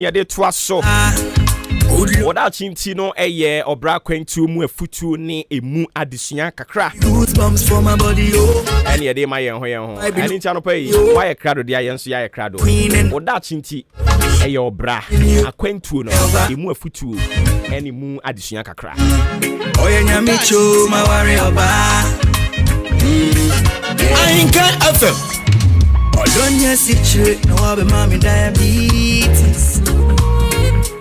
Yeah, they twas so. Without Chintino, a year or Braquentu, Muefutu, ne a mu addition kakra. Goosebumps for my body, oh. And yeah, they my young home. I didn't channel pay. Why a crowd of the Iron Sia crowd? Without Chinti, a your bra, a quentu, no, a muefutu, any mu addition kakra. Oh, yeah, Micho, my warrior bar. AHENKAN933. Although you see, no, I'll be mommy diabetes.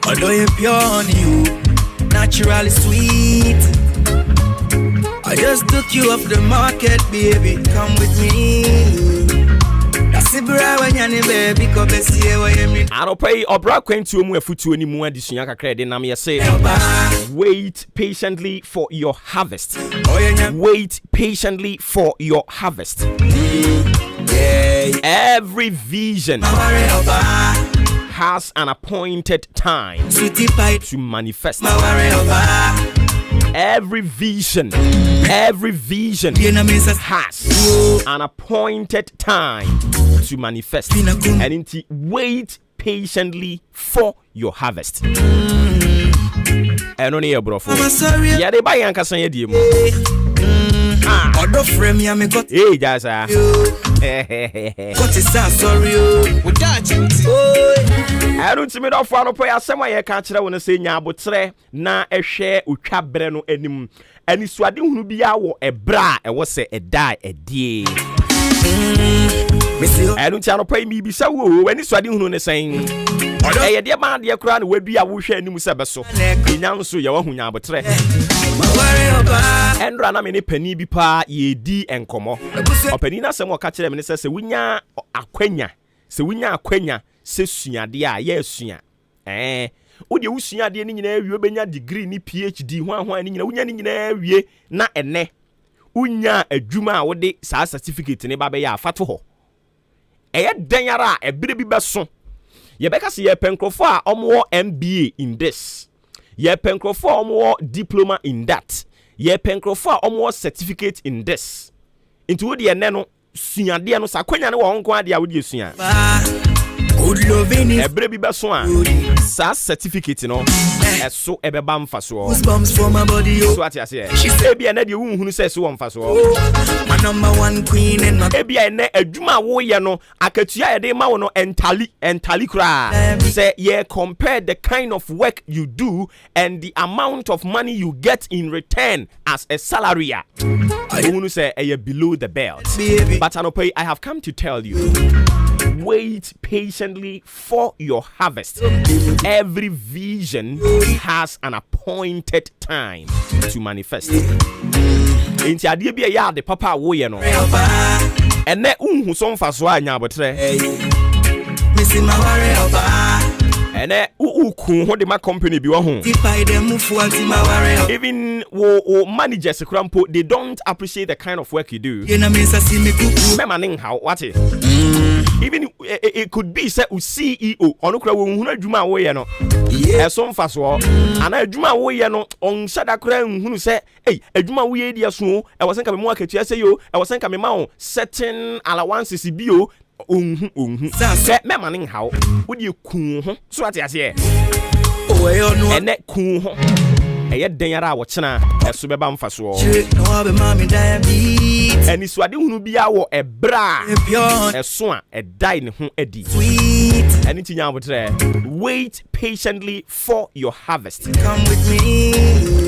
Although you're pure on you, naturally sweet. I just took you off the market, baby. Come with me. That's it, bro. When you're baby, come and see what you mean. I don't pay or bra quentu muefutu any mu addition kakra. Then I'm say, wait patiently for your harvest. Wait patiently for your harvest. Every vision has an appointed time to manifest. Every vision has an appointed time to manifest. And indeed, wait patiently for your harvest. And only a bro for yeah, they buy Yanka Sanya Dim. Hey, guys, what is that? Sorry, I don't see me off one of prayer. Some way I catch that when I say Yabotre, na a share uchabreno enim. And it's what you be a bra, and was a die a day. I don't tell pay me be so when it's what you saying. Hey, dear man, dear crown will be a wish and Musabaso. Inaunsu, your own Yabotre. And run a many penny be pa ye d and como. Openina some more catch them and says, Winya Aquenya, so Winya Aquenya, says Sunya, dear, yes, Sunya. Would you see a dear in a degree ni PhD, one in a area, not a ne. Unya a Juma would de sa certificate in a babaya fatuho. Danyara, a baby basson. Ye beka si ye penkrofa omo MBA in this. Ye penkrofa omo diploma in that. Ye penkrofa omo certificate in this. Into the neno sunya de no sakwanya ne wo nko ade a wo de sunya. good loving is baby basson. Sa certificate no. So ebeba mfaso. Goosebumps for my body. So what you say? She say bia na de wunhunu say so mfaso. My number one queen and my bia na adwuma wo ye no akatua ye de ma wo no entali kra. Say yeah, compare the kind of work you do and the amount of money you get in return as a salary. I wunhunu say below the belt. But Anope, I have come to tell you, wait patiently for your harvest. Every vision has an appointed time to manifest. Inti ade bia ya de papa wo ye no. Ene unhu so mfaso anya abotre. missing my worry over. Ene ukun ho de ma company bi wo ho. Even wo managers krampo, they don't appreciate the kind of work you do. Mema ning how what it? Even it could be say CEO onukra wo hunu adwuma wo ye no. Eso mfaso ana adwuma wo ye no on shada kra hunu say hey adwuma wo ye dia so e wasenka me mo akatua say yo e wasenka me ma on certain allowances bio say mema ning how wo de kun ho so ati ase ene kun ho eye danyara wo chena eso beba mfaso eni so ade hunu bia wo ebra eso a edai ne ho adi eni tinya abotre wait patiently for your harvest. Come with me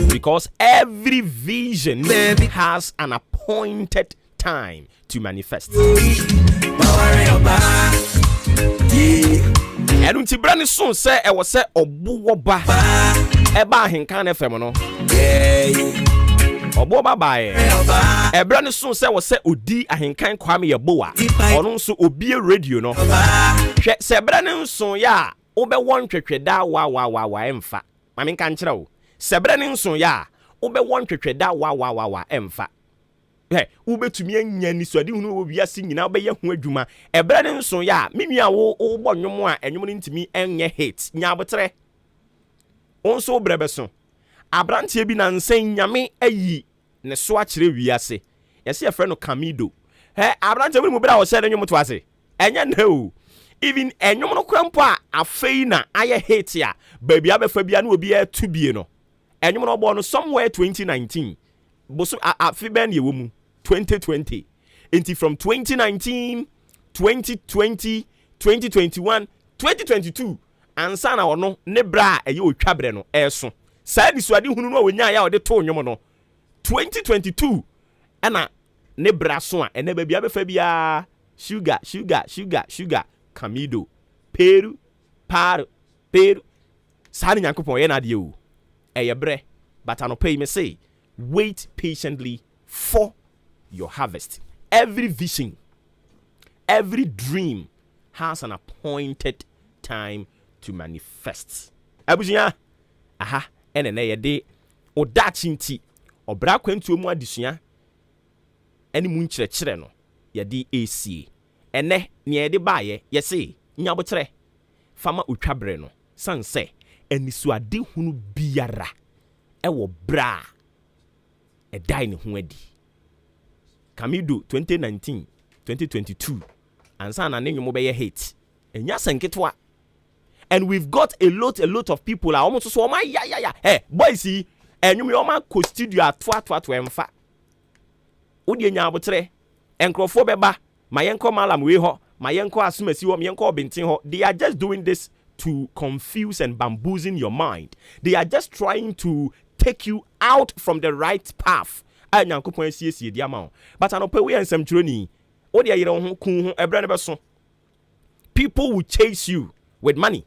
Because every vision has an appointed time to manifest. And until Brandy soon say I was say Obuoba Eba AHENKAN933 no. Obuoba bae. Brandy soon say was say Odi AHENKAN Kwame Yeboa. Ono nso obi radio no. Hwe se Brandy soon ya obe won twetwe da wa emfa. Mame nka nkyere wo. Se Brandy soon ya obe won twetwe da wa emfa. Hey, ubetumi anya ni so ade hunu obi ase nyina obeye ho adwuma ebere ne nso ya menua wo bo nwom a enwom ne ntimi enye hate nya abotre onso obrebeso abrantie bi na nsan nyame ayi ne so akire wiase yesi e frɛ no Kamido he abrantie bi mu bra wo hyɛ ne nwom to ase enye na o even enyom no krampo a afei na aye hate ya baby abefa bia na obi to bie no enyom no bo no somewhere 2019 boso afi ben ye wo mu 2020 until from 2019 2020 2021 2022 ansa na ono ne bra eye otwabre no eso saa disuade hunu no wonya ya ode to onwom no 2022 ana ne bra so a ene baby abefa bia sugar Camido Peru Sani Yankopon ye na de o eye bre but anope me say wait patiently for your harvest. Every vision, every dream has an appointed time to manifest. Abusia aha ene na ye de odachi nti obra kwantu mu adesua ene mu nkyerɛkyerɛ no ye de AC ene ne ye de baaye ye say nyabotre fama otwabre no sanse enisuade hunu biara ewo bra dai ne ho adi Camido 2019 2022 ansa na ne nyomo be ye hate enya senketwa and we've got a lot of people are almost so my ya hey boys see enyum yo ma ko studio ato emfa odi nyabotre enkrofo beba mayenko malam we ho mayenko asumasi ho mayenko obintin ho. They are just doing this to confuse and bamboozle your mind. They are just trying to take you out from the right path. Anyankopon siesie di ama. But anope we ensem troni. Odi ayere ho kun ho ebra ne beso. People will chase you with money.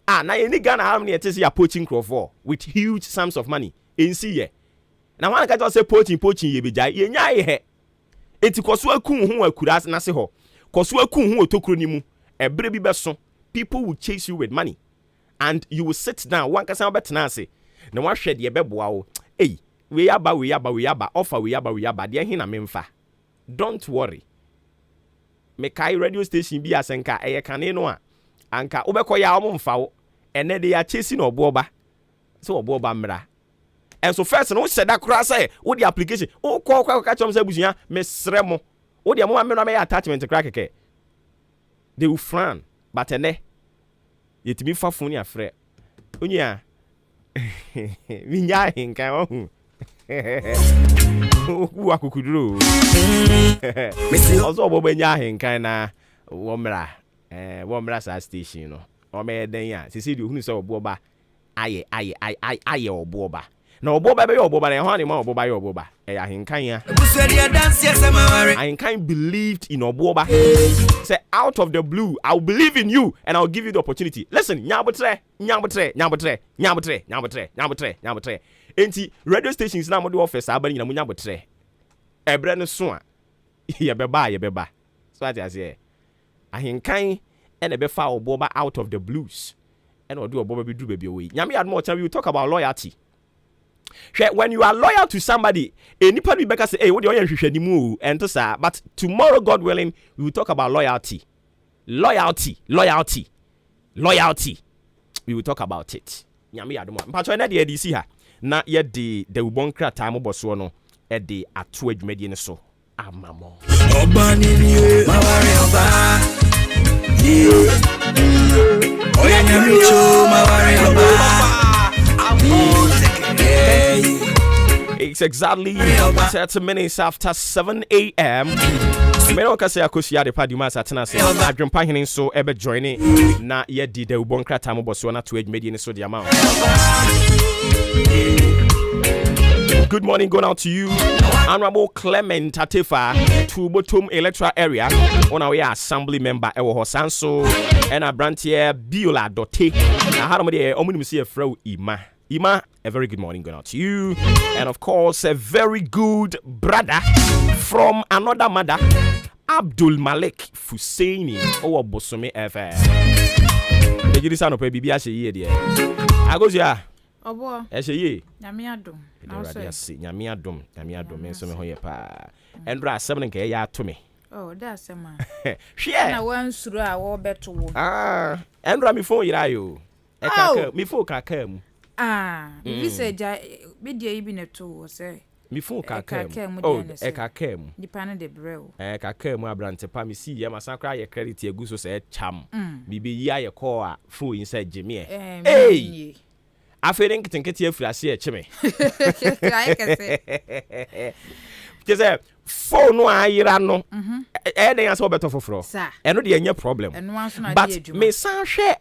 Na any Ghana how many etese ya poaching crofo with huge sums of money. Ensi ye. Na wan ka just say poaching ye beja. Ye nya ye. Eti koso akun ho akura na se ho. Koso akun ho otokro ni mu. Ebre bi beso. People will chase you with money. And you will sit down. One kasa obetena ase. Na wa hwede ye beboa wo. Hey, we yaba offer we yaba de hin na memfa. Don't worry. Me kai radio station bi asenka eye kane no a anka obekoya omomfa wo. Ene de ya chase no Obuoba. So Obuoba mra. And so first no said that kura say wo the application. O ko ka chom say busua me sre mo. Wo de mo me attachment kra keke. They will frown. But ene yetimi fa fun ya frɛ onya winya hinka ohun ku akukuduro also obo benya hinka na womra sa station no o me den ya sisi di ohunu sɛ Obuoba aye Obuoba na Obuoba be Obuoba na ho ani ma Obuoba ye Obuoba ya hinkan ya Ahenkan believed in Obuoba. Say out of the blue, I'll believe in you and I'll give you the opportunity. Listen, nyabotre. Enti radio stations na mo do office abani na mo nyabotre. Ebre no so a ye beba. So ati ase Ahenkan and ebe fa Obuoba out of the blues. And odo Obuoba bi duru baby away. Nyame admo o we will talk about loyalty. When you are loyal to somebody, anybody be say, hey, what do you hwehwanimu and to say, but tomorrow, God willing, we will talk about loyalty. Loyalty. We will talk about it. Nyame admo. Mpacho na de DC ha. Na ye de ubonkra time boso no e de ato adwumadi ne so. Amamo. Obani ni mawari oba. Oya nyamicho mawari oba. It's exactly 30 minutes after 7 a.m. Meno kase akosia de paduma satena se adwempa hene so ebe join na ye di de ubonkra time boso na to adwumadi ne so de amount. Good morning going out to you, Honorable Clement Atefa, Tubotum Electoral Area, on our assembly member, Ewo Hosanso, and a branch here, Biola Dote. I had a omnimusi fro Ima, a very good morning going out to you. And of course, a very good brother from another mother, Abdul Malik Fusaini, or Bosome FM. The Judicial of Baby Ashe, dear. I goes, yeah. Obo. Eshe Nyamiadum. Nyamiadum me so me hoye pa. Endra 7 nke ya to me. Oh, that's a man. Share. Na wan suru a wo beto wo. Endra me phone yira yo. Me phone kaka mu. Bi se ja bi dia ibi na to wo se. me phone ka kem oh e ka kem nipa no de brew ka kem abrante pa me see ye masakra ye credit egu so say cham bibi yi aye call a phone inside Jimmy hey afere nkitenkete afirase e cheme ai ka se say phone ayira no den ase obeto foforo eno de enya problem but me san hwe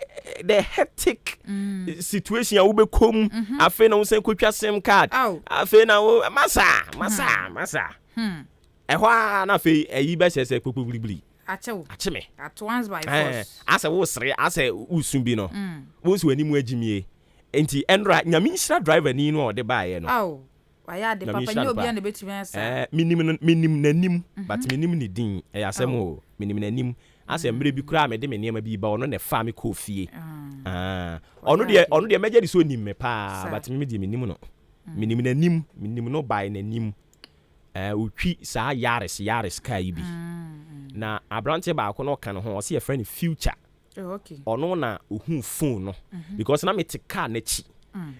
the hectic situation a wo bekom afi na wo sen kwatwa sim card afi na wo masa ehwa na afi eyi be sese kpokpoblibli acheme at once by force ase wo sere ase usun bi no wo su animu agimie enti enra nyame nhira driver ni no de baaye no waya de papa ni obi na betimi asa minim nanim but minim ni din asem o minim nanim asa mbre bi kura me de me niam bi ba ono ne fa me ko fie ono de meje di so nim me pa but me de minim no minim nanim minim no bai nanim utwi sa yaris kai bi na abrante ba ko no kan ho o se ye friend future okay ono na ohun phone no because na me te car na chi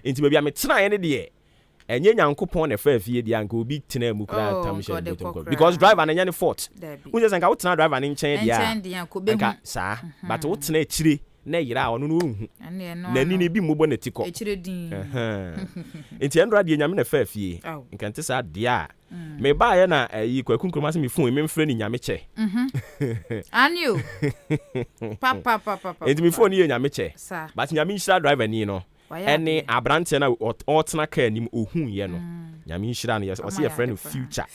enti ba bia me tena ye ne de enye nyankopon na fa fie dia nka obi tena mu kra tamshe because driver na nyane fault unje senka wotena driver ni nchen dia nka sa but wotena chire na yira ono no ohu na ni bi mobo na tiko chire din enti endra dia nyame na fa fie nka nte sa dia me ba ye na yi kwakunkroma se me phone me mfre ni nyame che anio papa enti me phone ye nyame che but nyame nshira driver ni no any abrante na otna car nim ohun ye no nyame nhira no yes o se your friend future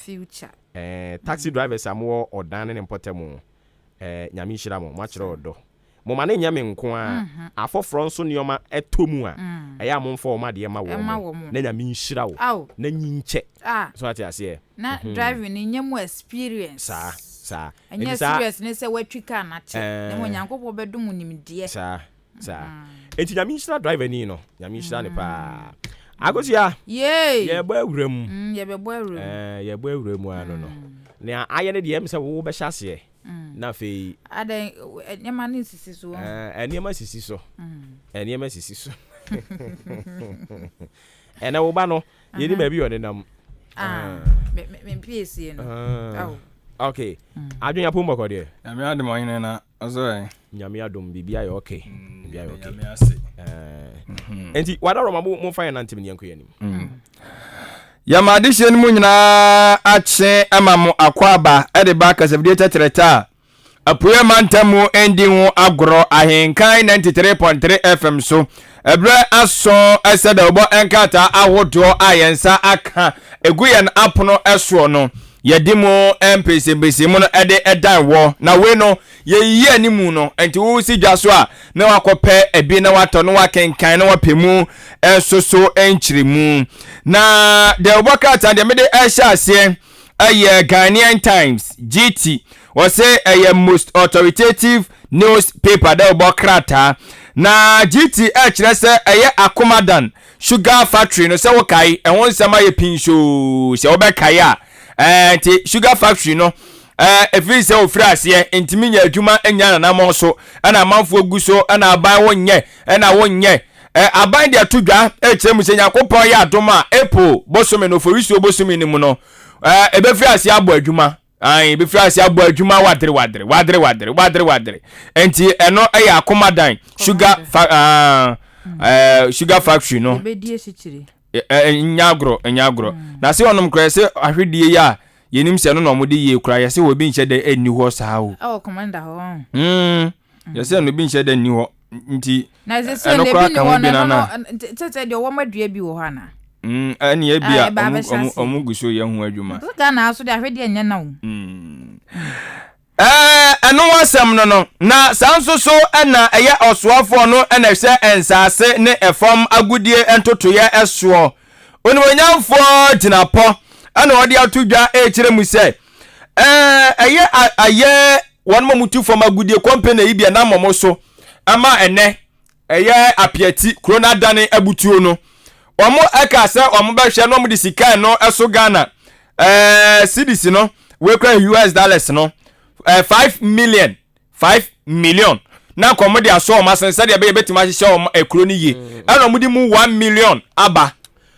taxi drivers amwo odan ne mpotemu nyame nhira mo kire odo mo ma na nyame nko a afoforo nso nioma etomu a eya mo mfo ma de ma wo na nyame nhira wo na nyinche so ati ase na driving ni nyemu experience sa enya experience ne se watwika na che na mo nyankopɔ bedum nimdie sa enti nyame nhira driver ni no nyame nhira ne pa agosia ye bo awuram ye be bo awuram ye bo awuram ano no na aye ne de em se wo be hyase na fe adan nyama ni sisi so nyama sisi so nyama sisi so ena wo ba no ye ni ma bi one nam me PSC no okay adwenya pombo ko de nyame adom oyene na ozo nyame adom bibia ye okay bibia ye okay nyame ase enti wadaro mo fa na ntem ne yanko yanim yama adihye mu nyina ache ama mo akwaba e de ba kasabide tetreta apoye mantamu endi ho agro ahenkan 93.3 FM so ebre aso eseda obo enkata ahodo ayensa aka eguyen apono eso no yedimo mpc mu no ede edan wo na we no ye animu no enti wo si dwaso a na wakope ebi na wato no wakenkan na wapemu esoso enchirimu na de obokata de mede ehya ase aye Ghanaian Times GT was say a most authoritative newspaper da obokrata na GT kire say aye Akomadan sugar factory no say wokai ehon nsema ye pinsho se obekai a sugar factory no efiri se ofiri ase intimi nya adwuma enya na mo so ana amanfo aguso ana aban wonye ana wonye aban de atodwa kire mu se Yakopon ya adoma epo bosome no forisuo bosome ni mu no ebefiri ase abo adwuma ebefiri ase abo adwuma wadre enti eno eya Akomadan sugar factory no ebedie sichiri nyagro na se onom kra se ahwedie ya yenim se no no mo de ye kra ya se wo bi nche de eni ho saa o commander ho ya se no bi nche de ni ho nti na se se ne bi ni ho na tete de wo madua bi wo ha na ani e bia omuguso ye ho adwuma ka na aso de ahwedie nya na o eno wasem no na sanso so na eye osoafo no na hye ensase ne efom agudie entotoye eso onimonyamfo ginapo ana odi atodwa kire mu se aye won mutu fom agudie company ibia na momo so ama ene eye apiati krona dane abutuo no omo aka se omo be hwe no mo de sika no eso Ghana cedis no we kra US dollars no 5 million na komodi aso o masen se de be betima hye o ekuro ni ye ana omudi mu 1 million aba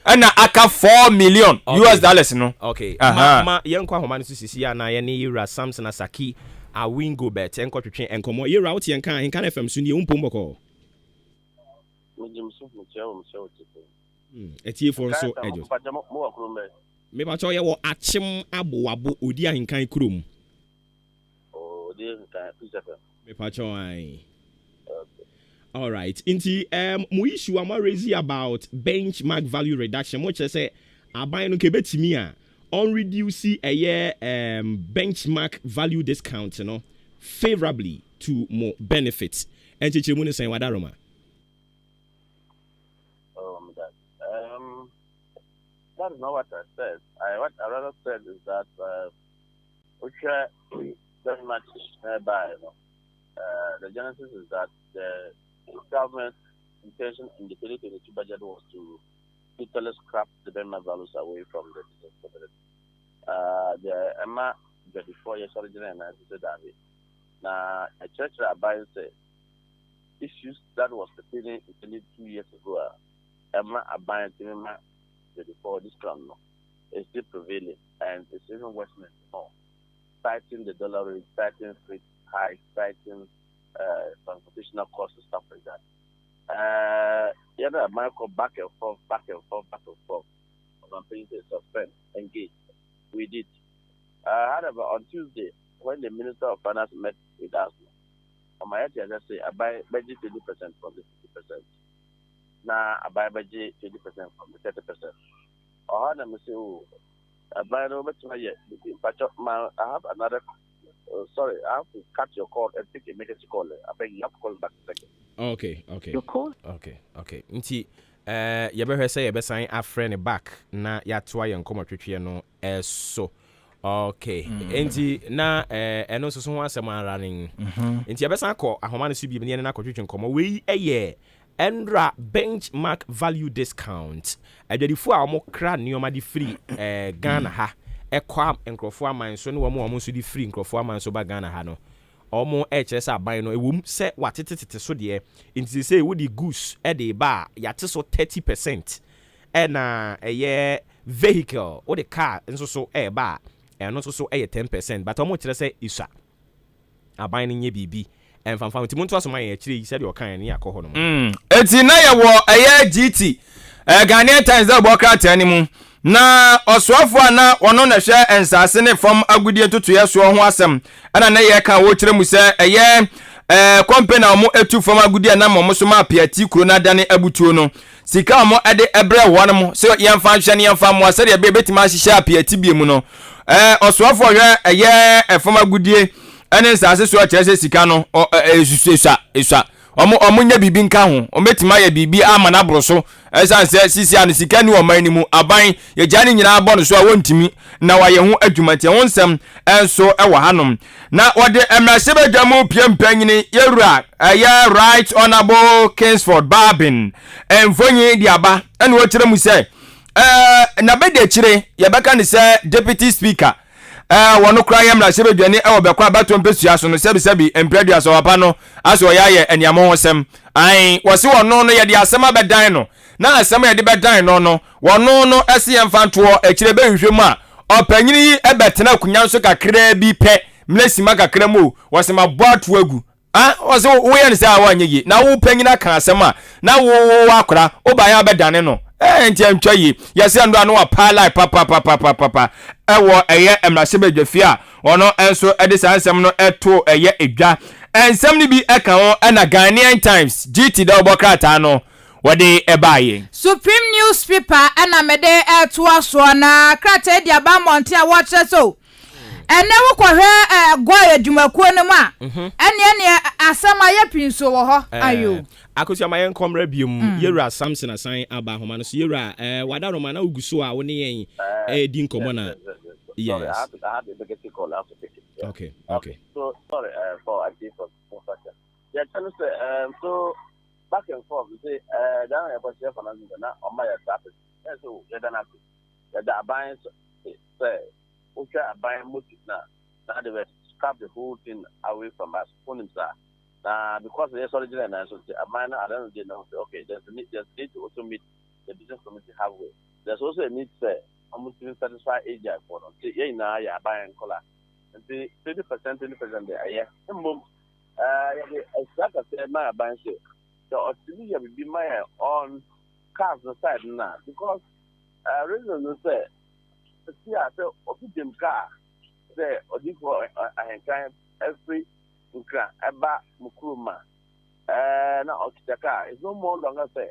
and aka 4 million US dollars no. Okay. Ma yenko ahoma no sisi ya na ye ne Yura Samson Asaki a wingo bet enko twetwe enkomo Yura wo tie nkan Henkan FM so ne umpombo etie for so ejo me ba cho ye wo achim abo odi Henkan kurom odi Henkan Christopher me pa cho ai. All right. Inti mo issue am raise about benchmark value reduction. Mo say aban no kebetimi a on reduce a year benchmark value discount, you know, favorably to more benefits. And chiche mo say wadaroma. That is not what I said. What I rather said is that we share very much by the genesis is that the government intention in the 2022 budget was to totally scrap the benchmark values away from the business community. The Emma 24 years original and I said that now a church rabbi said issues that was pertaining 2 years ago. Emma abide Emma 24 this crown is still prevailing and it's even worsening more. Fighting the dollar rate, fighting freight high, fighting transportational costs and stuff like that. Michael back and forth. I'm saying they suspend, engage. We did. However, on Tuesday, when the Minister of Finance met with us, on my head, I just say I buy budget 20% from the 50%. Now I buy budget 20% from the 30%. Or I say, oh, I buy no much yet. I have another. Sorry, I have to cut your call and take a emergency call. I beg you have to call back a second. Okay. Your call? Okay. Nti you better say you sign a friend back na ya toa ye nkomo twetwe no so. Okay. Nti na eno so ho asem running. Nti you better call ahoma no so bi ne na kwetwe nkomo we eye Endra benchmark value discount. Adwadifu a omo kra neoma di free Ghana ha. Ekwa nkrofo aman so ne wo so di free nkrofo aman so ba Ghana ha no. Omo HS aban no ewum se watetete so de nti se wo di goose e de ba yate so 30% e na eye vehicle wo de car nso so e ba eno so e 10% but omo kire se isa aban nye bibi enfamfam nti muntu asoma ye kire se de okan ne yakọ ho no eti na ye wo eye GT Ghanaian Times da bokra tani mu na osofo na wono na hwe ensase ne fam agudie totoye so ho asem ana na ye kan wo kire mu se eye company omo etu fam agudie na mo so ma piati kuro na dane abutuo no sika omo ede ebre wo no mo so yemfa hwe ne yemfa mo ase de betima hihye apiati bie mu no osofo hwe eye fam agudie ene ensase so kire se sika no esusa omo nya bibi nka ho ometima ya bibi ama na broso esanse sisi an sika ni oman ni mu aban ye jani nyina abo no so a wontimi na waye ho adwumate wonsem enso e wo hanom na wode emrasebedwamu piempanyini yewura ya right honorable Kingsford Barbin enfonyi di aba ene wo kire mu se na bede kire ye beka ni se deputy speaker wono kra yam na sebedwane e wo bekwa bato mpesua so no sebi empredua so wapa no aso yaye eniamo hosem ai wose wono no ye de asema bedan no na asema ye de bedan no wono no ese ye mfanto akire be hwehwem a opanyini yi ebetena kunya so kakra bi pe mlesima kakra mu wose maboato agu wose wo ye ne se awanye yi na wo panyina kan asema na wo akora obaya bedan no enti antwayi yase ndo anu apala papa ewo eye emrasebedwafia ono enso ede sansem no eto eye edwa ensem ni bi eka ho na Ghanaian Times GT da obokrata no wode ebaye Supreme newspaper na mede eto aso na krata dia ba monte a watche so ene wo kohwe gwa adwumakuo no ma ene asama ye pinso wo ho ayo akosi amayen komra biom Yewura Samson asan aba homa no so Yewura wadaroma na uguso a woni yen di nkomo na yes I have a big call after taking okay so sorry for factor yeah tell us so back and forth we say down here for chef and na on my traffic so you don't have to the abide say okay abide motive now they will scrap the whole thing away from us because there's original and so a minor I don't know okay there's need to also meet the business community halfway there's also a need to almost satisfy age for them. Yeah, now yeah, buying color. And the 30%, 20% there, yeah. Exactly, my buying so. So, ultimately, you will be my on cars side now because reason is say, see, I say, obedient car, say, or this for AHENKAN every about Mukuruma. Now, the car is no more longer say.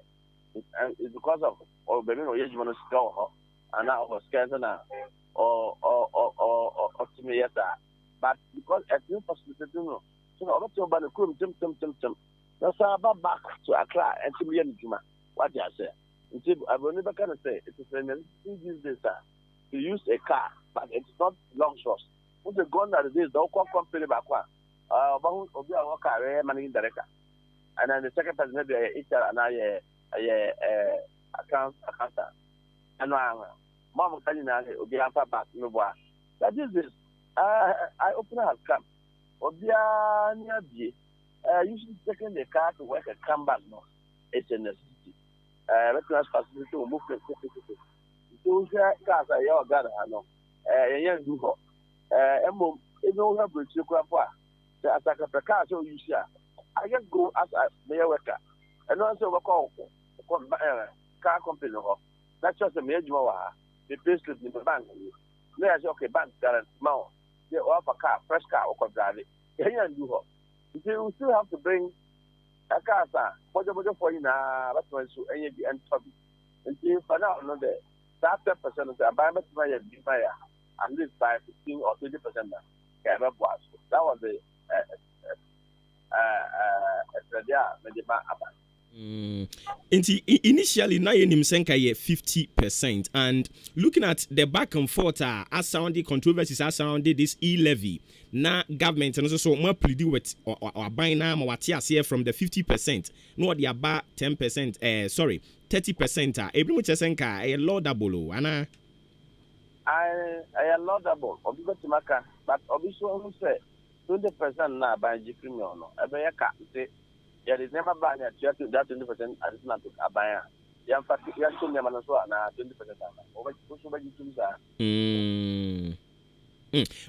It's because of or baby no yes man go and now was scared now or but because at you facility no so about to ban the tim that's about back to Accra and to million juma what you say I will never can say it is a necessity these days to use a car but it's not long short when the gun that is don't come company back one about obi a work managing director and then the second person maybe and I accountant. And Mama Kanina, Obiapa back no boy. That is this. I open has come. Obia near B. Usually taking the car to work and come back. No, it's a necessity. Let's facility to move the city. So, cars are your gather. I know. Young Duho. Embo, it don't have to go for. The attack of the car, so you see. I just go as a mayor worker. And also, we call car company. That's just a major the payslip in the bank. There's okay, bank guarantee. Now, they offer car, fresh car, or drive it. You still have to bring a car, what for you now? That's when so any and trouble. And for now, no, that 10% of the environment buyer at least by 15 or 20%. That was the initially na yenim senka ye 50% and looking at the back and forth as surrounding controversies as surrounding this e-levy na government and also more pleading with or buying now what here from the 50% no the about 10% 30% every much senka a laudable ana I laudable obigo timaka but obiso who say 20% na by criminal no ebeyaka say there is never been a church that 20% additional to Abaya. You have to get to them and so on 20%.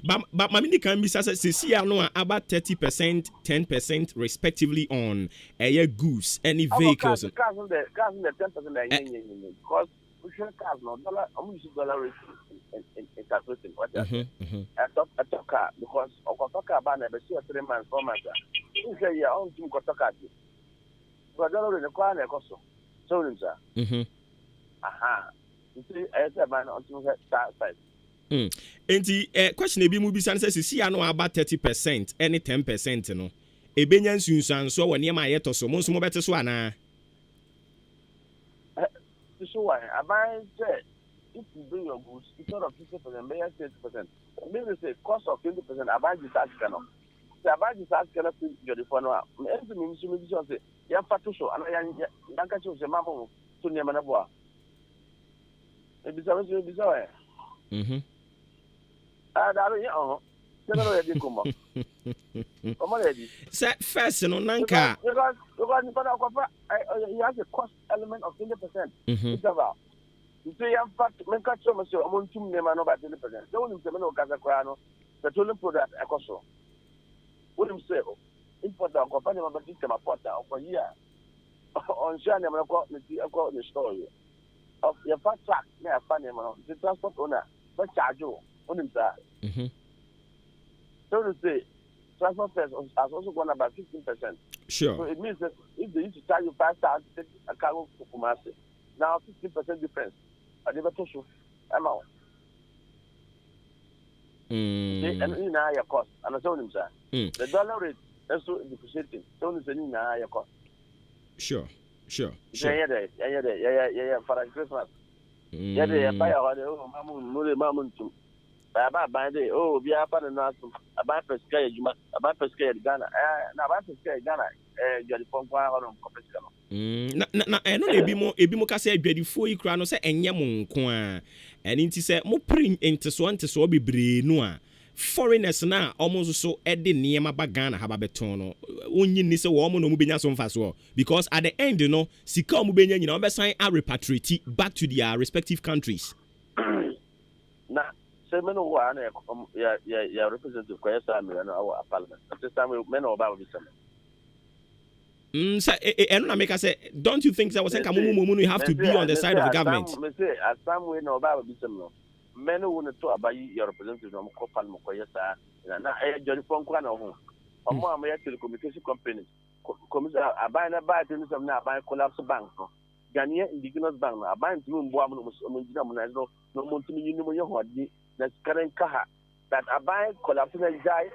But Mamini can be said, see, no about 30%, 10% respectively on air goods, any vehicles. Cars on the 10% because we should cars no dollar, $1 in calculating what I talk car because of car ban, but 3 months, 4 months. You say your own team got to cut you. But I don't know the car, also. So, sir. Aha. You see, I said, man, on to start side. And the question a bit movie says, see, I know about 30%, any 10%, no. A Benyan Susan, so when near my yet or so, most more better swana. So, I buy if you bring your goods, instead of 50%, may 30%. Maybe say cost of 20%, I buy the tax cannot. I buy the tax cannot your phone. Every ministry say, you have to show, and I can show the mamma to Niamanaboa. It is always bizarre. I don't know. First, no, Nanka. Because he has a cost element of 20%. It's about. You say, I'm fat, make a so much, I'm on 2 million about 20%. Don't you say, no, Kazakrano, petroleum product, Ecoso. What do you say? Import our company, but this time a porter for a year. On Shana, I'm going to the story of your fat truck, may I find him on the transport owner, but charge you on himself. So to say, transport fares has also gone about 15%. Sure. So it means that if they used to charge you 5,000 to take a cargo to Kumasi, now 15% difference. I never told you. I'm out. And in a higher cost. And I told him, sir, the dollar rate is so depreciating. So it's in a higher cost. Sure. Yeah, for Christmas. Yeah, they buy our Mamun too. By the oh, we are part of us. About Pesca, about Pesca Ghana. Now, about Pesca Ghana, you're the phone on na eno na ebi mo ka say adwadifo yi kra no say enye mo nko a eni nti say mo print into so bebre no a foreigners na almost so edi niyema ba Ghana ha ba beton no onyi ni se wo mo no mu benya so mfa so because at the end you know sika mu benya nyina obesan a repatriate back to their respective countries. Na se me no wa na ya representative ko yesa me no our parliament at this time me no ba bi some and I make I say, don't you think that was saying you have to be on the side of the government? Me say as some way no ba bi some no men who want to buy your representative no ko palmo ko yesa na e jori fon kwa na ho omo am ya telecommunication companies commission abai na ba tin some na abai collapse bank no Ghanaian indigenous bank na abai tin mbo am no njina mo na no mo tin yini mo ye hodi na current kaha that abai collapse na jai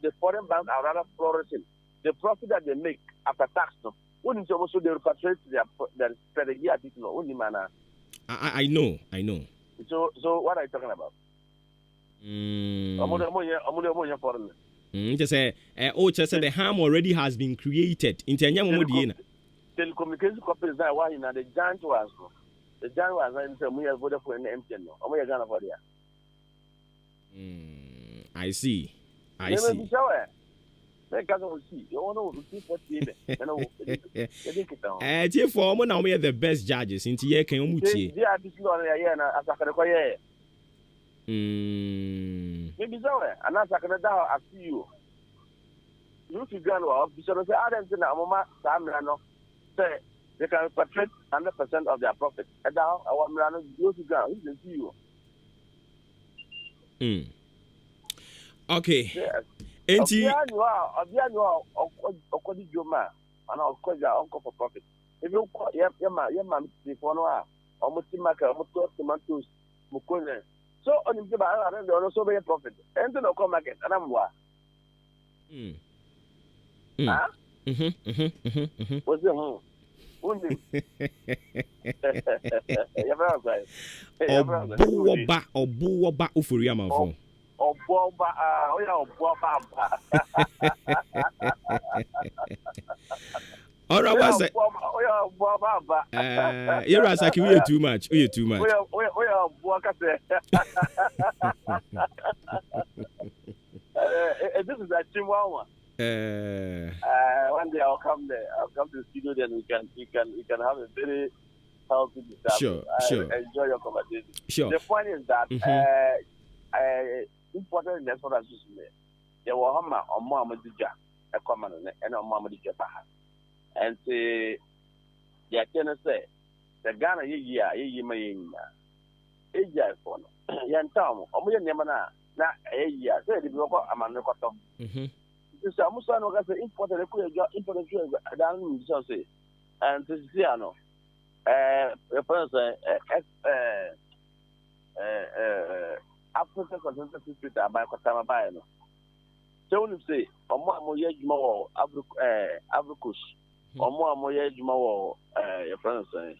the foreign banks are rather flourishing. The profit that they make after tax, no, wouldn't also they repatriate their strategy at it, no, only manner. I know. So what are you talking about? Just say, the harm already has been created. Telecommunication companies that why the giant was we have voted for an empty no. Gonna for there. I see. For now we are the best judges into here can you maybe so and as I can I see you should go off because I don't know say they can repatriate 100% of their profit and now I want to go you can see you okay yes. Enti Obianwa okodi joma ana okoja onko for profit. If you yema before no a omutimaka omuto tomatoes mukone. So on him ba ara dey also be profit. Enti no come market ana mwa. Ah? What's the home? Undi. Obuoba Ofori Amanfo. Obuoba Alright, what's that? You're asking we too much. We too much. This is a Chihuahua. One day I'll come there. I'll come to the studio, then we can have a very healthy discussion. Sure. Enjoy your conversation. Sure. The point is that important in the sort of system. There were Hama or Mohamedija, a common and on Mohamedija Baha. And say, the attendant say, the Ghana ye may Asia for Yan Tom, or Million Yamana, not a year, said the local Amanokotom. This Amusan was the important important down so say. And this is Siano, a person, African consensus with Abba Kotama Bayano. So when you say, Omo Yajmo Africus, Omo Yajmo, your friends say,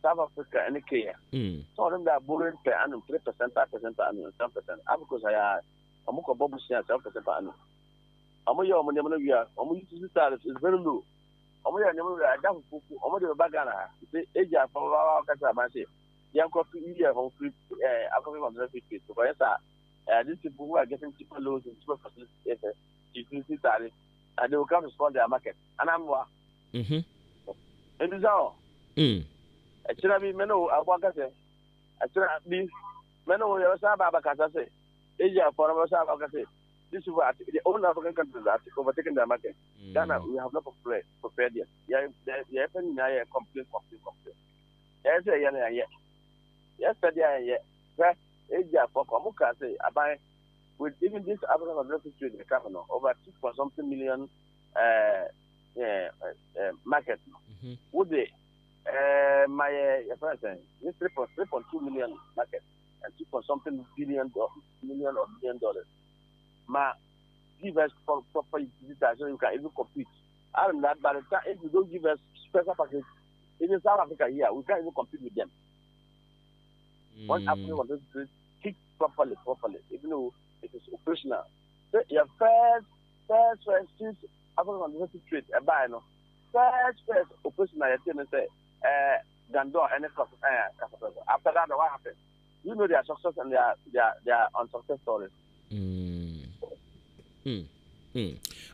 South Africa and Kenya. So them that borrowing per annum 3%, 5% per annum, 10%. Africus I Amuka Bobu share 7% per annum. Omo Yamania, Omo is very low. Omo Yamania, Omo Bagana, the age of our Casa. Young coffee India from free African conservative space. So these people who are getting cheaper loans and cheaper facilities, and they will come to support their market. And I'm what? It is all. Actually, Meno, I want to say, actually, Meno, you have Sabaka say, Asia for our say. This is what the own African countries are overtaking their market. Ghana, we have not prepared yet. You have a complaint. Yesterday, Asia for Kamuka say, I with even this African conservative trade in the capital over 2.something million market. Would they? My president, this 3.2 million market and 2.something billion dollars. Ma give us proper utility so you can even compete. Other than that, by the time if you don't give us special package, in South Africa here, we can't even compete with them. One African wants to kick properly, even though it is operational. So your first since African wants to trade a buy no. First operational, you say Gandor and after that what happened? You know their success and their unsuccess stories.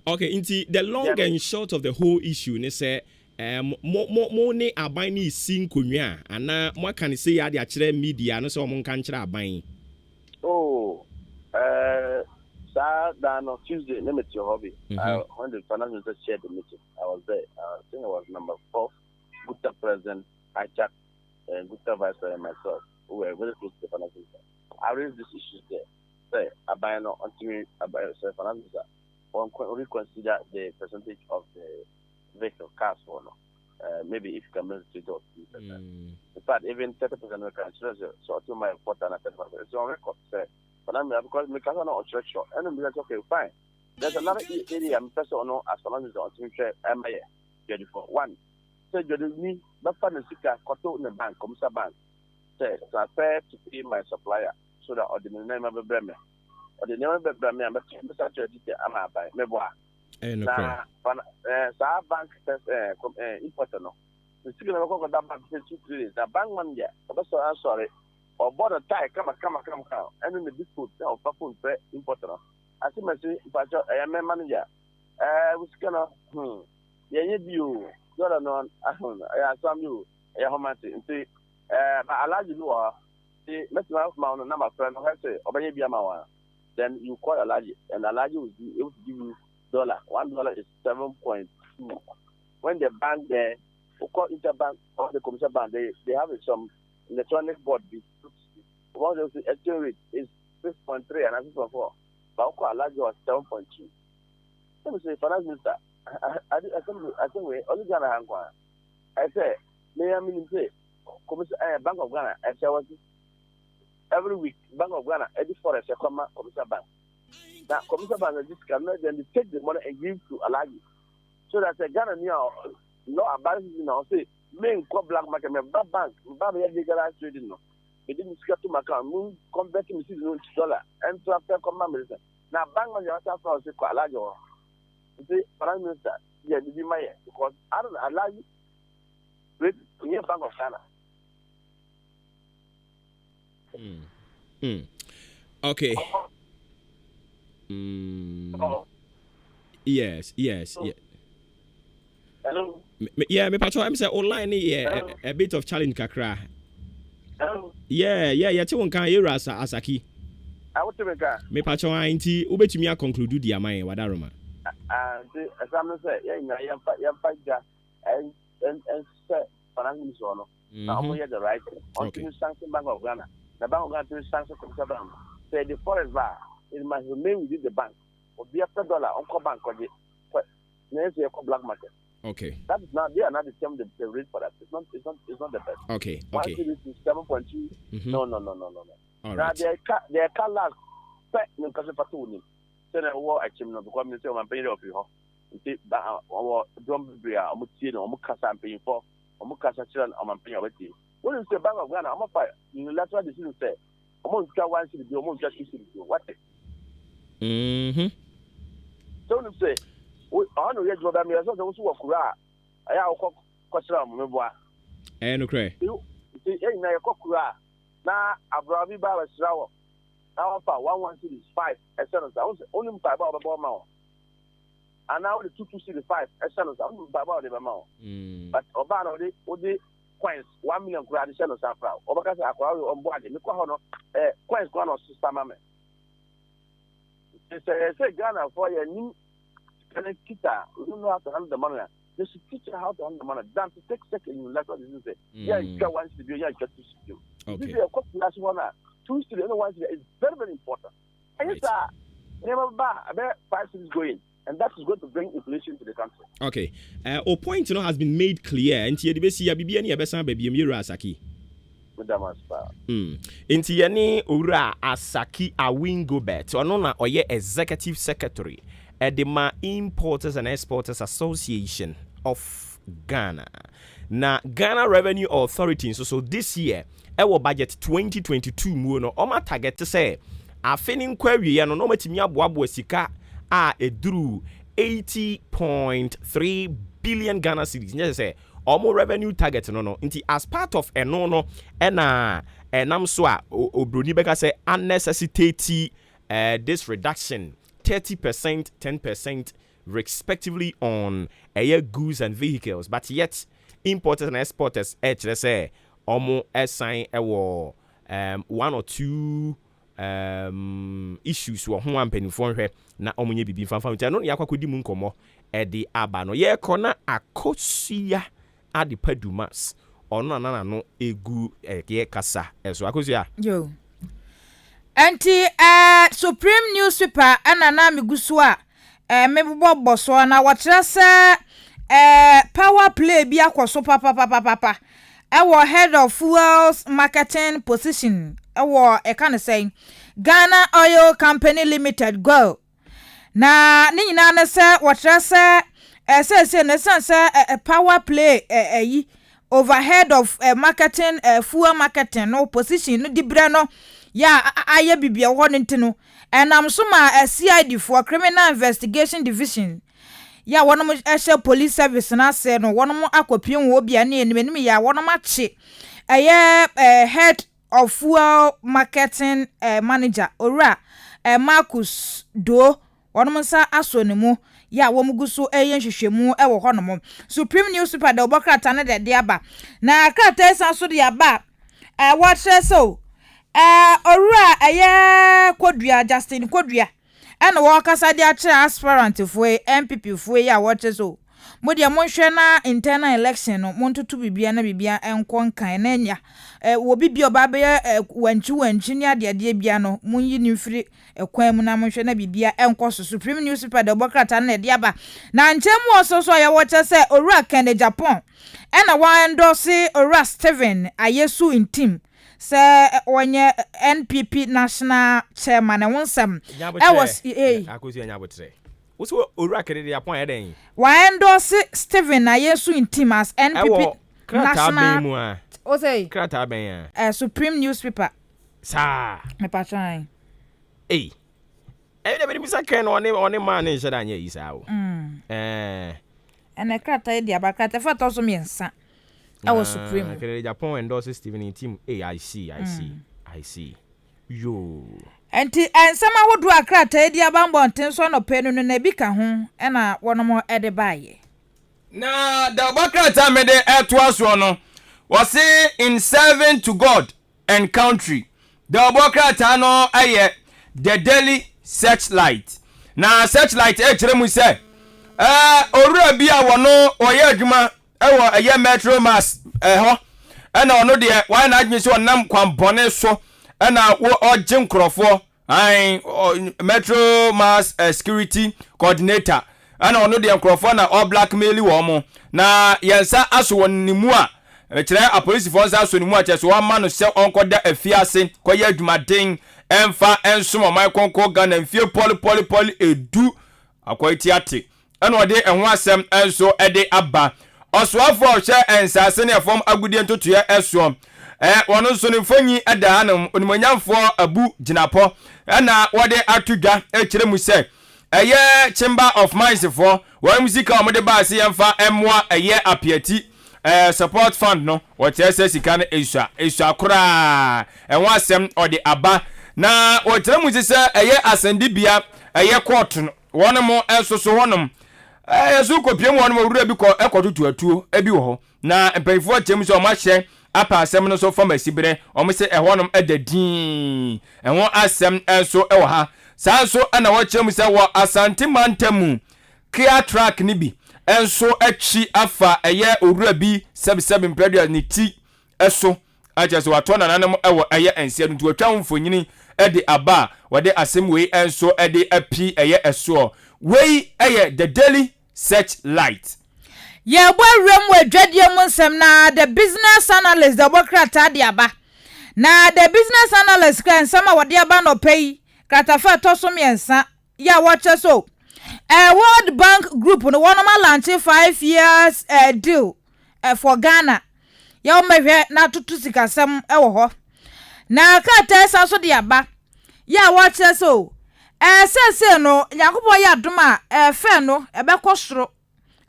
Okay, into the long and short of the whole issue, they say mo ne aban ni si nkonwa ana mo kan say ya de akere media no so mo kan kire aban. Oh, on Tuesday, name it your hobby. When the finance minister shared the meeting, I was there. I think I was number 4, Gupta President, Ajak, and Gupta Vice President, myself, who were very close to the finance minister. I raised these issues there. Say, I buy no until I buy a finance minister. Reconsider the percentage of the vehicle cars for no. Maybe if you can make it to 3%. In fact, even 30% we can consider so to my 40 and 30%. It's on record, say. But I'm because my cousin on church show, and I'm like, okay, fine. There's another area I'm person on as long as on MIA. Get for one. So you do me, but for the sicker, Koto in the bank, Comsa Bank. Say, transfer to pay my supplier so that the name of a Bremer. Or the name of a Bremer, but such a detail, I'm a buy. Meboa. Bank important. The signal of that bank 2 days. The bank man, yeah, I'm sorry. Or border tie, come, and in the dispute of Papun, important. I see my say, if I am a manager, was gonna, you, not known, I saw you, a homancy, and say, I like you are, say, let's not mount a number of friends, or say, or maybe a mawa. Then you call a large, and a large will be able to give you $1. $1 is 7.2. When the bank there, who call interbank or the commercial bank, they have some electronic board. One of the exchange rate is 6.3 and 6.4. But who call a large was 7.2. Let me say, finance minister, I think we only Ghana hang on. I say, may I mean say, Bank of Ghana, I say what every week, Bank of Ghana, every forest, a commercial bank. Now, commercial bank is disconnected, then they take the money and give to Alagi. So that the Ghana no abandon now say, main co black market, my bank, Baba legalized trading. It didn't scale to my account, moon converting $6 and to after command. Now, bank man, you have to say, Alagi. You see, Prime Minister, yeah, did you my because I don't allow you with near Bank of Ghana. Okay. Yes. Hello. Yeah, me patrol. I'm say online. Yeah, a bit of challenge, kakra. Hello. Yeah. Ti won kan era asaki. I want to make a. Me patrol anti. Ubetumi a conclude di amai wadaroma. As I'm say, yeah, fight that and say financial so no. Now we have the right. Until sanction Bank of Ghana. The Bank of Ghana to sanction commercial bank. Say the forest bar. It must remain within the bank. Or be after dollar, Uncle Bank, or the black market. Okay. That is not, they are not determining the rate for that. It's not the best. Okay. 7.2. No. All now, right. their colors, pet, no, because of a send a war action, no, because I'm saying I'm paying up you. You see, our drum beer, I'm seeing, I'm paying for, I'm children, I'm paying with you. When you say Bank of Ghana, I'm a fire. You let what decision say. I'm going to try one city, I'm going to just issue what? So you say, I know you got me as well. Those who are Kura, I have question on Meboa. No cray. You see, now you Kura. Now, Abrabi Baba Sraw. Now, 1 city is 5, as soon as I was only by about the amount. And now the 2 city 5, as soon as I'm by about the amount. But Obama, they coins 1 million grad, the of Proud. Obaka, I call on board the Mikono, coins gone or sister mamma. Say Ghana for your new kita, you don't know how to handle the money. They should teach you how to handle the money. Then to take second, you like what you say. Yeah, you got 1 studio, yeah, you got 2 studio. Okay. This is a cost last one, 2 studio, no 1 studio is very, very important. And it's never about 5 cities going, and that is going to bring inflation to the country. Okay. Our point has been made clear, and here the best year be any besan baby Mira Asaki. Inti yani ura Asaki Awingo Bet onona oye executive secretary Edema Importers and Exporters Association of Ghana. Na Ghana Revenue Authority so this year our budget 2022 mu no oma target say afenin kwawie ya no matimi aboabo sika a eduru 80.3 billion Ghana cedis. Yes, say almost revenue target no. Inti as part of no nam so a obroni beka say unnecessary this reduction 30%, 10% respectively on goods and vehicles, but yet importers and exporters let's say almost assign one or two issues wo ho ampanifo hwe na omunye bibi fanfa ntia no yakwa kodi mu nkomo ede aba no ye kona akosia ade padumas ono nana no egu ye kasa eso akosia yo anti supreme newspaper anana migusu a mebobbo so na watrese power play bi akoso papa our head of fuels marketing position our can say Ghana Oil Company Limited go na ni nyina na say watrese say na say power play overhead of marketing fuel marketing no position no dibre no ya aye bibia ho ntino enam so ma CID for criminal investigation division ya wonom police service na say no wonom akopien wo bia na enim ya wonom ache head of fuel marketing manager ora Marcus do wonom sa asonimu ya womuguso yenhwehwemu wo honom supreme newspaper de obokrata ne de aba na krata san so de aba what so ora kodua Justin kodua and wakasa dia aspirant for MPP for ya what so modia monhwe na internal election no montutu bibia na bibia enkon kan na nya wo bibia obabe wanchi ni ade bia no munyi ni mfiri ekwan mu na monhwe na bibia enkoso supreme newspaper de bokrata na de aba na nchemu ososo ya wacha se ora kan Japan and wa endorse ora Steven ayesu in team say onye NPP national chairman e wonsam was akosi nyabotre wo ora kede Japan eden wa endorse Steven ayesu in team as NPP national o say krata ben ya supreme newspaper sa me patran de be bisa kan one man in shada anya isa o ene krata de abakata fa to so miensa our supreme kede Japan endorse Steven in team I see yo enti ensama hodo akrata edi abambo ntenso no penu no na bika ho ena wonom ede baaye na da bakrata mede eto no was in serving to God and country da bakrata no aye the daily searchlight na searchlight kire mu se owura bia wono oye adwuma ewo aye metro mass ho ena ono de why na adwuma se onam kwambone so ena wo ogye nkrofo metro mass security coordinator ena ono de nkrofo na all blackmail wo mo na yensa aso wonimu a kire a police force aso nimu a cheso wa ma no se onkoda afiase koye adwumaden emfa ensomo mai konko Ghana mfie poli edu akoitiate ena ode enho asem enso ede aba oswafo hye ensase ne form agudie ntotoye eso wono so ne fanyi ada hanum onimanyamfo abu ginapo ena wode atudwa kire mu se chamber of mines for wa musika omode ba se yemfa emwa apiati support fund no what ese sika na esua kura enwa asem ode aba na wotire mu se asendibia court no wono mo ensoso wonom yesu kopiem wonom wura bi ko ekotutu atuo ebi wo ho na mpanyfo atem so omahye apa asem no so fama sibere omse ehonom edadin enwo asem enso ewo ha sanso ana wachem se wo asante mantamu clear track ni bi enso achi afa owura bi 77 mpredua ni ti eso ajeso wato na nanem ewo ensia ntu atwa mfonyini ede aba wode asem we enso ede api eso we the daily searchlight ye gbarem wadwadie mu nsem na the business analyst the bokrata de aba na the business analyst kan sama wode aba no pay kratafa tosom yensa ya watch so World Bank Group no one ma launch 5 years deal for Ghana ya o mehwe na tutu sikasem ewo ho na krata sa so de aba ya watch so sese no yakobo ya doma fe no ebe kosoro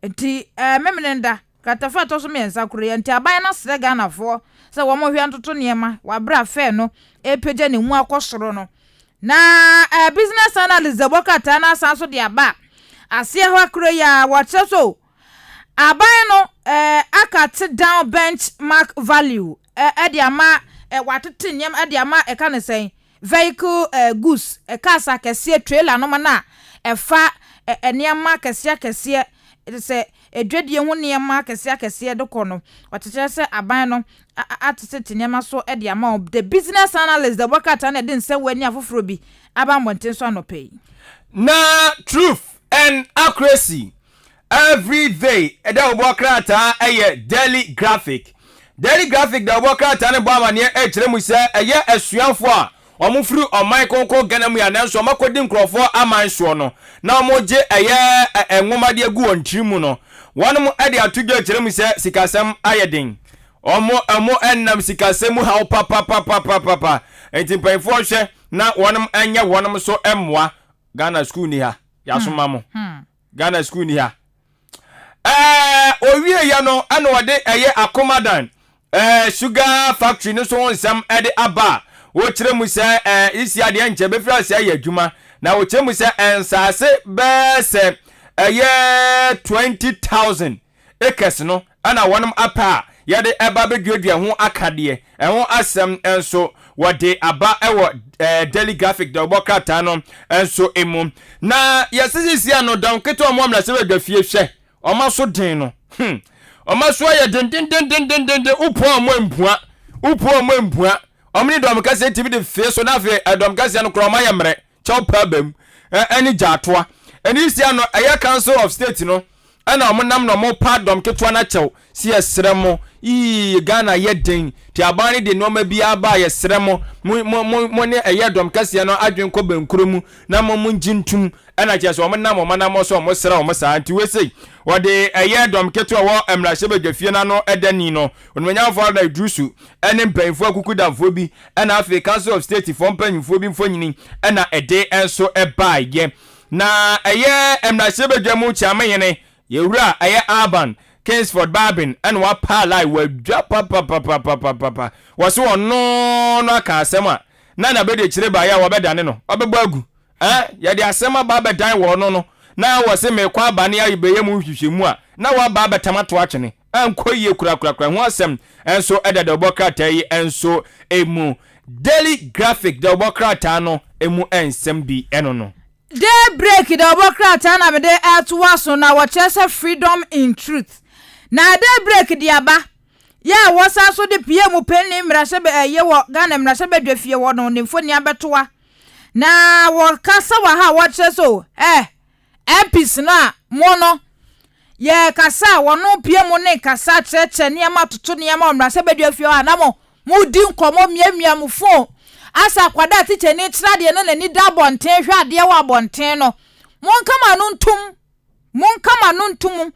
nti memenenda katafa to so mensa kure nti aban na sre Ghana fo se wo mo hwe antoto niema wa bra fe no epeje ne mu akosoro no na business analyst Bokata na asanso de aba ase ho akure ya wo che so aban no aka sit down benchmark value de ama watete niam de ama eka ne sen vehicle goods kasa kese trailer no na efa niam kese se edwadie ho niam kese de kono watete se aban no atete niam so de ama the business analyst the Bokata na de nse wani afoforo bi aba monten so anopai na truth and accuracy every day eda Obokrata daily graphic da Obokrata ne bama ne kire mu se asuanfo a omufuru oman konko Ghana mu ya nanso makodi nkrofo aman so no na omoje enwomade agu ontirimu no wonum ede atugye kire mu se sikasem ayedin omo ennam sikasem ha papa entimpanfo hwe na wonum anya wonum so emmoa Ghana school ni ha yasoma mo Ghana school ni ha owie ya no ana wode akomadan sugar factory no so onsam ede aba wo kire mu se isi ade nche be fra se adwuma na wo kire mu se ensase be se 20,000 acres no ana wonum apa yade eba be dua ho akade ho asem enso wode aba ewo daily graphic da Obokrata no enso emu na yesisi ano dan keto mo amla se we dafie hwe Oma so den no Oma so ya den upo ambua omni dom ka se tibi de fe so na fe dom ka se no kro ma yemre chawpa bam ani jatoa ani sia no aya council of state no ana omnam no mo pa dom ketwa na chew si esremo Ghana ye den ti abani de no ma bi aba ye sremo mo ne aya dom ka se no adwen ko bankuro na mo njintum ana che so omnam mo na mo so mo sra mo sa anti we sei wode dom ketwa wo emrahye badwafie na no edani no onwanyafo da drusu ene mpanfo akukudamfo bi ana afi council of state for mpanfo bi mfonyini ana ede enso ebaye na emrahye badwamu chamayene yewura urban Kingsford Barbin and wa palai we papa waso ono no aka asema na be de kire ba ya wo bedane no obegbagu ya de asema ba bedan wo no na wo se me kwa ba ne ayibeye mu hwehwemu a na wa ba betamato atwene ankoyie kura ho asem enso edede Obokrata yi enso emu daily graphic de Obokrata no emu ensem bi eno no Daybreak the Obokrata na me de atwaso na wo chese freedom in truth na daybreak di aba ya wosa so de pie mu penni mrahye be wo Ghana mrahye be dwafie wo no nemfoni abetoa na wo kasa wa ha wo cheso epis na mono ye kasa wono pie mu ne kasa cheche niam toto niam mrahye be dwafie wa na mo di nkomo miamia mu fo asa kwada tiche ni trade no nani da bonten hwe ade wa bonten no monkama no ntum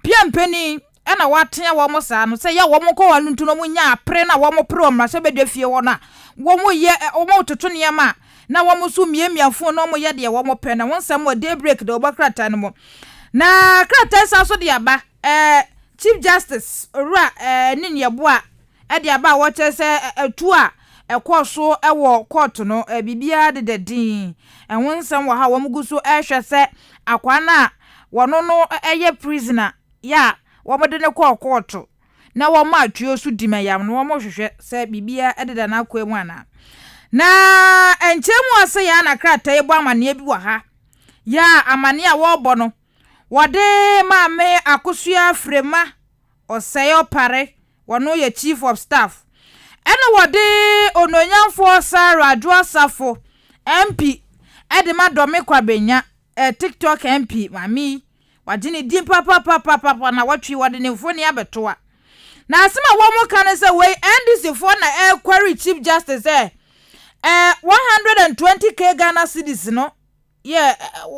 piampeni ana watea wo mo sa no se ya wo mo ko walu ntu no munya apre na wo mo pro mra se bedafie wo na wo mo ye wo mo toto niam na wo mo so miamiafo no mo ye de wo mo pe na wonsam wo daybreak de Obokrata no mo na krata sa so de aba chief justice ora ni yebo a de aba wo che se atu a ekoso ewo court no bibia de din wonsam wo ha wo mo guso ehwe se akwana wono no eye prisoner ya wo mo de ne court na wo ma atuo su dimayam no wo mo hwehwe se bibia ededa na akwa mu ana na enchemu ase ya na krata ebo amane bi wa ha ya amane a wo bo no wode ma me akosua frema oseyo pare wono ye chief of staff ene wode ononyamfo Sarah Adwasafo MP edema dome kwabenya TikTok MP mami wajini dim papa na watwi wade ne mfoni abetoa na asema wo mo kan se we NDC for na query chief justice 120k Ghana cedis no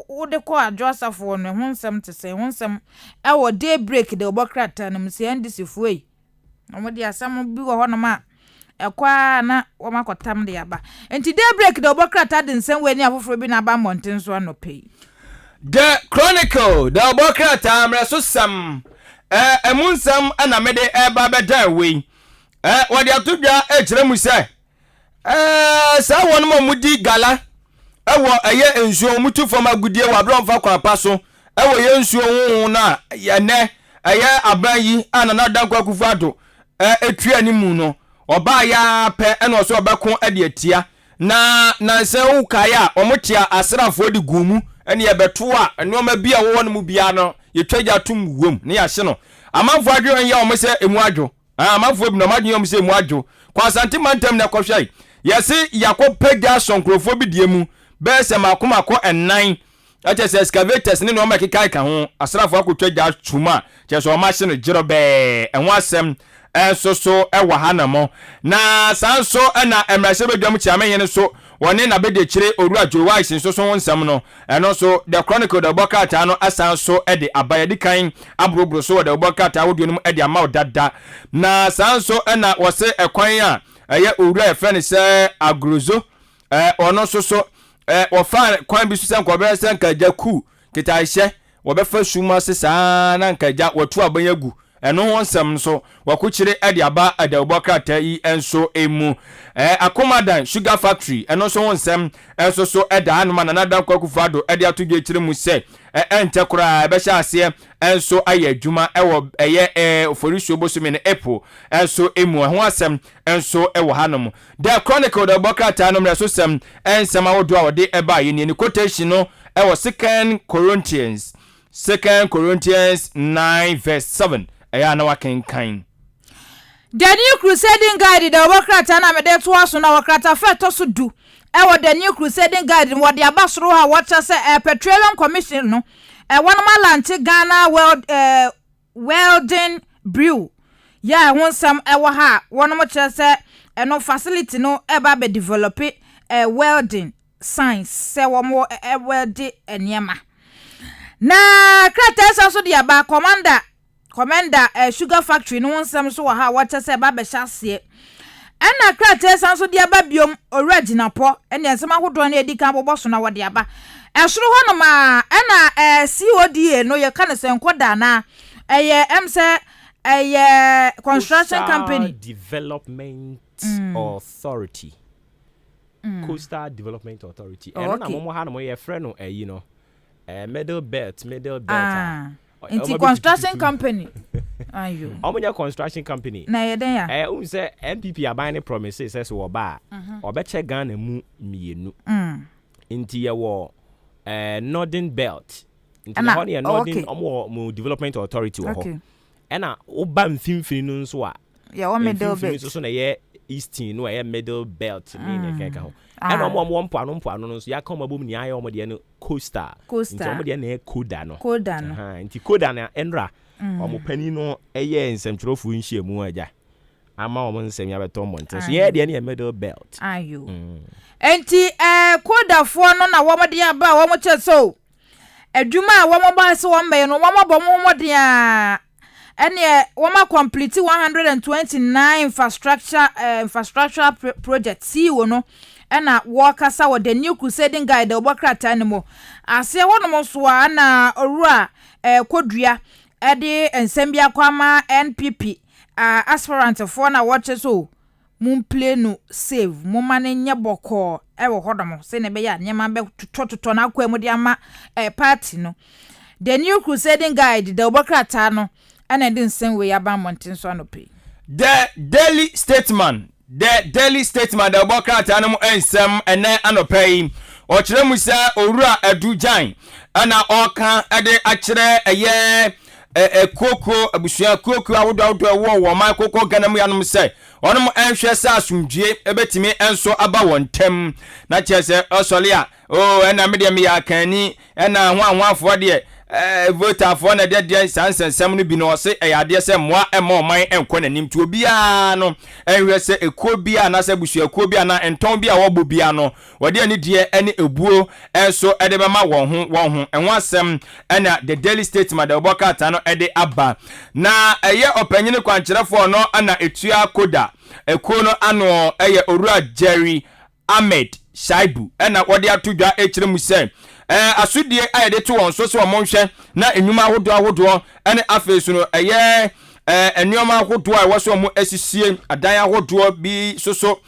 wode ko Adwasafo no honsam te se honsam wo daybreak de Obokrata no mse NDC for yi no mo de asam bi wo ho no ma ekwa na wo makotam de aba enti daybreak de Obokrata de nsem we ni afoforo bi na ba monten so anopai The Chronicle, the Boka Time, Sam, a Munsam, and a Mede Baba way. What you have to do, Ejremu say. One more Mudi Gala. A year and so mutu from a good year, Wabron Fakwa Paso. Yen so na, Yane, a year Abayi, and another Kwakufado. A tree muno, or buy ya pe and also a bacon ediatia. Na se ukaya, omotia, asra for the gumu. And ye betua and no be a one mubiano ye treasure tum womb near seno amanfo adwo en ya o mese emuadwo amanfo bi no madwo o mese emuadwo kwa santimantem na kwhwai ye se yakopega sonkrofo bi die mu be se makomako enan ache se excavators ne no makika ka ho asrafo akotwaja tuma che so machine giro be enho asem so ewa hanamo na sanso na emrase bedwam chiamenye ne so wone na bede chire oru ajo wise so wonsam no eno so the Chronicle the Bokata no asan so e de abayedi kan abrobro so the Bokata wodunum e de ama dada na sanso na wose ekwan a eye oru efe ne se agrozo ono so wo fa kwan bi so se nkobere se nkaja ku kitahye wo be fa suma se sa na nkaja watu abanyagu eno wonsam so wakuchire ade aba the Bokata yi enso emu Akomadan Sugar Factory eno so wonsam enso so eda anuma na nadan kwakufado ede atugye chire mu se ente kura be sha ase enso aye adwuma ewo eye Ofori Sobosome ne Apple enso emu ho asem enso ewo hanom the Chronicle the Bokata no mreso sem ensem awodo a wode eba ye ni quotation no ewo 2 Corinthians 9:7 eya na wakenkan. The New Crusading Guide, the Wokrata na mede to aso na Wokrata fe to so du. The New Crusading Guide what the abasro ha what say Petroleum Commission no. One malante Ghana welding brew. Yeah, one some ha one mo say no facility no eba be develop welding science say one more welding enyema. Na krates also the aba Commander Sugar Factory no nsem so ha wacha se ba be hyase ena krates anso de aba biom original po ena nsem ahodo na edika boboso na wode aba esoro ho no ma ena CODA no ye kan se nkoda na eye emse eye construction company development authority Coastal Development Authority ena na momo ha no ye frɛ no you know middle belt Inti construction company. Ayo. Omunya construction company. Na yeden ya. Say MPP abane promises says wo ba. Obeche Ghana mu mienu. Inti ye wo Northern Belt. Inti na ho Northern mu Development Authority wo ho. Ena oba mfimfini no nso a. Ya wo middle belt. So na ye Eastern no ye middle belt ni ne keka ho. Ena omo mpo no so ya ka omabom ni aye omo de no Coastal. Nti omo de na Koda no. Nti Koda na enra omo pani no eye nsemtrofu nhyiamu agya ama omo nsem ya beto monte so ye de na middle belt. Ayo. Nti Koda fo no na wo de aba wo mo che so adwuma a wo mo ba se wo mbe no wo mo bom mo de a ene wo ma complete 129 infrastructure project CEO no ena wakasa wo the New Crusading Guide Obokrata animo ase wonom so na orua kodua ede ensembia kwama NPP aspirant for na watch so mum play no save mum na nya boko wo hodom se ne be ya nyema be tototo na akwa de ama party no the New Crusading Guide the Obokrata no ena de nsem we ya ba monten so anope the Daily Statesman the Bokata anum ensem ene anopai o kire musa owura adujan ana oka ade akire eye koko abusua koko awodo wo man koko ganam yanum se onum enhwe sa asumdue ebetimi enso aba wontem na chese osole a ena me de me ya kani ena ho de voter for na de sansensem no bi no se eyade se moa ema oman enko nanim to bia no enhwe se eko bia na se busu eko bia na enton bia wo bo bia no wode ani de ene ebuo enso ede be ma won ho enwo asem ena the Daily Statesman the Bokata no ede aba na eye opanyine kwankyerefo no ana etua Koda eko no ano eye Orua Jerry Ahmed Shaibu ena wode atodwa ekire mu se asudie ayede to won so se won hwe na enwuma ahodo ene afesu no enwuma ahodo a wo so mo asisie adan ahodo bi soso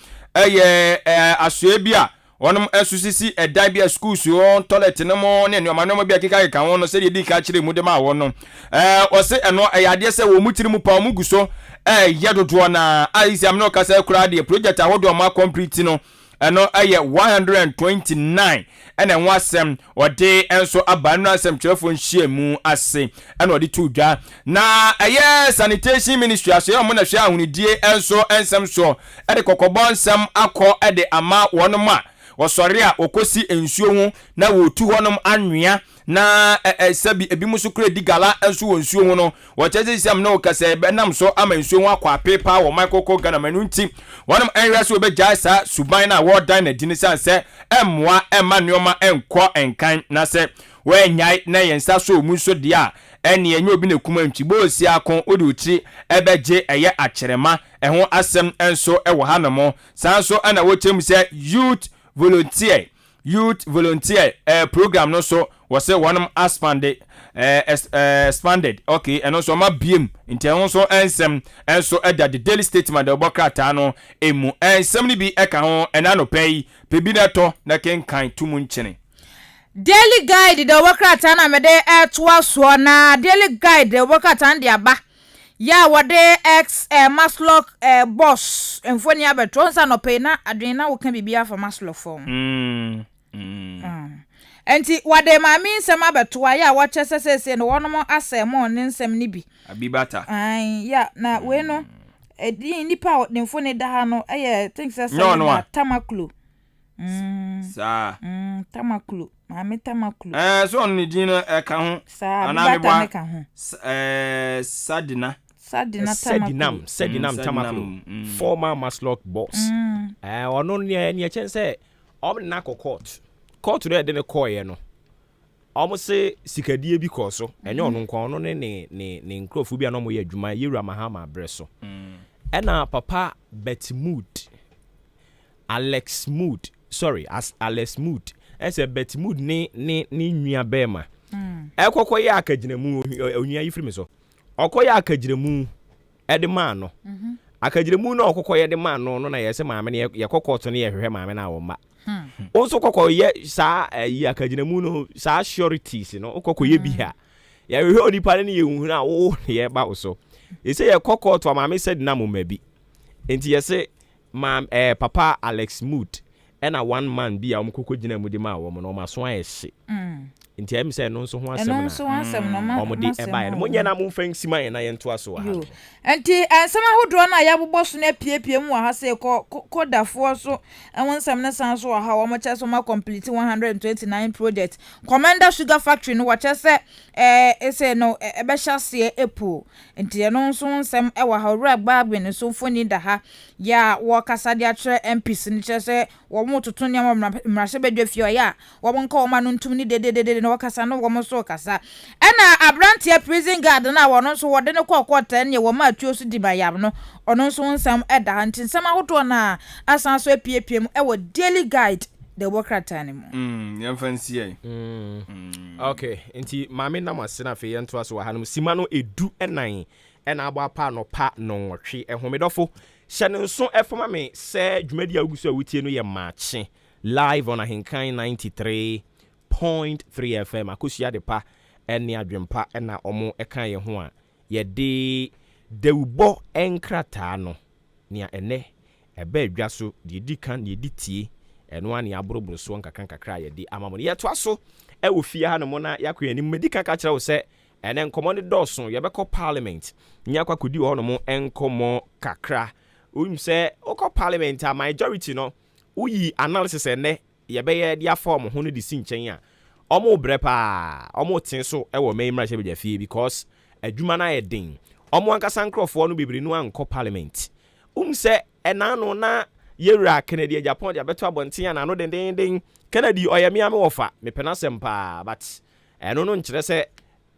asue bi a wonum asusisi edan bi a schools won toilet no mo ne enwuma no bi akeka ka won no se de di ka kire mu de ma won no o se eno ayade se wo mutiri mu pa mu guso yedodo na aisiam no kasa kura de project ahodo ma complete no eno 129 ene nwasem ode enso abanu asem kyerefo nhyiamu ase ene ode tudwa na sanitation ministry aso mo na hwe ahunidie enso ensem so ede kokobon nsem akọ ede ama wonoma wosori a okosi ensuo hu na wotu honom anwea na sabi ebimusu kure digala enso wonsuo hu no wochezesiam na okase benam so ama ensuo hu akwa pepa wo makoko gana manunti wonum enwese obegya sa suban na wodan na dini sanse emwa emmanuel enko enkan na se wenyai na yensa so mu so dia eni enye obi na kuma ntwibo osi akon odi uchi ebeje eye akyerema eho asem enso ewo hanamo sanso ana wochem se youth volunteer program no so was say one expanded okay and also ma biem nti so ensem enso eda the daily statement the bokrata no emu ensem ni bi eka ho ena no pay pebi na to na kenkan tumu nchene daily guide the bokrata na mede etwa so na daily guide the bokrata ndi aba ya wode ex maslock boss enfoni abeto nsa no pay na adwen na wo kan bibia for maslock form enti wade mami nsem abeto ya wo chesesese no wono asem on nsem ni bi abibata ya na we no edi nipa ne mfoni da ha no think say tamaklu sa tamaklu mami tamaklu so on ni dino ka ho anabeba ka ho sadina tamaklu former maslock boss ono ne chense na court re de ne koye no omo se sikadie bi koso enye ono nkwa ono ne nkrofu bi na mo ye adwuma yewura mahama breso ena papa Betmood Alex Mood ese Betmood ni nwia bema ekokoye akaginamu onua yifiri me so okoye akaginamu ede ma no akaginamu na okokoye de ma no na yese maame ne ye kokoto ne ye hwehwe maame na wo ma onso kokoye sa yi akaginamu no sa sureties no okokoye bi ha ya hwehwe onipa ne ye hunhuna wo ye ba wo so ese ye kokoto maame said na mo mabi enti yese papa Alex Mood ena one man bi a omkoko gina mu de ma wo mo no maso ayehye nti em say no nso ho asem no ma omde eba no nya na mo fansi man na ye nto aso ha enti ensem ahodo na ya bobɔ so na piepie mu ha se ko dafo so ensem na san so ha wo mo che so ma complete 129 project Commander Sugar Factory no wache se ese no ebe hyase epo enti no nso ensem e wa ha ora gbagbe ne so foni da ha ya wo kasa de atre MPs ni che se wo mo toto ne mrahye bedwa fie ya wo mo nka wo ma no ntum ni de no kasa no wo mo so kasa ena abrantie prison guard na wo no so wo de ne kokota ne wo ma atuo so di bayam no ono nso nsam eda hantin nsam ahodo na asan so apiepiem e wo daily guide the worker time mu yan fancy ai okay enti maame na masena fe yento aso wa hanum sima no edu enan ena aba pa no pa no nwotwe ehomedofo hyene nso efoma me se dwumadi agusu awutie no ye Maakye live on AHENKAN 93.3 FM akosia de pa ene adwempa ena omo eka ye ho a ye de dewubo enkrata no nia ene ebe adwa so de di kan de di tie eno ani aboroboro so nkakra ye de amamo ye to aso e wo fie ha no mo na yakwa ni medika ka kira wo se ene nkomo ne dɔso ye bɛkɔ parliament nya kwa kodi ho no mo enkomo kakra se okɔ parliament a majority no uyi analysis ene ye bɛyɛ dia form ho no de si nkyɛn a omo brepa omo tin so e wo memra hye be fie because adwuma na ye den omo ankasa nkrɔfo no bibiri no ankɔ parliament se enano na yewura Kennedy Japan dia beto abonten na no den Kennedy oyame ame wofa me pena sempa but eno no nkyere se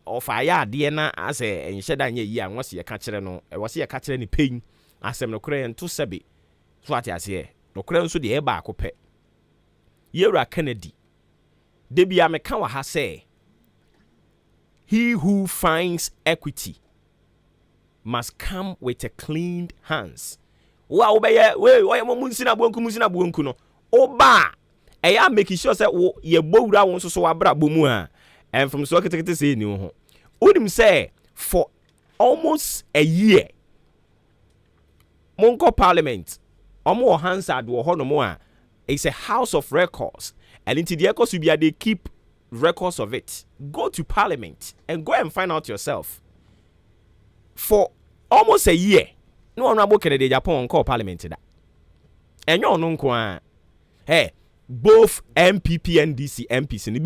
ofa ya ade na ase enhye da nya yi a wose ye ka kire no e wose ye ka kire ni pen asem no kure ento sebe so ate ase no kure nso de e ba akopɛ yewura Kennedy Debia meka wa ha say he who finds equity must come with a clean hands. Wa obeye we musina buonku no. Oba eya make sure say wo ye bowura won so wabra bomu a. And from so ketekete say ni ho. Unim say for almost a year Monko Parliament omo Hansard wo ho no mo a. It's a house of records, and into the records they keep records of it. Go to Parliament and go and find out yourself. For almost a year, no one about Canada Japan call Parliament that. And you know, hey, both MPP and DC MPs in the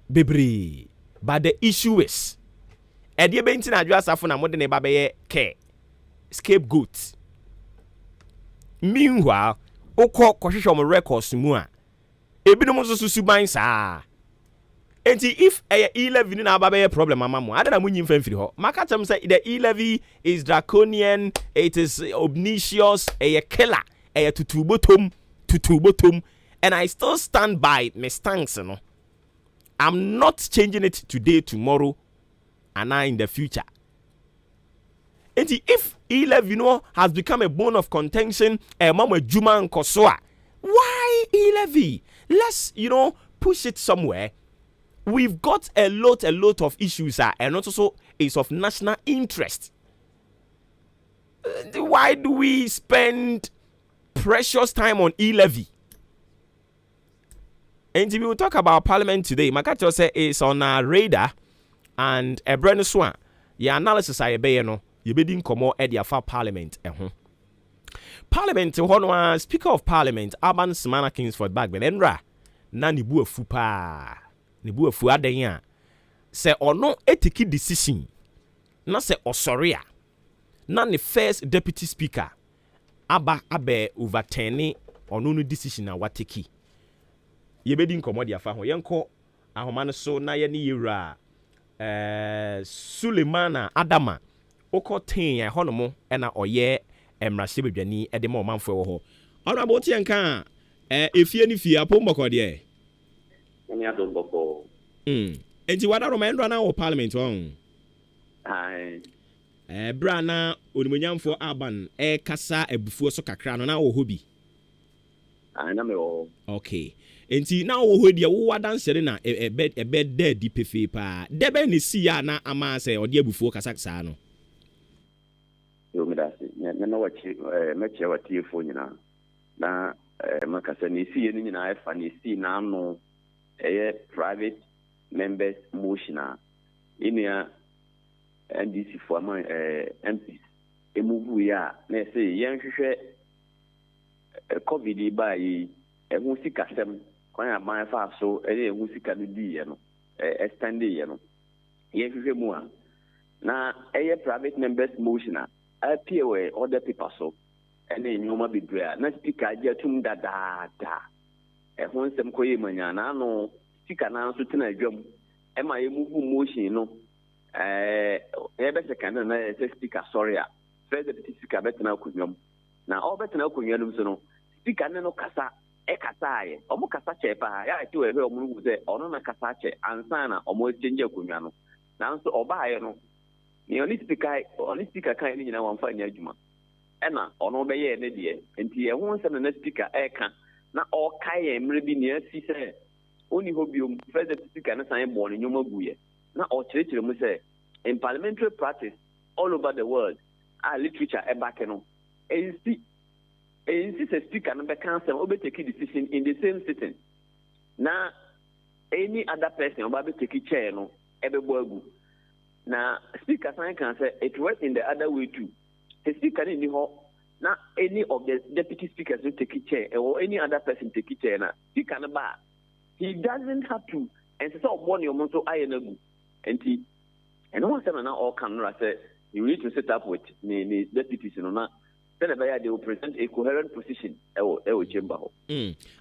Bebre. But the issue is, and the bentin address afuna more than a baby care scapegoat. Meanwhile, oko kwahwehwe mo records mu a ebinom so susuban saa enti if E11 na ababe problem amamu adana munyi mfamfiri ho maka tem say the E11 is draconian, it is obnoxious, killer, tutubotom, and I still stand by my stance no. I'm not changing it today, tomorrow, and in the future. And if E11 has become a bone of contention, Mama Juma and Kosoa, why E11? Let's push it somewhere. We've got a lot of issues, and also is of national interest. Why do we spend precious time on E11? And we will talk about Parliament today. Makato say it's on our radar, and a brand swan. Your analysis I no. You be din komo e dia fa Parliament Parliament hono Speaker of Parliament Urban Smana Kingsford Bagben enra na ne bu afu pa ne bu afu adan a se ono etiki decision na se osore a na ne first deputy speaker aba abe overturn ono no decision na wateki ye be din komo dia fa ho yenko ahoma no so na ye ne yewura Sulemana Adama Okotin ya honomo ena oye emrahye bedwani ede ma omanfo wo ho honorable tienka efie ni fie apomboko de Eni adomboko enti wada romendo na wo parliament won ai bra na onimonyamfo aban kasa abufuo so kakra no na wo hobi na me wo okay enti na wo hodi wo wada nsere na ebe de di pefe pa debe ne si ya na ama se ode abufuo kasa kasa no yo medasi na wachi meche watiefo nyina na makasa ni si ni nyina efa ni si na no private members motion inia NDC for my MPs emuvu ya na say yenhwehwe covid ba yi ehu sika sem kwan aban fa so ehu sika no di ye no extend ye no yenhwehwe mu a na private members motion appear where other people so and then you might be brea na speaker jetum da ehun sem koyi manya na no speaker na so tena adwam e ma ye move motion no be second na speaker sorry a first deputy speaker betena akunwam na all betena akunwam so no speaker no kasa kasa ye omo kasa che pa ya ti we omo nu se ono na kasa che ansa na omo change akunwa no na so oba ye no ni only speaker kan ni nyina wan fa nya adwuma ena ono be ye ne de enti ye ho nsem na speaker ka na o kai ye mre bi ne asi se oni hobium president speaker na san bo ne nyoma guye na o chire mu se in parliamentary practice all over the world literature back no ensi se speaker no be cancel o be take decision in the same sitting na any other person o ba be take chair no be bo agu. Now, speaker can say it works in the other way too. The speaker in the hall, now any of the deputy speakers will take a chair or any other person take a chair. Now, speaker na bar, he doesn't have to. And so, one your monto I and one time now all can say you need to set up with the deputies. They will present a coherent position.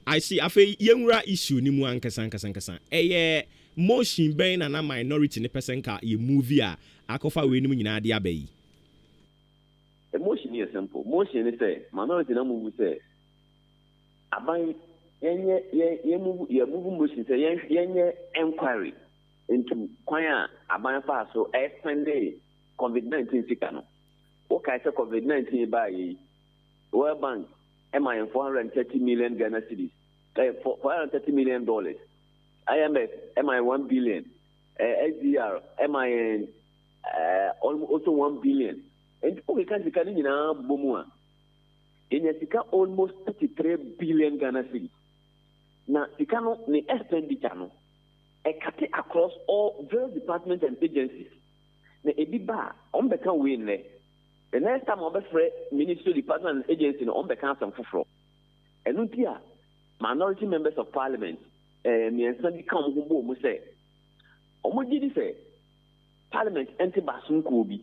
I see. I feel younger issue ni mu ankasa. Motion ben na minority ne person ka ye movie a akofa we nim nyina de abayi. The motion is simple. Motion is say minority na move say aban move motion say inquiry into kwanya abanfa so spend COVID-19 sikano. Okay, say COVID-19 by World Bank MIN 430 million Ghana cedis. $430 million. IMF MIN 1 billion. SDR MIN also 1 billion. And we can see na bomua. In Yasika almost 33 billion Ghana cedis. Now, Sikano ni expenditure no. A cut across all various departments and agencies. Na ebiba on beka win le. The next time on the Ministry Department and Agency on the council for and Untia, minority members of parliament, me and Sandy come who say, Omojidi say, Parliament anti Basum Kobi,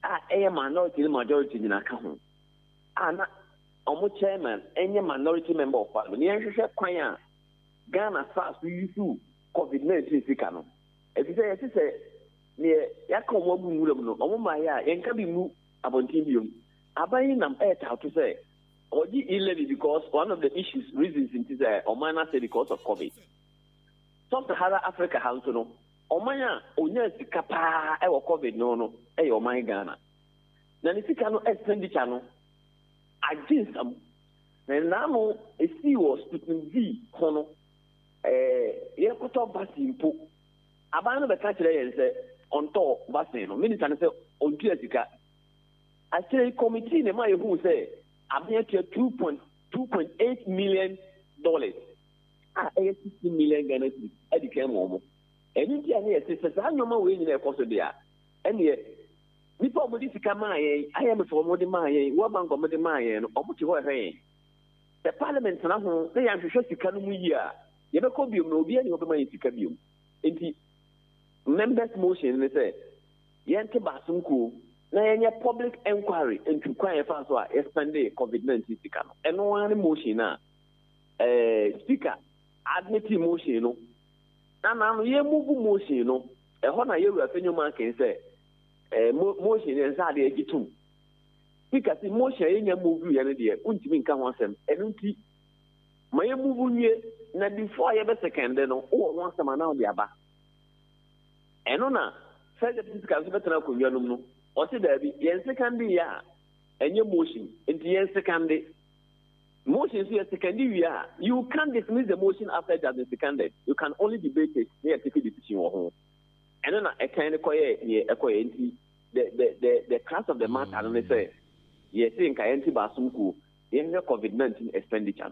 a minority majority in a council. Anna, Omo chairman, any minority member of parliament, Yansha Kwaya, Ghana fast we use COVID-19 Sikano. If you say, near Yakom Wobu, Omo Maya, Yankabi. Abontibium. Abayin nam how to say, Oji illegal because one of the reasons in this Omana say because of COVID. Sub-Saharan Africa house no. Omanya onya sikapa ewo COVID no Omai Ghana. Na nisika no expenditure no against them. Na no esi was putting V kono ye koto vaccine po. Abayin no be ka kire yen say onto vaccine no. Minister say ontu sika. I say committee in my who say I'm here to $2.8 million. Ah, 60 million Ghana cedis. I became more. And in the says I no more way in the course of the year. And yet, before we come, I am for more than my one bank of the Mayan or what you are saying. The parliament now they are to show you can year. You have a copy of Nobian of my Ticabum. In the members' motion, they say, Yanke Basunku. Na yenye public inquiry into kwanya fanso a expand COVID-19 sika no eno one motion na speaker admit motion no na ye move motion no e ho na ye wura fenyo man ken say motion en sa de agitum speaker si motion yenye move ye ne de untimi nka ho asem eno nti ma ye move nwie na before ye be second no o won asem na o de aba eno na say the speaker so betena ko wianum no or say there be yen second year and your motion into yen second motion so second year you can't dismiss the motion after it has been seconded. You can only debate it near take a decision or home. And then a kind of the class of the matter and they say yes think I anti basumku in the COVID-19 expenditure.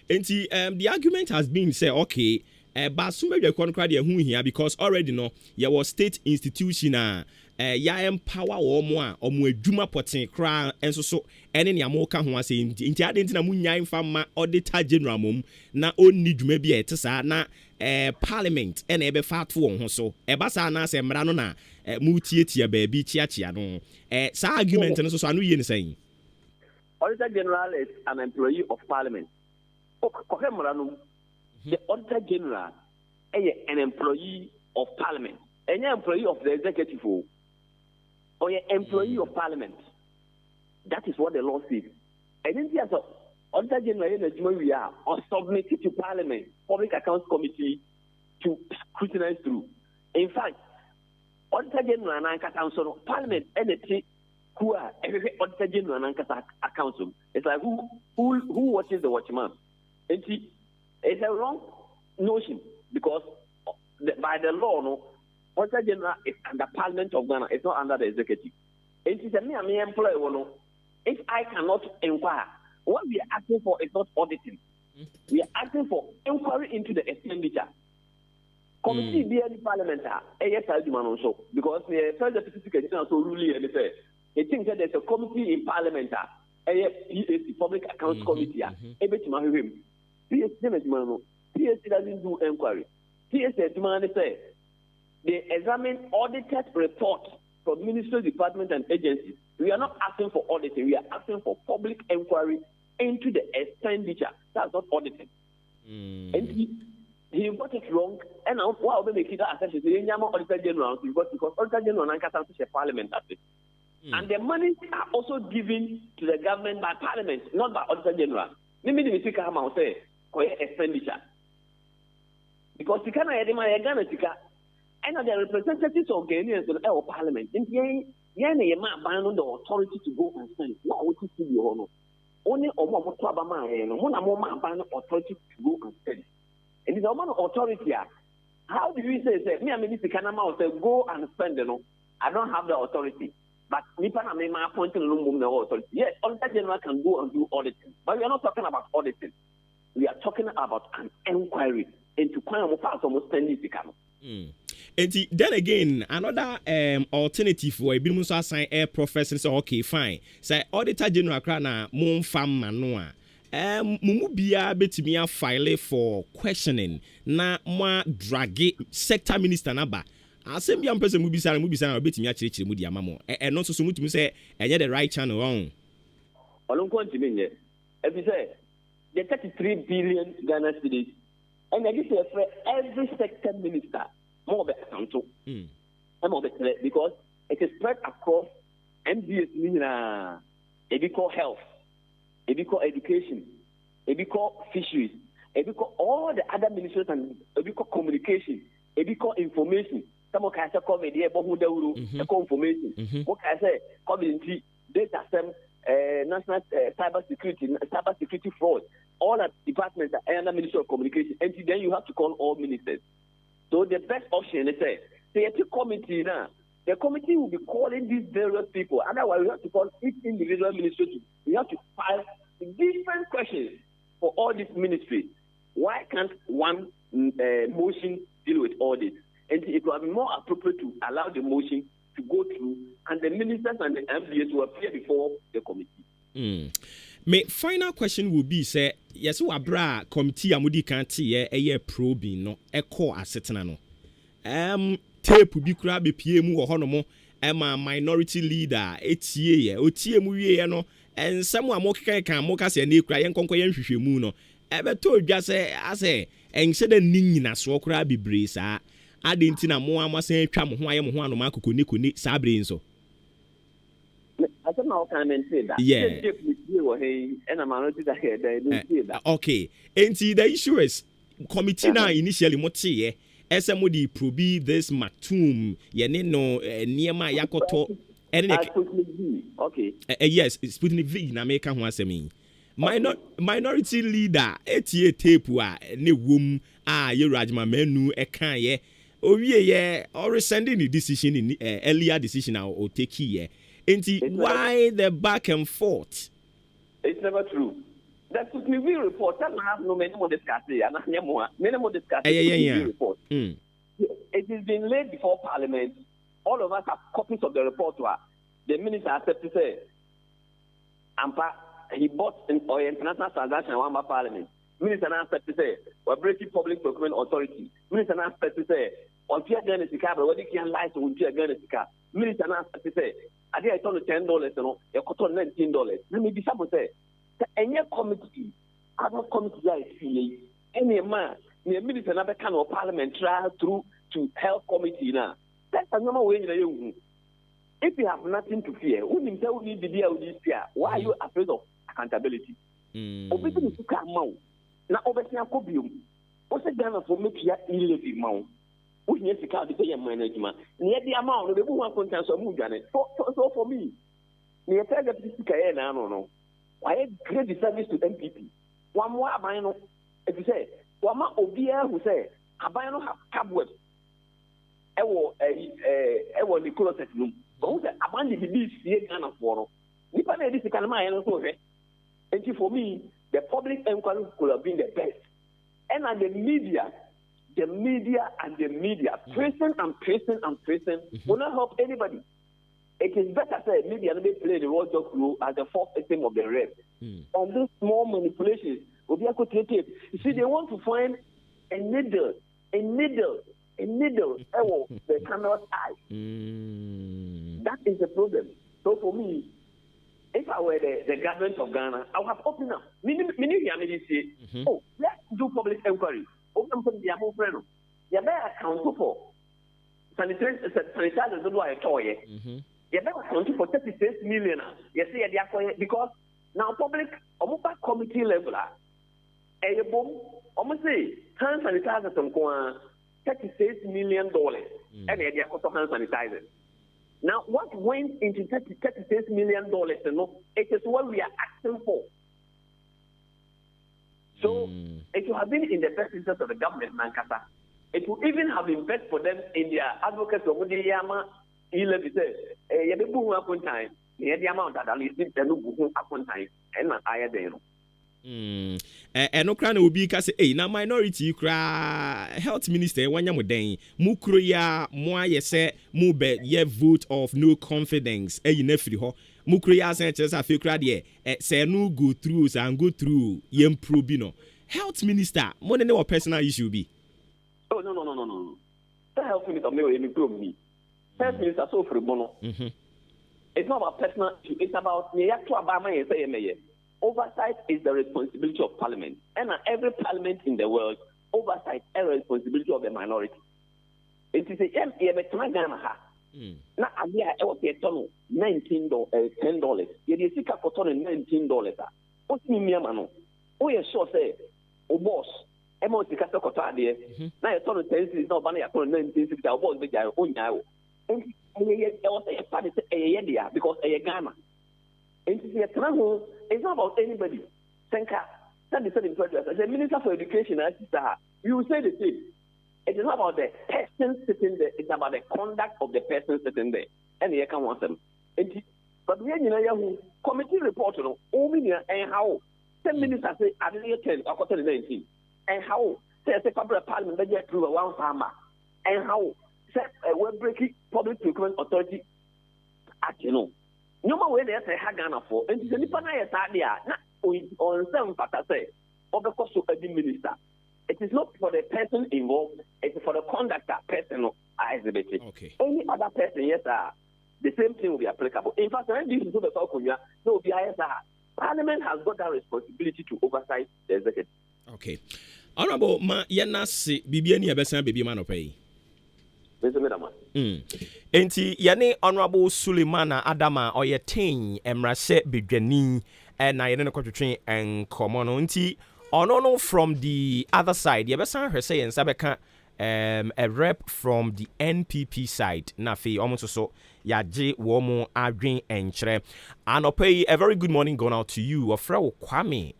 And the argument has been say okay but some of the contract here because already no there was state institution ya empower or more adwuma poten kra enso so ene ne amoka ho ase nti ade ntina munya infama auditor general mom na onni dwuma bi etesa na parliament ene ebe fato won ho so eba sa na se mra no na mutietia ba bi chiachia no sa argument no so anu ye ne saying auditor general is an employee of parliament the auditor general is an employee of parliament and an employee of the executive or an employee of parliament. That is what the law says. And then the auditor general we are or submitted to parliament, public accounts committee to scrutinize through. In fact, auditor general and council parliament entity who are every auditor general and council. It's like who watches the watchman. And see, it's a wrong notion because by the law, no, auditor general is under Parliament of Ghana. It's not under the executive. And she said, me, I'm an employee. No, if I cannot inquire, what we are asking for is not auditing. We are asking for inquiry into the expenditure. Committee be any parliamentary, yes, I do also because the first certificate also ruling and say it thinks that there's a committee in parliament, PAC, Public Accounts Committee, PAC doesn't do inquiry. PAC demand say they examine audited report from Ministry Department and agencies. We are not asking for auditing. We are asking for public inquiry into the expenditure. That's not auditing. And he got it wrong. And now, why we make it assessment? The Auditor General because Auditor General and Catholic Parliament at it. And the money are also given to the government by Parliament, not by Auditor General. Let me speak how say expenditure. Because you can't have my Ghana Tika. And the representatives of Ghanaians in our parliament, and Yana man ban on the authority to go and spend. What would you see your honor? Only a woman to Abama and one man ban authority to go and spend. And it's a man of authority. How do you say, me and Minister Kanama say, go and spend, I don't have the authority. But Nippon may my appointed no authority. Yes, Auditor General can go and do auditing. But we are not talking about auditing. We are talking about an inquiry into Kwame almost spending the camera. Then again, another alternative for a bill assign air professor say okay, fine. Say Auditor General Krana Moon Fam Manoa. Mumubia betimia file for questioning na ma dragi sector minister naba. Asem bi ampese mubisa betimia chirichiri mu dia mamo. E no so mutumi say enye the right channel on. Olonko ntimi nye. If you say the 33 billion Ghana cedis and I just say every sector minister more of account because it is spread across MDS Nina, it call health, it call education, it call fisheries, it call all the other ministries and it call communication, it call information. Some of us call me the information. What I say, community data system, national cyber security fraud. All the departments are under Ministry of Communication, and then you have to call all ministers. So the best option is say a committee now. The committee will be calling these various people. Otherwise, we have to call each individual ministry. We have to file different questions for all these ministries. Why can't one motion deal with all this? And it will be more appropriate to allow the motion to go through, and the ministers and the MPs will appear before the committee. My final question will be say yes we abra committee amudi kan tie eye probing no eko asetena no tape bi kura be pie mu wo hono mo minority leader etie ye otie mu wie ye no ensem a mo kan mo ka se na ekura ye nkonko ye nhwehwemu no ebeto odwa se ase enhye da ni nyina so kura bebre saa ade ntina mo amasan atwa mo ho aye mo ho anoma kokoni saa bre nso. I don't know how can say that. Yeah. Okay. And see, the issue is committee now initially motie SMOD probe this matum yeneno niema yakoto okay. Yes, Sputnik V na make ho asemi. Minority leader etie tape a ne wom a yerajma menu ekan ye owie ye or sending the decision in earlier decision or take ye. Why the back and forth? It's never true. That Sputnik V report doesn't have no many more discussion. Many more discussion. Report. It has been laid before Parliament. All of us have copies of the report. The minister accepted to say, he bought an international transaction one by Parliament. Minister accepted to say, we're breaking public procurement authority. Minister accepted to say, on Pierre Genesika, but what you can lie to Pierre Genesika. Minister accepted to say, I think I told $10, you got $19. Let me be someone say, any committee, other committee, any man, the minister never can of Parliament try through to health committee now. That's a normal way in the if you have nothing to fear, who himself need to deal with this fear? Why are you afraid of accountability? Obviously, you can't mount. Now, obviously, I'm copium. What's the Ghana for me to illegal mount? Who needs to count the pay management? Near the amount of the one contents of Muganet. So for me, near the Piscaya, I don't know. Why great service to MPP? One more abino, if you say, one more Obia who say, abino have cobwebs. I will the closet room. But who said, abandon the beast, the Ghana for Nipa this kind of man, and for me, the public inquiry could have been the best. And the media, pressing will not help anybody. It is better say media may play the role role as the fourth victim of the rep. And these small manipulations will be able to take it. You see, they want to find a needle, the camera's eye. That is the problem. So for me, if I were the government of Ghana, I would have opened up. Oh, let's do public inquiry. Open from the above friend. You better account for sanitizers don't do a toy. You better account for 36 million. You see, because now public committee level, A boom, almost say, hand sanitizer some $36 million, and the cost of hand sanitizer. Now, what went into $36 million? You know, it is what we are asking for. So, it would have been in the best interest of the government, Mankasa. It would even have been best for them in their advocates of Mudiyama. He'll say, "Yabu upon time, the amount that I listen to no upon time, and not higher than." And no crown will be because na minority cry health minister when you den mukro ya mo say mu be ye vote of no confidence you nefri ho mukro ya say chese afi kra de say no go through and go through ye improve no health minister mo ne what personal issue be. Oh no. The health minister may improve me. Health minister so for bono. It's not about personal issue, it's about me to abama ye say me. Oversight is the responsibility of parliament. And every parliament in the world, oversight is the responsibility of the minority. It is a now, I was a ton $19, $10. You see, for ton $19. What's me, mano? Oh, yes, sure, say, oh, boss. I'm on the Catacota there. Now, a ton of 10 is not money upon 1960. I was with your own now. And I was a party because a gamma. And it's not about anybody. Senka, that is in progress. As a minister for education, you will say the same. It is not about the person sitting there, it's about the conduct of the person sitting there. And you can want them. But when you know, committee report, and how 10 ministers say, I didn't 10 or 19. And how says a public parliament that you approve one farmer. And how says a web breaking public procurement authority act, no more way they say Hagana for, and it's a Nipana on some factors say, or because of the minister. It is not for the person involved, it is for the conductor person exhibited. Okay. Any other person, yes, the same thing will be applicable. In fact, when this is the talk, no, Parliament has got that responsibility to oversight the executive. Okay. Honorable Ma Yanasi Bibiani Abesan Baby Man Opay. Enti yane Honorable Suleimana Adama Oyetin Emrase Bidwani and I didn't twetwe and common nti ono from the other side yebesan her say and sabeka a rep from the NPP side na fe almost so yaje womo adwen enkyere anopay a very good morning going out to you ofra Kwame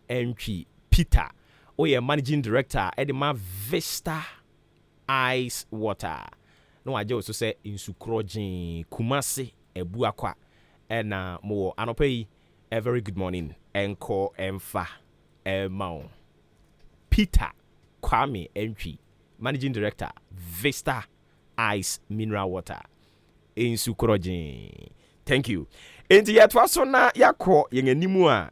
Entwi Peter oye managing director Edema Vista Ice water. No, I just say in Sukrojin, Kumasi, Ebuakwa, and more. Anopay, a very good morning. Enko Emfa, Mao. Peter Kwame Entwi, Managing Director, Vista Ice Mineral Water in Sukrojin. Thank you. And yet, was so na yako yengenimua.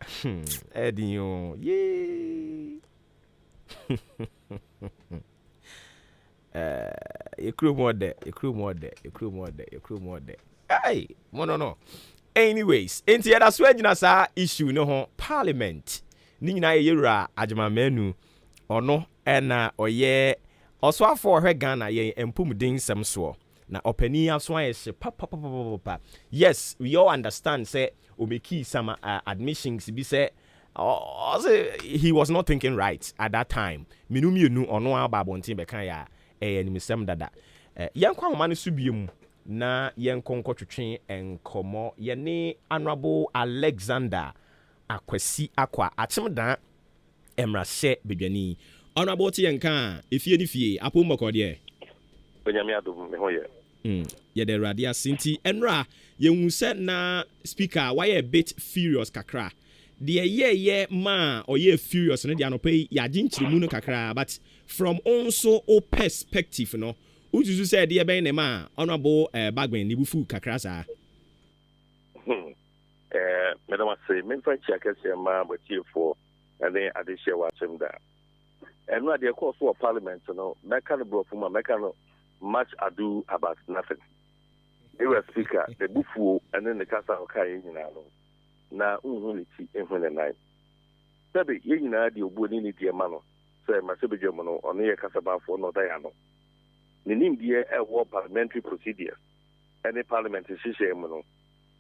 Edinyo, yay. A crew more there. Hey, no. Anyways, into the other way, issue no Parliament. Nina yera ajama menu or no, and or ye, also for her Ghana ye and pumding some so. Na openi aswan is papa. Yes, we all understand. Say Obeki some admissions be say. He was not thinking right at that time. Minumi nu ono ababontin beka ya enisem dada. Yankwa homane subiemu na yankon kotwetwe enkomo ye ne Honorable Alexander Akwasi Akwa atimda Emrase Bedwani. Honorable Tiyanka efie ni fie apomoko de Onyame adom me hoye. Ye de radia sinti enra ye hu se na speaker why a bit furious kakra. The ye ma or ye furious no dia no pay ya ginchiri no kakra but from also o perspective no uju say the be ma Honorable Bagben ni bufu kakra sa madam say me fa chia kase ma batiefo and then ade share watchim da and no dey call for parliament no meka no bro ma meka no much ado about nothing. They were speaker the bufu and then the kasa okay nyina no na unhuniti ehune nine sabe ye nyina de obuoni ni de ma no say masebedwam no ono ye kasaba fo no da ya no ne nimdie e parliamentary procedures any parliament system no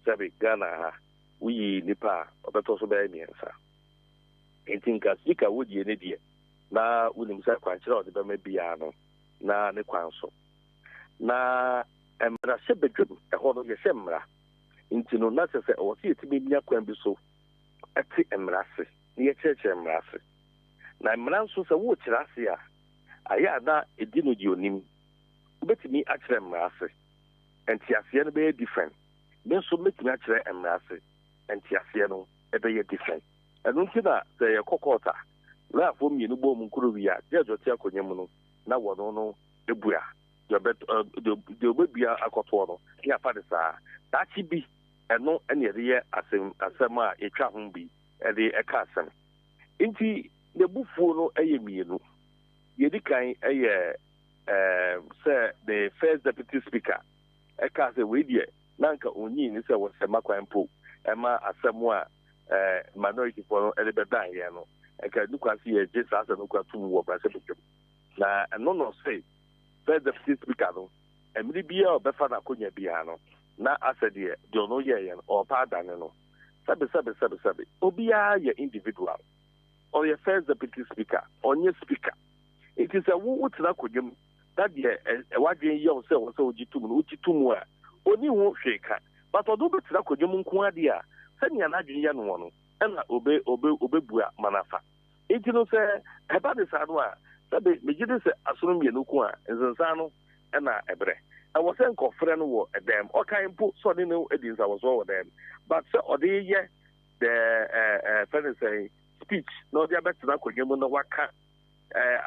sabe Ghana ha we nipa obeto so be miensa Intinka speaker would ye idiot. Na William said quanchero the Bemebiano, na ne quanso. Na Emra Sebedrum, a hold of your semra. Into no necessary or see it to be near Quembiso. At the Emrasi, near Church Emrasi. Na Emranso a watch Rasia. Ayana, a dinner you name. Bet me at Emrasi. And Tiasiano be different. Then so make me at Emrasi. And Tiasiano a be different. And don't you know, they are cocota. La for me, no bomb Kuruvia, there's your Tiacoyamuno. Now one no, the Buya. The baby a cotono. Here, Padisa. That she be, and no any idea as a ma a travel be, and the a castle. Inti the buffalo a yemino. Yedikai say the first deputy speaker. A castle with ye, Nanka Unin is a was a Maquampo, Emma as somewhere minority for Elibadiano. I can look and see a just as a look at 2 war by September. Now, and no say, first deputy speaker, and maybe a Befana Cunya Biano. Na asadeɛ deɛ ɔno yɛyɛ no ɔpa adane no sabe obia yɛ individual ɔyɛ first deputy speaker ɔnyɛ speaker it is a wo tena kodwam that deɛ ɛwadwen yɛ wo sɛ wo sɛ ogyi tum no ogyi tum a oni ho hwee ka but ɔdo bɛtena kodwam nko ade a sɛnea n'adwen yɛ no wɔ no ɛna obɛbua manafa nti no sɛ ɛba de saa no a sɛbe megye de sɛ asono mmienu ko a nsensan no ɛna ɛbrɛ. I was saying, friend war a damn, or kind put so no edins I was over them. But so or the friend say speech, no, they are better than could you know what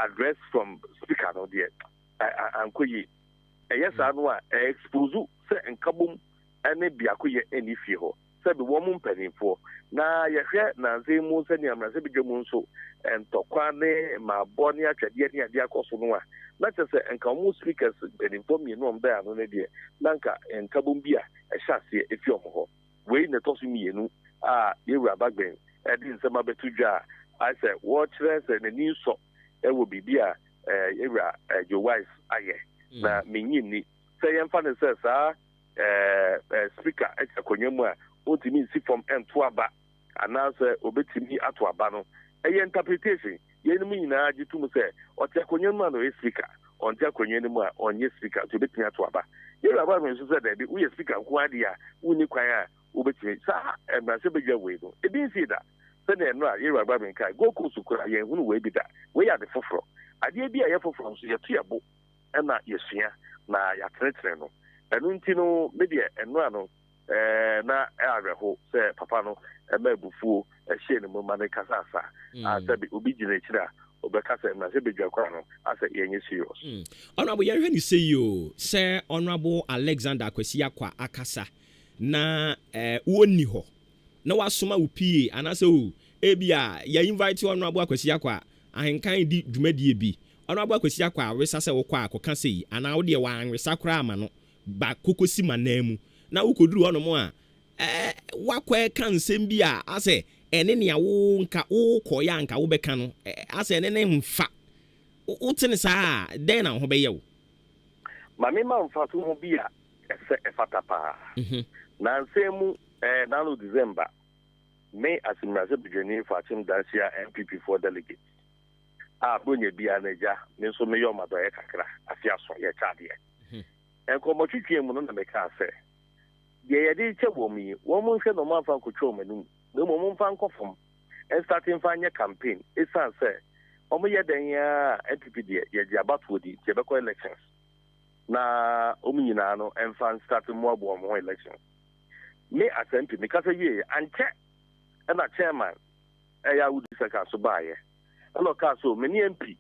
address from speaker, no, dear. I'm quite yes, I know, expose say and kaboom, and maybe I could any fear. Said the woman penny for now, you hear Nancy Moon, and Yamasabi Jomunso, and Tokwane, my Bonia, Chadiania, Diacosonoa. Not just say and come speakers and inform me no there no idea. Nanka and Kabumbia, a chassis if you're more. Wait the tossing me no you were back then. I didn't say my betuja. I said watch this and the news so it will be dear your wife aye. Na menyini say em fan says speaker at Konyamwa ultimate see from N2aba and now say obetimi atwaba no. A interpretation. Yenemy na jitum say, or Takonyaman or speaker, on Takonyanima, on yes speaker to bet me at Waba. You are one who said that we speak of Quadia, Uniquia, Ubetri, Sa, and Masabaja Wado. It didn't see that. Then you are Babin Kai, go to Korea, who will be that. We are the Fofro. I did be a Yafo from Siatiabo, and not Yesia, na Yatreno. And Untino, media, and Rano, na Araho, say Papano, a Mebufu, a Shane Mumane Casasa. I said, obedient, Obecasa, and Masabaja Crano, I said, yes, serious. Honorable, you say you, Sir Honorable Alexander Kwesiakwa Akasa, na Woniho. No, Wasuma Upi, and I say, Ebia, ya invite you Honorable Kwesiakwa, AHENKAN933 Dumedi bi. Honorable Kwesiakwa, Resasa Okwa, Kokansi, and now dear one, Resakra Mano, back Kokosi Manemu. Now, who could do one more? Wakwe kan sembia ase ene ne awo nka wo koyanka wo beka no ase ene ne mfa utene saa den na ho beye wo mame ma mfa to ho bia ese efata pa na nsemu na no December me asimrase bidwani for achim dansia MPP for delegate bonye bia naja me so me yo madoye kakra afia so ye chade enkomotwitwe mu no na me ka ase ye dey chebo mi wo mo hwe no ma fa nkotwo manum no mo mfa nkofom and starting fanya campaign isan say o mo ye den ya MPP de ye di abato di je be ko elections na o mo nyina no emfa start mo abo mo elections me as MP me ka say ye anche na chairman ya wudi saka so baaye no ka so many MP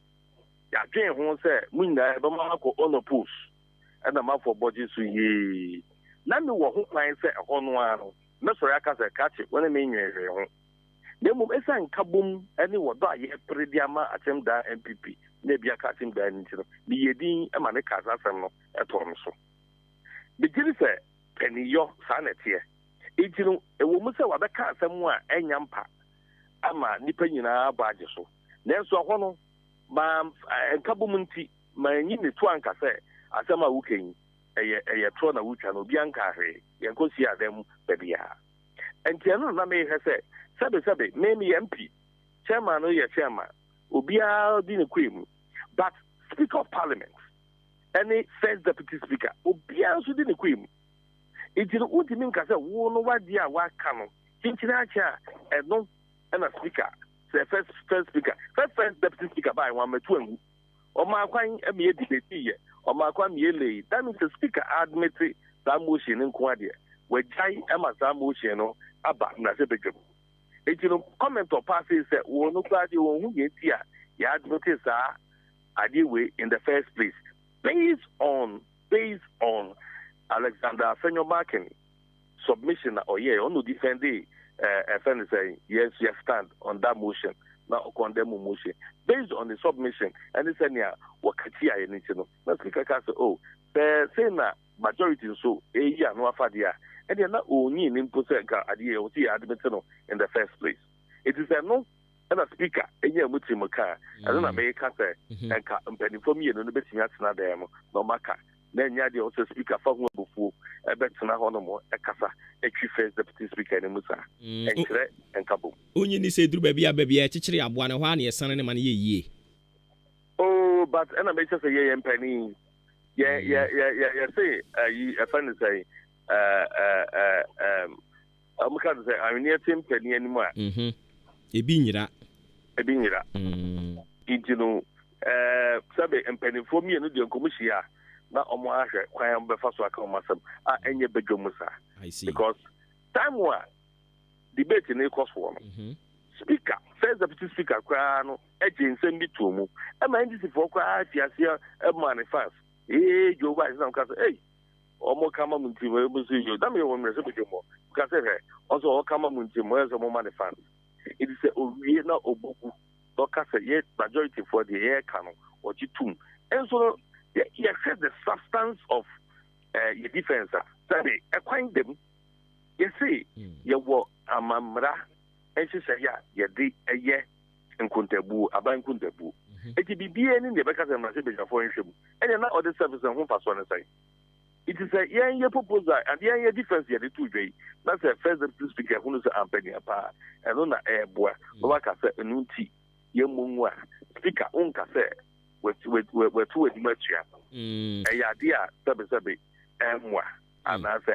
ya dwen ho say mo nyina be ma ko ono post na ma for budget so ye na me wo ho kwan se hono ano me so ya ka se kache wona me nwenwe ho na mum esan kabum ani wo do aye prediama atem da MPP na bia ka atem da ni tino me yedin e ma ne ka asem no eto so be giri se peniyo sanetie etino e wo mu se wa be ka asem a enya mpa ama nipa nyina ba age so na so ho no ma kabum nti ma nyi ne to anka se asem a wuken eye tro na wutwa no bia nka hwe ye nkosi adem babia enti no na me he se sebe me MP chairman no ye chairman obia di ne kwem but speaker of parliament any first deputy speaker obia so di ne kwem enti no untimi nka se wo no wadi a waka no kinchira acha no na speaker say first speaker first deputy speaker by one metu angu o ma kwan eme debate ye o ma kwan me lay that means the speaker admit that motion nko ade we jai ema that motion no aba na se bedwam enti no comment or pass say wo no kwade wo hu ye ti a ya admit sa ade we in the first place based on Alexander Maakye submission or on no defend friend saying yes stand on that motion now condemn motion based on the submission and it's any wakati anything no speaker can say oh say na majority so year no afadia and na only in percent adie o see admit no in the first place it is a no and a speaker enye mutim ka and na make say enka mpani for me no betimi atena dem no maka na nya de also speaker fa ho abufu ebetena ho no mo ekasa etwi first deputy speaker ne musa enkre enkabo onye ni se duru baabi a chichiri aboa ne ho ana yesane ne man ye oh but and I make say ye mpani yeah say you fan say I'm can say I near team penny anymore ebi nyira intino sabe mpani for me no de nkomuhia na omo ahwe kwan befa so aka omasam a enye bedwomusa I see because time one debate in cost for speaker first deputy speaker kwa no ensem bi to mu e ma ndisi for kwa tiasia e manifest jo ba is na ka say omo kama munti we bu so jo da me won mese bedwomo ka say he also o kama munti mo eso mo manifest it is a owie na oboku to ka say ye majority for the air canon or jitum and so you accept the substance of your defense. Say, acquaint them. You see, you were a mamra, and she said, yeah, did a year in Kuntebu, a bank Kuntebu. It be in the back of the message for him, and you're not other service and home for one say. It is a year proposal, and your defense, you're the 2 day. That's a first speaker who is a penny apart, and on a boy, like I said, a new tea, young moon, speaker, unka say. We're two at Matria. A idea, Sabi, and I say,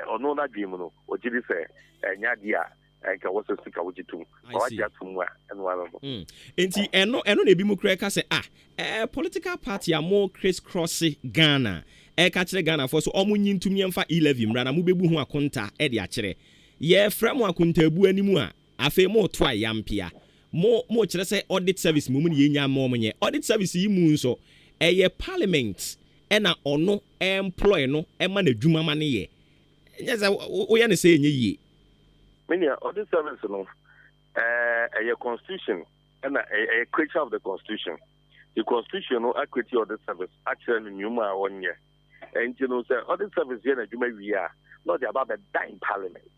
or no, not Jimono, or did you say, and Yadia, and I was a speaker with you too. I just somewhere and one of them. And no, be more crack. Say, political party are more crisscrossy Ghana. Catch the Ghana for so omunin to me and for 11 rana mubebu who are conta, Eddie Achere. Ye, from one kuntebu anymore. I feel more try yampia. More let's say audit service mumu yenya more money audit service yi mu so parliament na ono employ no e ma na dwuma ma ne ye yes we yan say enye yi many audit service no constitution and a creature of the constitution no equity audit service actually nyuma 1 year and you know say audit service here na dwuma wi a not about the dying parliament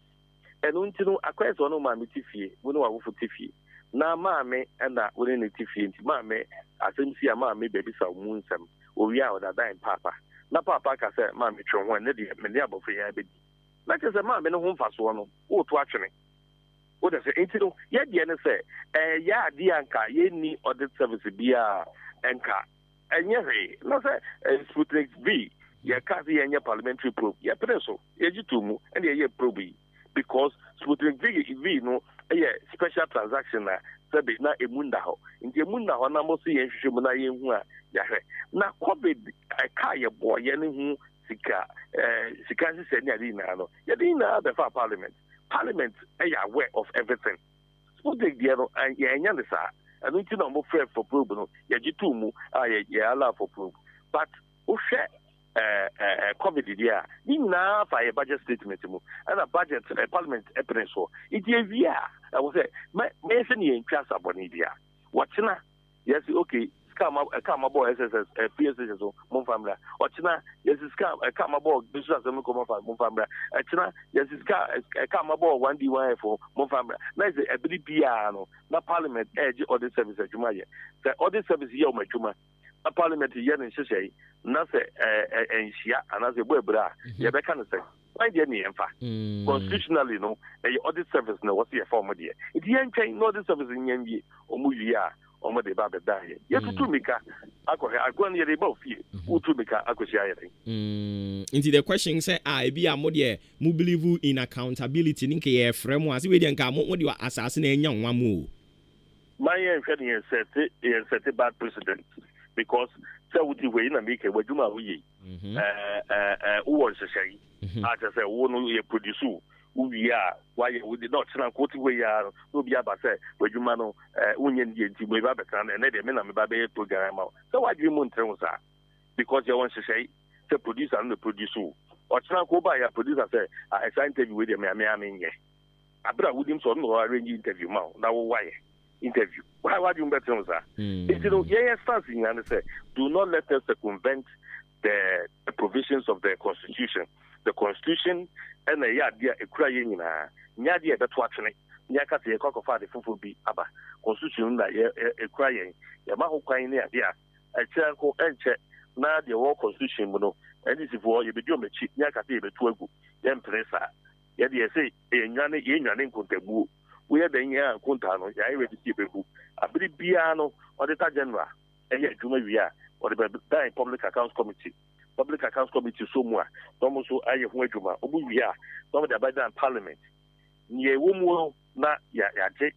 and you know akwa so no ma metifie wo no wa wo fotifie na maame na woni ne tifi nti maame asemsi a maame bebi sa mu nsem owi a oda dan papa na papa ka se maame twe ho ne de me ne abofo ya bedi na che se maame ne ho mfaso no wo to atwene wo de se nti no ye de ne se ya de anka ye ni audit service bia enka enye he na se Sputnik V ye ka se ye parliamentary probe ye preso ye jitumu and ye probe because Sputnik V no special transaction na sabi na emunda ho nti emunda ho na mo so ye hwehwem na ye hu a ya hwe na covid ka ye boye ne hu sika sise ni adi na no ye di na be for parliament aware of everything Sputnik dia no ye anya ne sa anu nti na mo frɛ for probe no ye jitu mu ye allow for probe but o hwɛ COVID dia ni na fa a budget statement mu and a budget parliament evidence so it is here I will say me say ni ntwa saboni dia watchina yes okay scam boy SSS PSS so mon family watchina yes scam boy business am ko mon family watchina yes scam boy 1D1 for mon family na is a bia no na parliament edge audit service adwuma ye say audit service ye o madwuma a parliament ye ne hyehyɛ na se enhia ana se boebra ye beka ne se why the NFA? Constitutionally, no, a audit service, no, what's the form of the year? If you ain't paying audit service in Yengi, or Muya, or Mother Baba die. Yet to Mika, I go near the both you, who to Mika, I could share. Into the question say, I be a modie, mu believe in accountability, Ninke, framework, we didn't come what you are assassinating young one move. My friend set a bad precedent because so would you win and make a Wajuma we who was a say, I just say, one year produce who we are, why we did not tell what we are, no be about say, Wajumano, Union, we Babacan, and then I'm about a program. So why do you want to say? Because you want to say, the producer and the producer, or try go by a producer say, I signed interview with him, I mean, I brought with him so no arrange interview now. Now why? Interview. Why do you better sir? If you know, something and say, do not let us circumvent the provisions of the Constitution. The Constitution and the idea a crying in a Yadia that watching it. Yakati a cock of father for be abba. Constitution that a crying. Yamaho crying the idea. A chair co and check. Now the war Constitution, and this is for you be doing a cheap Yakati be 12. Then pressa. Yet they say, a yanni in Contabu. We are the year Contano, I ready to keep a book. A bit piano or the General, and yet Jumavia or the Public Accounts Committee. Public Accounts Committee somewhere. Almost so I have Wajuma, Obuoba, some of the Biden Parliament. Ye Wumu, not Yaje,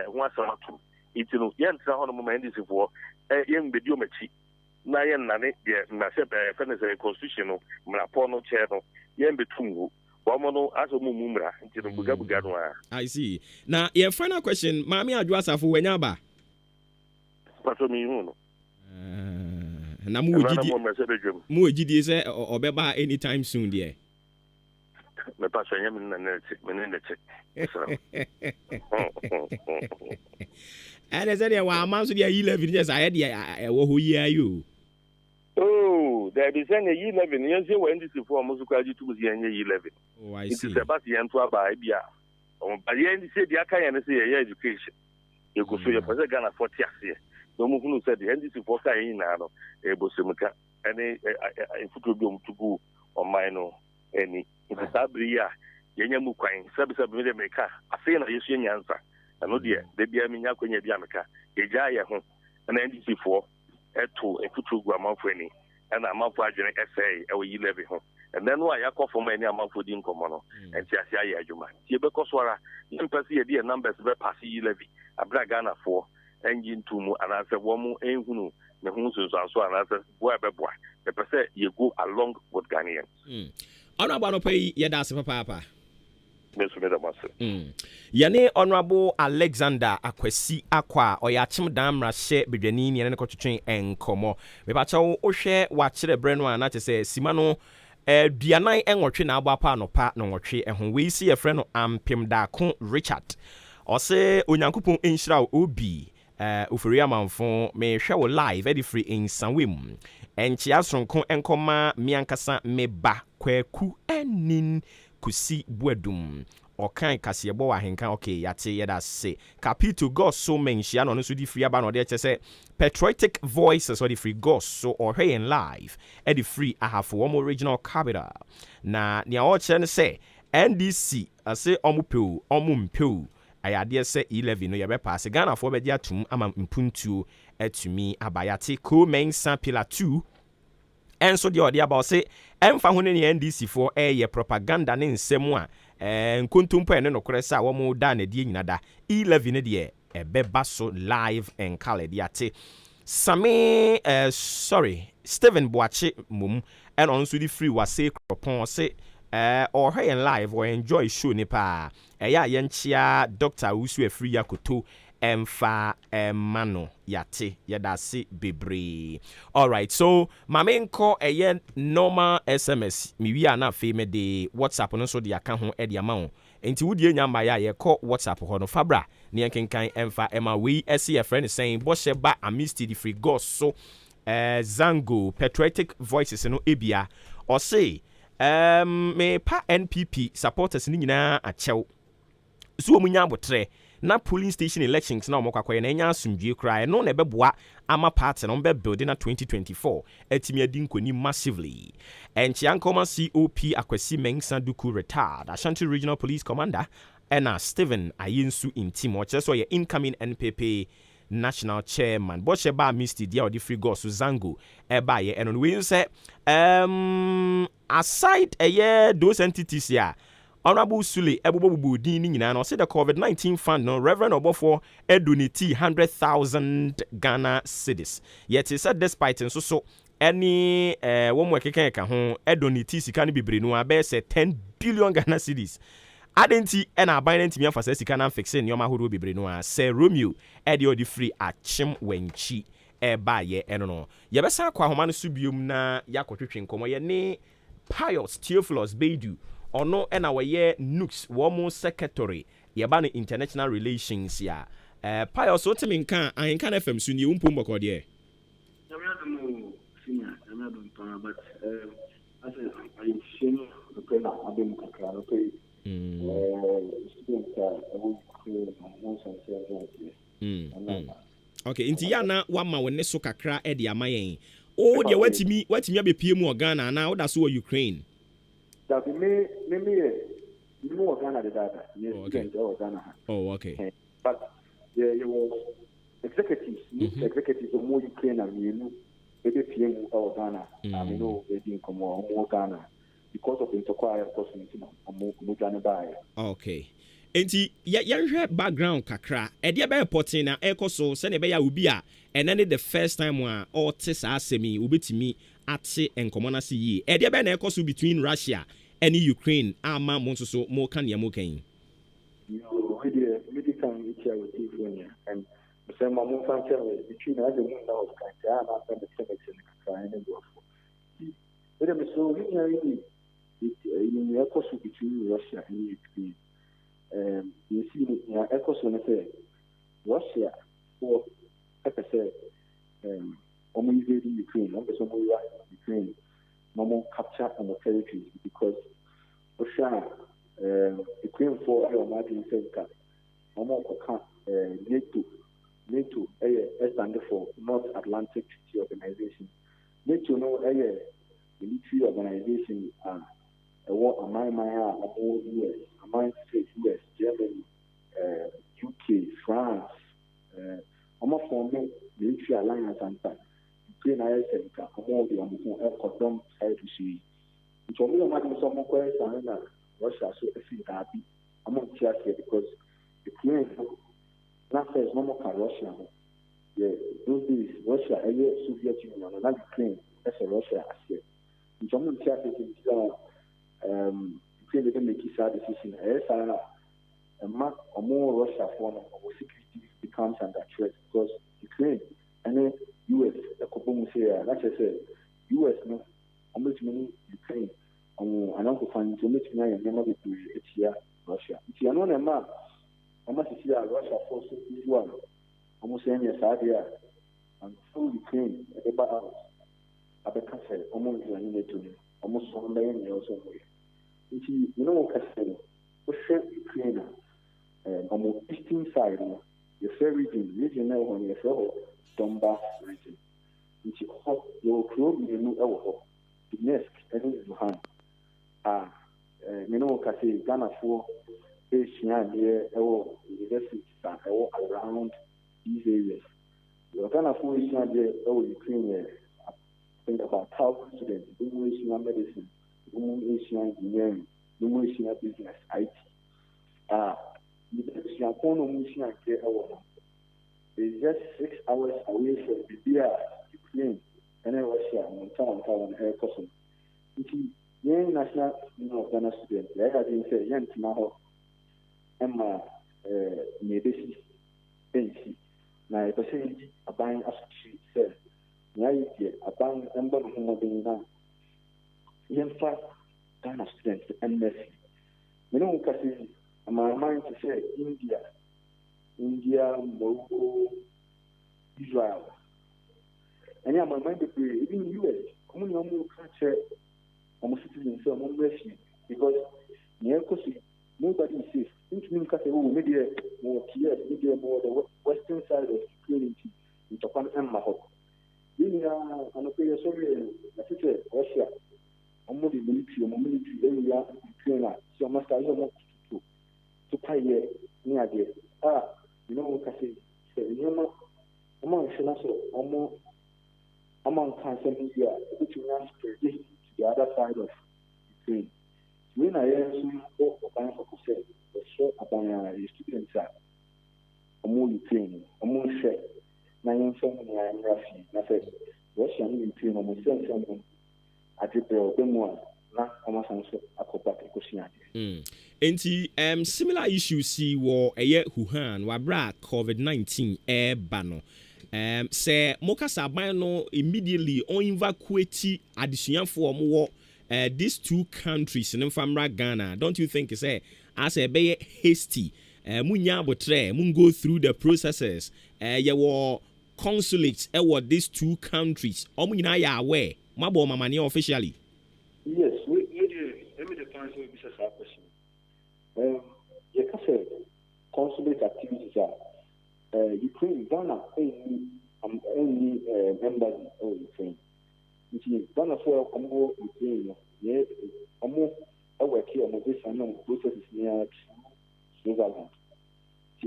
once or two. It's no Yan Sahono is for a young Bediomachi. Nayan Nane, myself, a constitutional, Manapono Channel, Yan Betungu. I see. Now, your final question, Mammy Adwasa for Wenyaba. Namu GD say or Beba anytime soon, dear. My pastor, and I said, well, I'm also 11 years. I had who are you? Oh, there is any 11 years when this is for Musukaji to be 11. Oh, I see. It is about the end to Abia. By the end, say the Akaya and say education. You could say your person Ghana 40 years. No one who said the end is for Kayin, a Bosemuka, and a football to go on mine, any. In the Sabria, Yanyamu Quine, Sabisa Maker, I say no Yusian answer. I know, dear, they be a Minyakunya Diamica, a Jaya home, an NDC 4. To a football grammar for any, and a month for essay, or 11 home. And then why I call for many amount for the income, and Jasia Yajuma. Yabekoswara, Impasi, a dear numbers, Passy levy, a Bragana 4, engine 2 more, and answer 1 more, and who know, the Hunsus and so on, answer, boy, the per se, you go along with Ghanaians. Honorable pay Yadasa Papa. Yane Honorable Alexander Akwesi Akwa or Yachim Damra share Bideni and Cotrain and Como. Mepacho o share watch the Brenwa and say Simano Dianai and watching our partner no tree and we see a friend of Ampim Dakon Richard or say Unyankupon Inshra Obi Ofori Amanfo may show live very free in Sanwim and Chiasron Kon and Koma Miankasa Meba Kweku and Nin Kusi Bwedum or kind Kasiabo Ahenkan okay yate yada say Capito God so mention on the free about there say patriotic voices or the free ghost so or hey in live and the free I have one more original capital na nia all say NDC I say omumpeu I adhere say 11 no ye pass Ghana for be dia tum ama mpuntu etumi abayate ko mensa pillar 2 and so the idea about say emfa ho ne NDC for ye propaganda ne nsemu a nkontumpo ene no kresa wo mu da na die nyinada 11 ne de ebeba so live and color diate Sami sorry Stephen Boache mum and on so the free was say kropon say or hey and live or enjoy show ni pa ya yenchia Dr. Usu Free Yakoto emfa mano yate yadase bebre. All right, so my main call normal SMS mi wi ana fe me de WhatsApp no so de aka ho e de ama enti wudie nyamba ya ye call WhatsApp ho no fabra ne kenkan emfa ema we ese friend saying boshe ba amisti the free ghost so Zango patriotic voices no ebia or say me pa NPP supporters ni nyina achew so omunya botre na polling station elections na omokwakoye na enya asumdue kra no na beboa ama party na ombe build na 2024 etimi adi nkoni massively. Enchiankoma COP Akwesi Mensah Duku retired Ashanti Regional Police Commander ena Stephen Ayinsu in team or so ye incoming NPP National Chairman Boche ba Misty dia odi free go Zango eba ye and we say aside those entities here Honorable Sule Ebubobu Dini nyina no say the COVID-19 fund no Reverend Obofo donate 100,000 Ghana cedis. Yet he said despite so any one more keka ho donate sika no bebre no abe say 10 billion Ghana cedis. Adenti ena abandon timi amfa sika na fixe nyoma horo bebre no a say Romeo de odi free achim wenchi eba ye eno no. Ye besa kwa homa no subiom na yakotwetwe nkomo ye ne Pius Theophilus Beidu ono ena weye Nux womo secretary yeba no international relations ya Pius otimi nka AHENKAN FM su ni umpo mboko de but as I shame the plan abem kakra no pay students okay inti ya na wama wone so kakra e de amayen o de watimi abepie mu Ghana na wo da so Ukraine that me more Ghana the data yes students or Ghana but you was executives of more Ukraine and you ebe PM or Ghana I know they didn't come more Ghana because of inquiry opportunity mo Ghana buy okay enti ya background kakra e de be reporting na ekoso se na be ya obi a ene the first time wa all this asemi obetimi ate enkomo na se yi e de be na ekoso between Russia and Ukraine ama mo so mo kan ya mo kan you really can share with you and the same mo fan share between as the moon of country and after the selection kind of it is so really in ekoso between Russia and Ukraine you see the ecoson say Russia for say invading Ukraine, Ukraine, no capture on the territories because Russia Ukraine for Martin Senka, NATO stand for North Atlantic Treaty Organization. NATO no military organization a my US, among US, Germany, UK, France, almost forming military alliance and Ukraine Center, among the Kodom side to see. It's only a matter of some questions and Russia so happy among here because Ukraine not first no more Russia. Those days Russia Soviet Union and not Ukraine as a Russia as yet. It's only here Ukraine didn't make his decision. A mark or more Russia form of security becomes under threat because Ukraine and the US, the Kobom say, like I said, US no, almost many Ukraine, and Uncle Fan to make me and never be here, Russia. If you are not a man, I must see Russia force this one, almost any idea, and full Ukraine, about Abekase, almost almost 1 million years away. You know what I said? Ukraine, on the eastern side, the fair region now on the Donbass region. Which you hope your crew, you know, the next, and Luhan. You know what I say? Ghana for Asia near our universities around these areas. Ghana for Asia near our Ukraine, I think about 1,000 students, Asian medicine. Asian engineering, Asian business, IT. It's just 6 hours away from the Ukraine and Russia and Town Air Custom. Young national Ghana students, I didn't say young tomorrow, Emma Medesi, Bensi. Now, a percentage of buying as she said, Naiti, a buying ember Homoden. In fact, Ghana students and Messi. You know, because my mind to say India, Morocco, Israel. And yeah, my mind to be even US. Come on, you can't almost citizens so I'm refugee because nobody is safe mean, because maybe more clear, maybe more the western side of Ukraine in Japan and Mahok. In an sorry, Russia, almost the military area, Ukraine, so much I don't want to pay near there. You know what I say? Among Shanaso, among cancer media, which will not spread to the other side of Ukraine. When I am so about the show about students are among Ukraine, among share, Nayan family, I am Rafi, Nafet, Russian Ukraine, almost something at the Bell, Bemoa, not almost a copac question. Enti similar issues see war a year Wuhan wabra COVID-19 air banner. Say Mokasa Bano immediately on evacuate addition for more these two countries in Famra Ghana. Don't you think it's as a be hasty? Munya botre mun go through the processes. Ya war consulates these two countries. Omuna ya aware. Mabo mamani officially. Yes, we let me define so this is our question. You can say consulate activities are Ukraine, Ghana, any members of Ukraine. Which is Ghana for Ukraine, almost a work here on this and processes near Switzerland.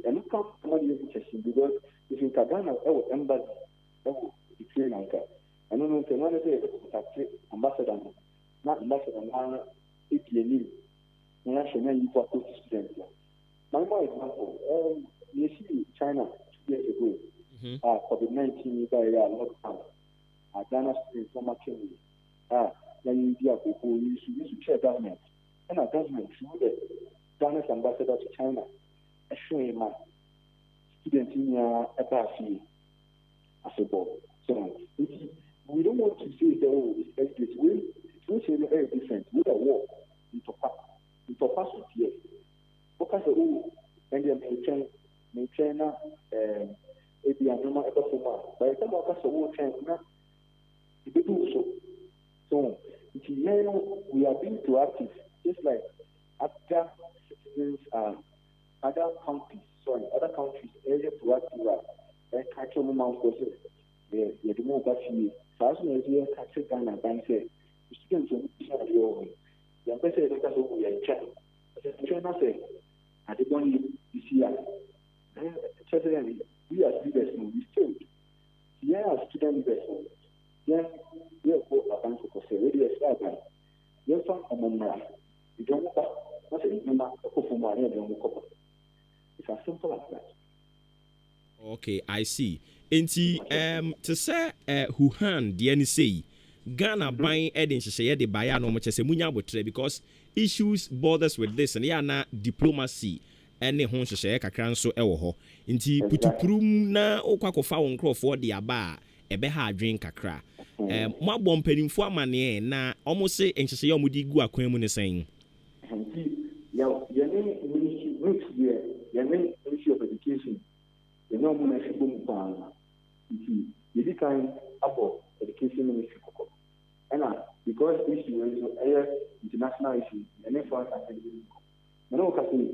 And look up somebody interesting because if in Ghana, our embassy of Ukraine, and I don't know if another say ambassador, not ambassador, APNE, national equal students. My more example, you see China 2 years ago, COVID-19 by lockdown, Ghana students from Maakye, India people used to chair government, and our government through the Ghana's ambassador to China, assuring my students in a party as a ball. So we don't want to say that it's this way. It's very different. We are war into pass with here. Because and then may China it be a normal ever for by the time of us all China it do so we are being proactive, just like other citizens other countries area proactive and catch on amount of the more that you fast as you catch it down and say students are your the ambassador because we are in China. China say I don't want you see we are leaders we failed. Here are student leaders. Then we are called a bunch of really a star by. You're from Amomra. You don't know what's the name of the it's as simple as that. Okay, I see. Enti to say Wuhan the NC Ghana buying Edin Shaya de Baya no much as a munya botre because issues borders with this and yana diplomacy and the hon shaya kakran so ewo nti putuprum na okwakofa won crofo de aba ebe ha adwen kakra mo abom panimfo amane na omo se enhyehye omudi gu akwan mu ne sen nti yene ministry of education no mo na shibum pa nti yedi kan abo education ministry koko and because issue is international issue and for us no kasi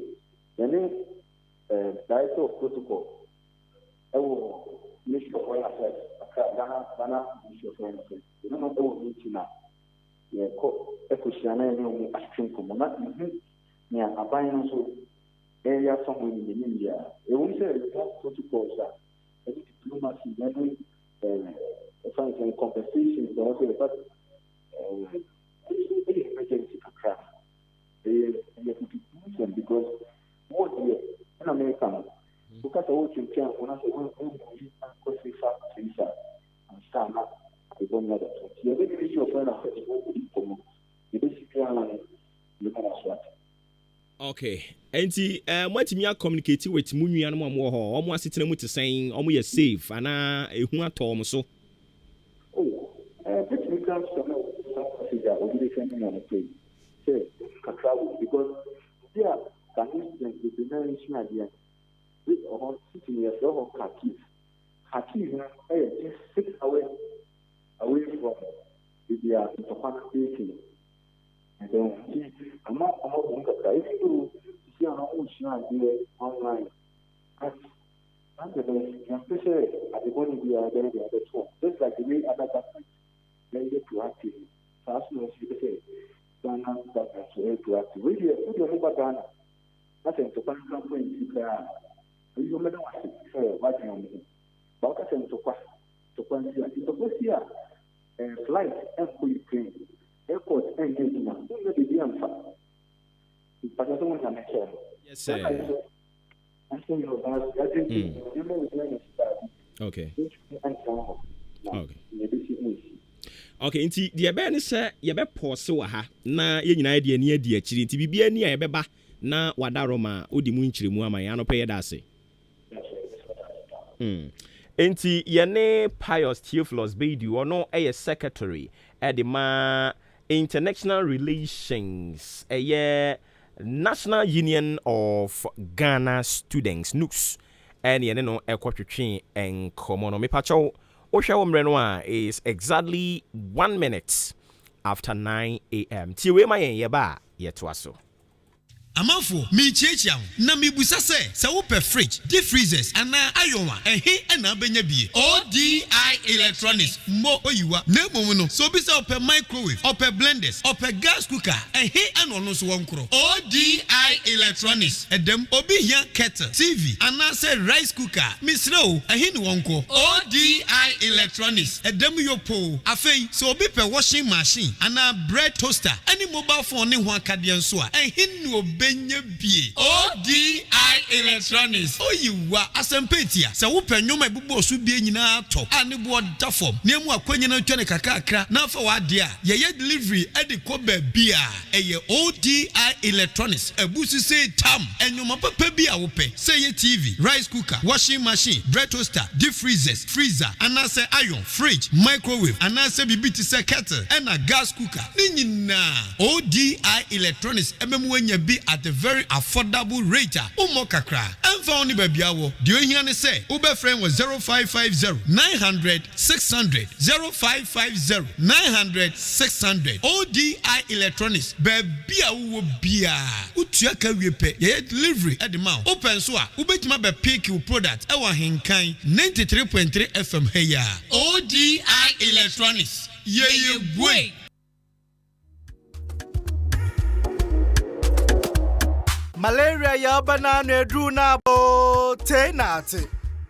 yani director of protocol ministry of foreign affairs Ghana ministry of foreign affairs you know meeting na ye ko ekusiana ni mu ashtrinko mo na ni aban so area somewhere in India e won say protocol sa diplomacy then financial compensation so but emergency craft because what in America because I want to change when I say one and stand up I don't know that you have issue of foreign affairs you basically look at us what okay enti mwatimi communicate with munua no mo ho omo asetena mu te sen omo ye safe ana ehu atom so because there can be the mention idea with or sitting here for Kharkiv just 6 hours away from the Japan station and then I'm not going to try to see an ocean idea online. And the best, at the body we are there, the other two. Just like the way other governments, they get proactive. As soon as you say, Ghana governments are proactive. We don't know Ghana. I think to find something in Ghana. You don't know what you know. But I think to find here, flight and Ukraine, airport and Gizman, the Bianfa. But I don't want to make sure. Yes, sir. I think Okay. Okay, nti the ebe ne se ye be pause wa ha na ye nyina de ani adi akiri nti bibia ni a ye beba na wadaro ma odi mu nkyiremu ama ya no pɛ ye da ase. Nti ye ne Pius Theophilus Beidi ono eye secretary at the ma international relations National Union of Ghana Students NUS and ye no ekwatwetwe enkomo no mepacho Osha is exactly 1 minute after 9 a.m. Tiwe ma yen yeba yetwaso. Amanfo mi chiechia na mi busa se wo pe fridge deep freezers ana ayonwa ehe na benya bie ODI Electronics mo oyiwa na mom no so bi se ope microwave ope blenders ope gas cooker ehe ana no so wonkro ODI Electronics edem obi hia kettle TV ana se rice cooker misro ehe ni wonko ODI Electronics edem yopo afei so obi pe washing machine ana bread toaster any mobile phone ne ho akade nso a ehe ni benye bie ODI Electronics oyiwa asempetia se wo panyoma ebubo so bie nyina top ane bo da form nemu akwanye na twene kakakra na fa wa de a ye delivery e de ko ba bia eye ODI Electronics ebusu say tam enyoma papa bia wo pe say ye TV rice cooker washing machine bread toaster deep freezers freezer ana say iron fridge microwave ana say bibiti say kettle na gas cooker ni nyina ODI Electronics ememu anya bi at a very affordable rate. Umo kakra. Enfa oni babiawo. Dio hiane se. Ube friend was 0550 900 600 0550 900 600. ODI Electronics. Babia uwo bia. Utuaka wepe. Ye delivery at the mount. Open soa. Ubetima be pick your product. Ewa henkan 93.3 FM heya. ODI Electronics. Ye boy. Malaria ya banana druna bo tenate.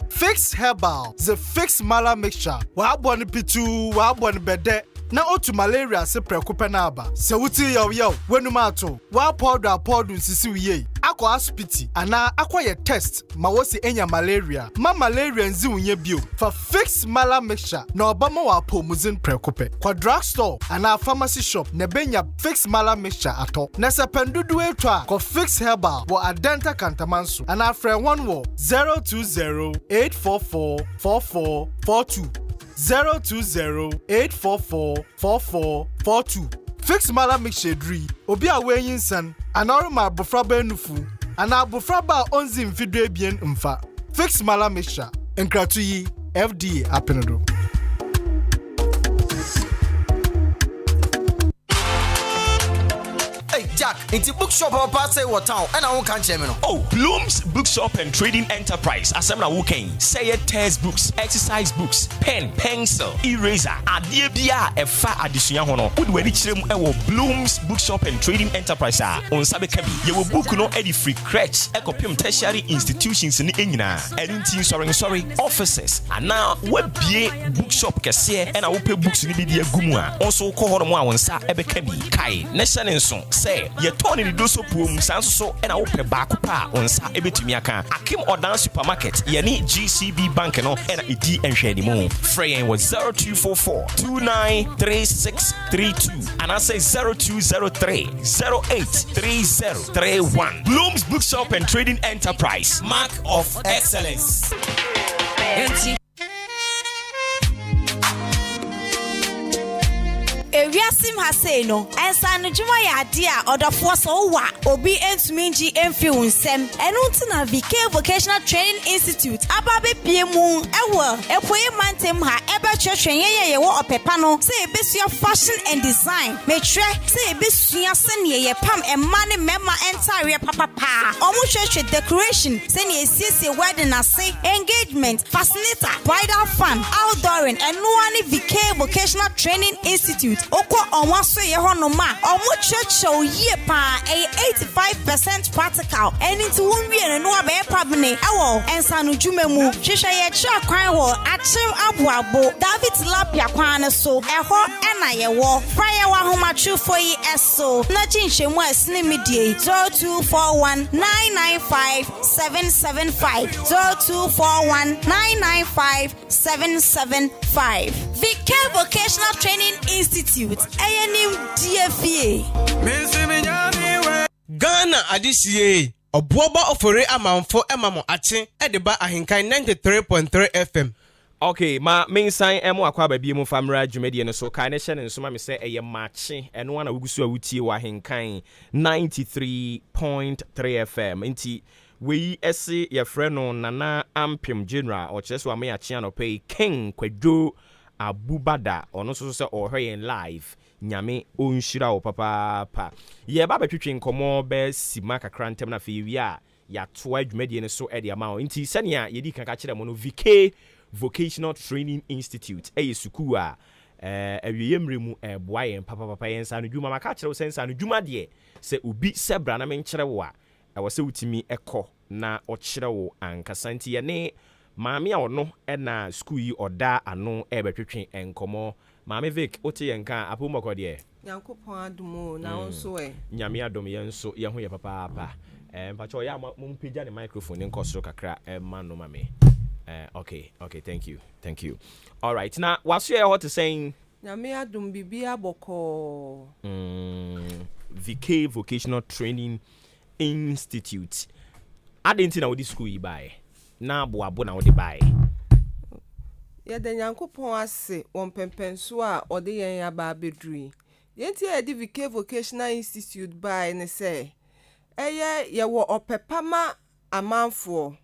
Fix Herbal, the Fix Mala mixture. Wa boni pitu, wa boni bede. Na otu malaria se prekupe na aba. Se wuti yaw wenu mato. Wa powder nsisi wiye. Ako aspiti ana akwaye test ma wosi enya malaria. Ma malaria nzi unye bio. For Fix Mala mixture na obama wa pomuzin prekupe. Kwa drugstore ana pharmacy shop ne benya Fix Mala mixture ato. Na se pendudu etwa kwa Fix Herbal wo adenta kantamansu. Ana fre one wo 020-844-4442. 020-844-4442. Fix Mala mixture dri. Obi a wenyin san. Anorma bofraba enufu. Ana bofraba onzi mfidwe bien mfa. Fix Mala mixture. Enkratuyi FDA apenodo. Jack, it's a bookshop or pass what town, and I won't catch him. Oh, Bloom's Bookshop and Trading Enterprise. Asemna Woken. Say it test books, exercise books, pen, pencil, eraser, adibia, a fa addition hono. Would we reach them Bloom's Bookshop and Trading Enterprise? On Sabekabi, you will book no eddy free crutch, ecopim tertiary institutions in Engina, and sorry, offices. And now, what be bookshop cashier and I will pay books in the Gumua. Also, call her one sa ebekabi, Kai, Nation and Son. Say, ye Tony the doso pum sanso and I open back pa on sa ebitumiaka. Akim Odan Supermarket, yani GCB Bank no and a D and shady moon. Fraying was 0244-293632 and I say 0203-083031. Bloom's Bookshop and Trading Enterprise. Mark of excellence. Ewiasim ha say no ensa no dwuma ya ade a odofo so wa obi entuminji emfi unsem enu ntina VK Vocational Training Institute ababe piemu ewo epoye mantem ha ebe twetwen ye wo opepa no say ebesua fashion and design metre say ebesua sene ye pam emma ne mema entire papa omu twetwe decoration sene esiesie wedding ase engagement facilitator bridal fan outdooring and no VK Vocational Training Institute oko onwa so ye ho no ma omu twetwe ye pa 85% practical anything wonwie no abe pabne ewo ensa no dwuma mu hwehwe ye kira kwan wo achim aboabo David Lapia kwan so eho ena ye wo fryer wa homa trufo yi eso na chinchemu asne medie 0241995775 0241995775 VK Vocational Training Institute ayenim DFA Ghana adisie Obuoba Ofori Amanfo emamo ache edeba AHENKAN933 FM. Okay, ma mensan emo akwa ba bi mu famra dwumedie no so kai ne hye ne nsoma me se eye maakye eno wana wugusu a wutie wa AHENKAN 93.3 FM nti we ese ye frɛ no Nana Ampem General o kyerɛ me akye anope King Kwadwo Abubada ono so se ohwe live nyame onhyira wo papa ye ba betwetwe nkomo be sima kakra ntem na fe wi a ya to adwumedie ne so e de ama nti sɛnea ye di kan ka kyerɛ mo no VK Vocational Training Institute suku a awiye mremu boa yen papa yen sa no dwuma maka kyerɛ wo sensa no dwuma de se obi sebra na menkyerɛ wo a ɛwɔ sɛ wutimi ekɔ na ɔkyerɛ wo ankasa nti ye ne maame a ɔno na school yi ɔda ano betwetwe enkomo maame Vic ote yenka apomako de Yankopon adumo na onso nyame adom ye nso ye ho ye papa mpacho ya mo pagya ne microphone nkɔsoro kakra ma no mame. Okay, thank you. All right, now what's your what to saying? Nyame adum bibia boko. VK Vocational Training Institute. Adenti na wodi school yi buy. Na boabo na wodi buy. Ya de Nyankopon ase won pempenso a ode yen aba bedru. Yenti e di VK Vocational Institute buy ne say. Ye wo opepama amanfo.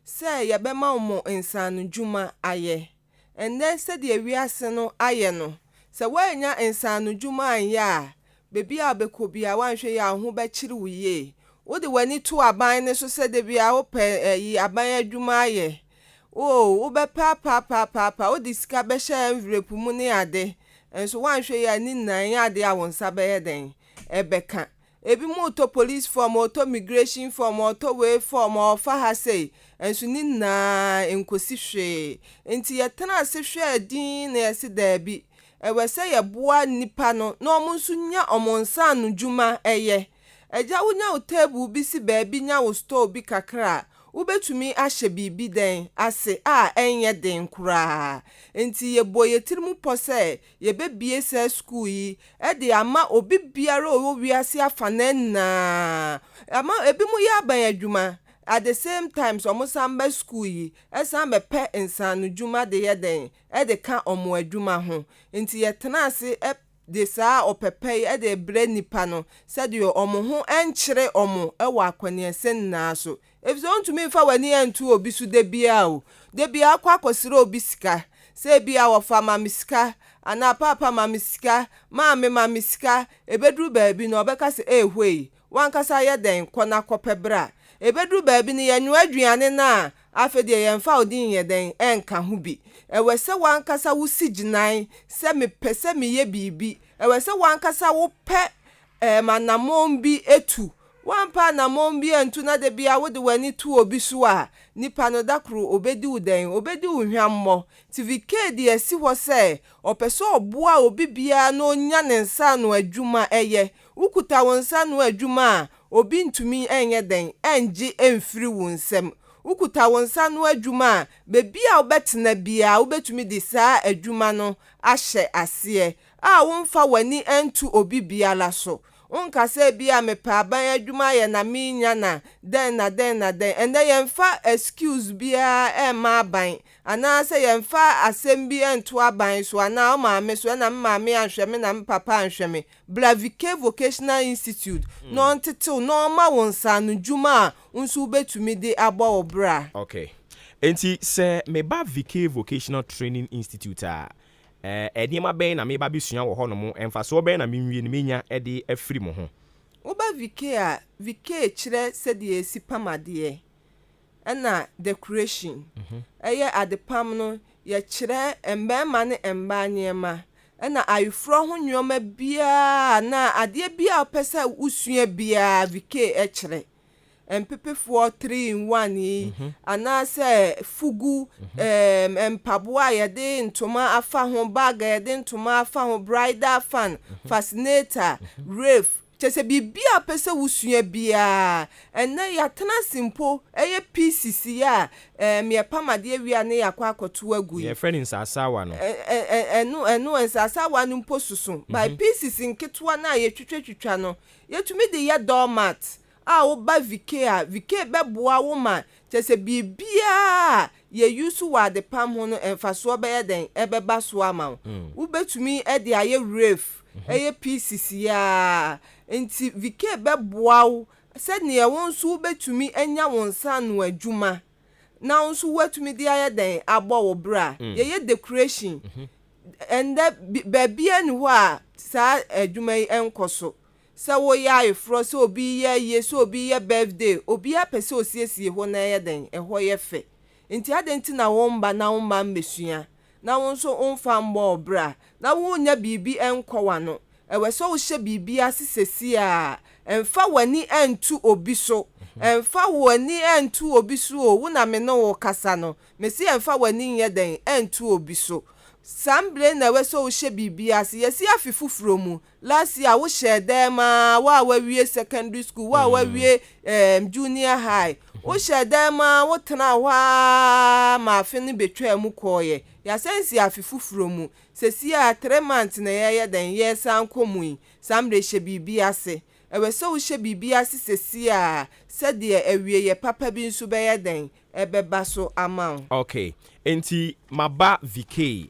Say ya bema umo insanu juma aye. And then said ye wiase no aye no. Se wanya insanu juma anya. Bebi a bekobi a wanhwe ya ho be chiri wuye. Wo de wani to aban ne so se de bia wo pe yi aban adwuma aye. Wo be pa. Wo de sika be hye envelope mu ne ade. Enso wanhwe ya ni nan ade a wonsa be yeden. Ebeka. Ebi mu to police form or to migration form or to way form or fa ha say enso ni na enkosi hwe enti ye tena se hwe din na yesi da bi ewe se ye boa nipa no na omunsu nya omonsa no dwuma eye eja wonya wo table bi si ba bi nya wo store bi kakra ubetumi ahye bibi den ase a enye den kura enti ye boye tirimu pose ye bebie se school yi e de ama obi biara o wiase afana na ama ebi mu ya ban adwuma at the same time so mo samba school yi esan be pe insanu dwuma de ye den e de ka omo adwuma ho enti ye tena ase de saa opepe e de bre nipa no said yo omo ho enkyere omo e wa akwane sen na so if you want to me fa wani entu obi su de bia o de bia akwa akosire obi sika se bia wo fa ma misika ana papa ma misika ma me ma misika ebedru baabi no obeka se ehwei wankasa ye den kona kopebra ebedru baabi ni yenwu aduane na afede yemfa odin ye den enka ho bi ewese wankasa wusi ginan se me pese me ye bibi ewese wankasa wo pe manamom bi etu wampa na mombi entu na de bia wo de wani tu obi so a nipa no dakro obedi uden obedi uhwammo tvk de esi ho se opeso oboa obi bia no nya ne nsa no adwuma eye ukuta won nsa no adwuma obi ntumi enye den enji emfiri won nsem ukuta won nsa no adwuma bebi a obetena bia obetumi de saa adwuma no ahye ase a wonfa wani entu obi bia la so unka se bia me pa ban adwuma ye na minya na den and then yemfa excuse bia e ma ban ana se yemfa asem bi ento aban so ana o ma me so na ma me anhwe me na me papa anhwe me Blavike Vocational Institute no ntetew no ma wonsa no dwuma unsu betumi de agba obra. Okay. Enti se me ba VK Vocational Training Institute edema ben na me ba bisua wo ho no mo emfaso ben na me nwie ni menya de afiri mo ho. Oba VK kire se de esi pamade na decoration eye adepam no ye kire embema ne emba nyema na ayufro ho nyoma bia na ade bia opesa usua bia VK kire empepefo 3 in 1 ana se fugu empaboa ye de ntoma afa ho bag ye de ntoma afa ho bridal fan fascinator rave chese bibia pese wusua bia ena ya tena simple eye pieces ya me pamade wi ane yakwa akoto agu ye friend nsasawa no enu nsasawa no mposusu by pieces nketwa na ye twetwetwa no yetumi de ya doormat wo ba VK beboa wo ma chese bibia ye use wa de pam ho no emfaso be den ebeba so ama wo betumi e de aye rave eye pieces ya enti VK beboa wo se ne wonso betumi anya wonsa no adwuma na wonso watumi de aye den agbo wo bra ye decoration and bebia ni ho a sa adwuma yi enkoso se wo ya ifro se obi ye se obi ye birthday obi apese osiesie ho na ye den ho ye fe nti adenti na womba na womba mmesua na wonso onfa mbo obra na wonya bibi enkowa no ewe so wo hye bibi asisesi a emfa wani entu obi so emfa wani entu obi so wo na me no wo kasa no mesi emfa wani ye den entu obi so samble na we so hye bibia se yesi afifufuro mu last year wo hye dem wa wie secondary school wa wie junior high wo hye dem wo tena wa ma afi ne betwa mu koye ya sensi afifufuro mu sesi a 3 months na ye den ye san komu samble hye bibia se ewe so hye bibia se sesi a se de awie ye papa bi nso be ye den ebeba so amount. Okay, enti maba VK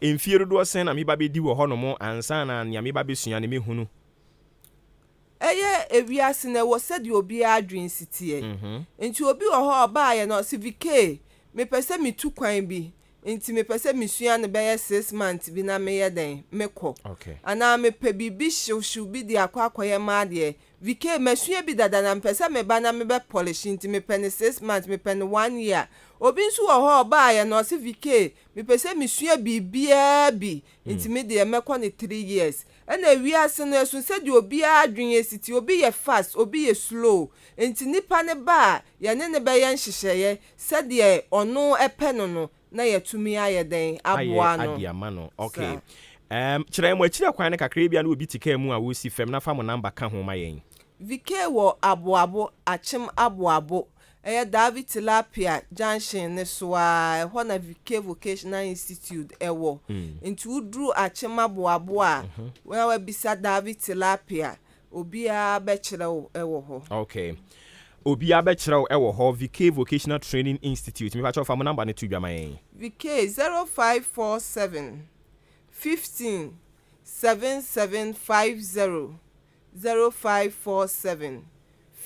emfiero do sen na me ba bedi wo ho no mo ansa na nya me ba besua ne mehunu eye ewiase na wo said obi adwen sitie enti obi wo ho ba ye no CVK me pese me tu kwan bi enti me pese me sua ne be 6 months bi na me ye den meko ana me pe bibi shu bi di akwakoye ma de VK mesua bi dada na pese me ba na me be polish enti me pe ne 6 months me pe ne 1 year obi nso wo ho ba ye no CVK me pese me sua bibia bi enti me de meko ne 3 years ena wiase no esu se de obi adwen esiti obi ye fast obi ye slow enti nipa ne ba ye ne be ye nhyehyeye se de ono epe no na yetumi aye den aboa no adiama no. Okay, kire mo akira kwan ne kakra bia na obi tika mu a wo si fem na fa mo number ka ho ma yen VK wo aboabo achem aboabo David Tilapia Junction ne so a ho na VK Vocational Institute ewo nti udru achem aboabo a wa bisa David Tilapia obi a be kire wo ewo ho. Okay, obi a be kire wo ewo ho VK Vocational Training Institute me pa cho fa mo number ne tu bia ma yen VK 0547 15 7750 0547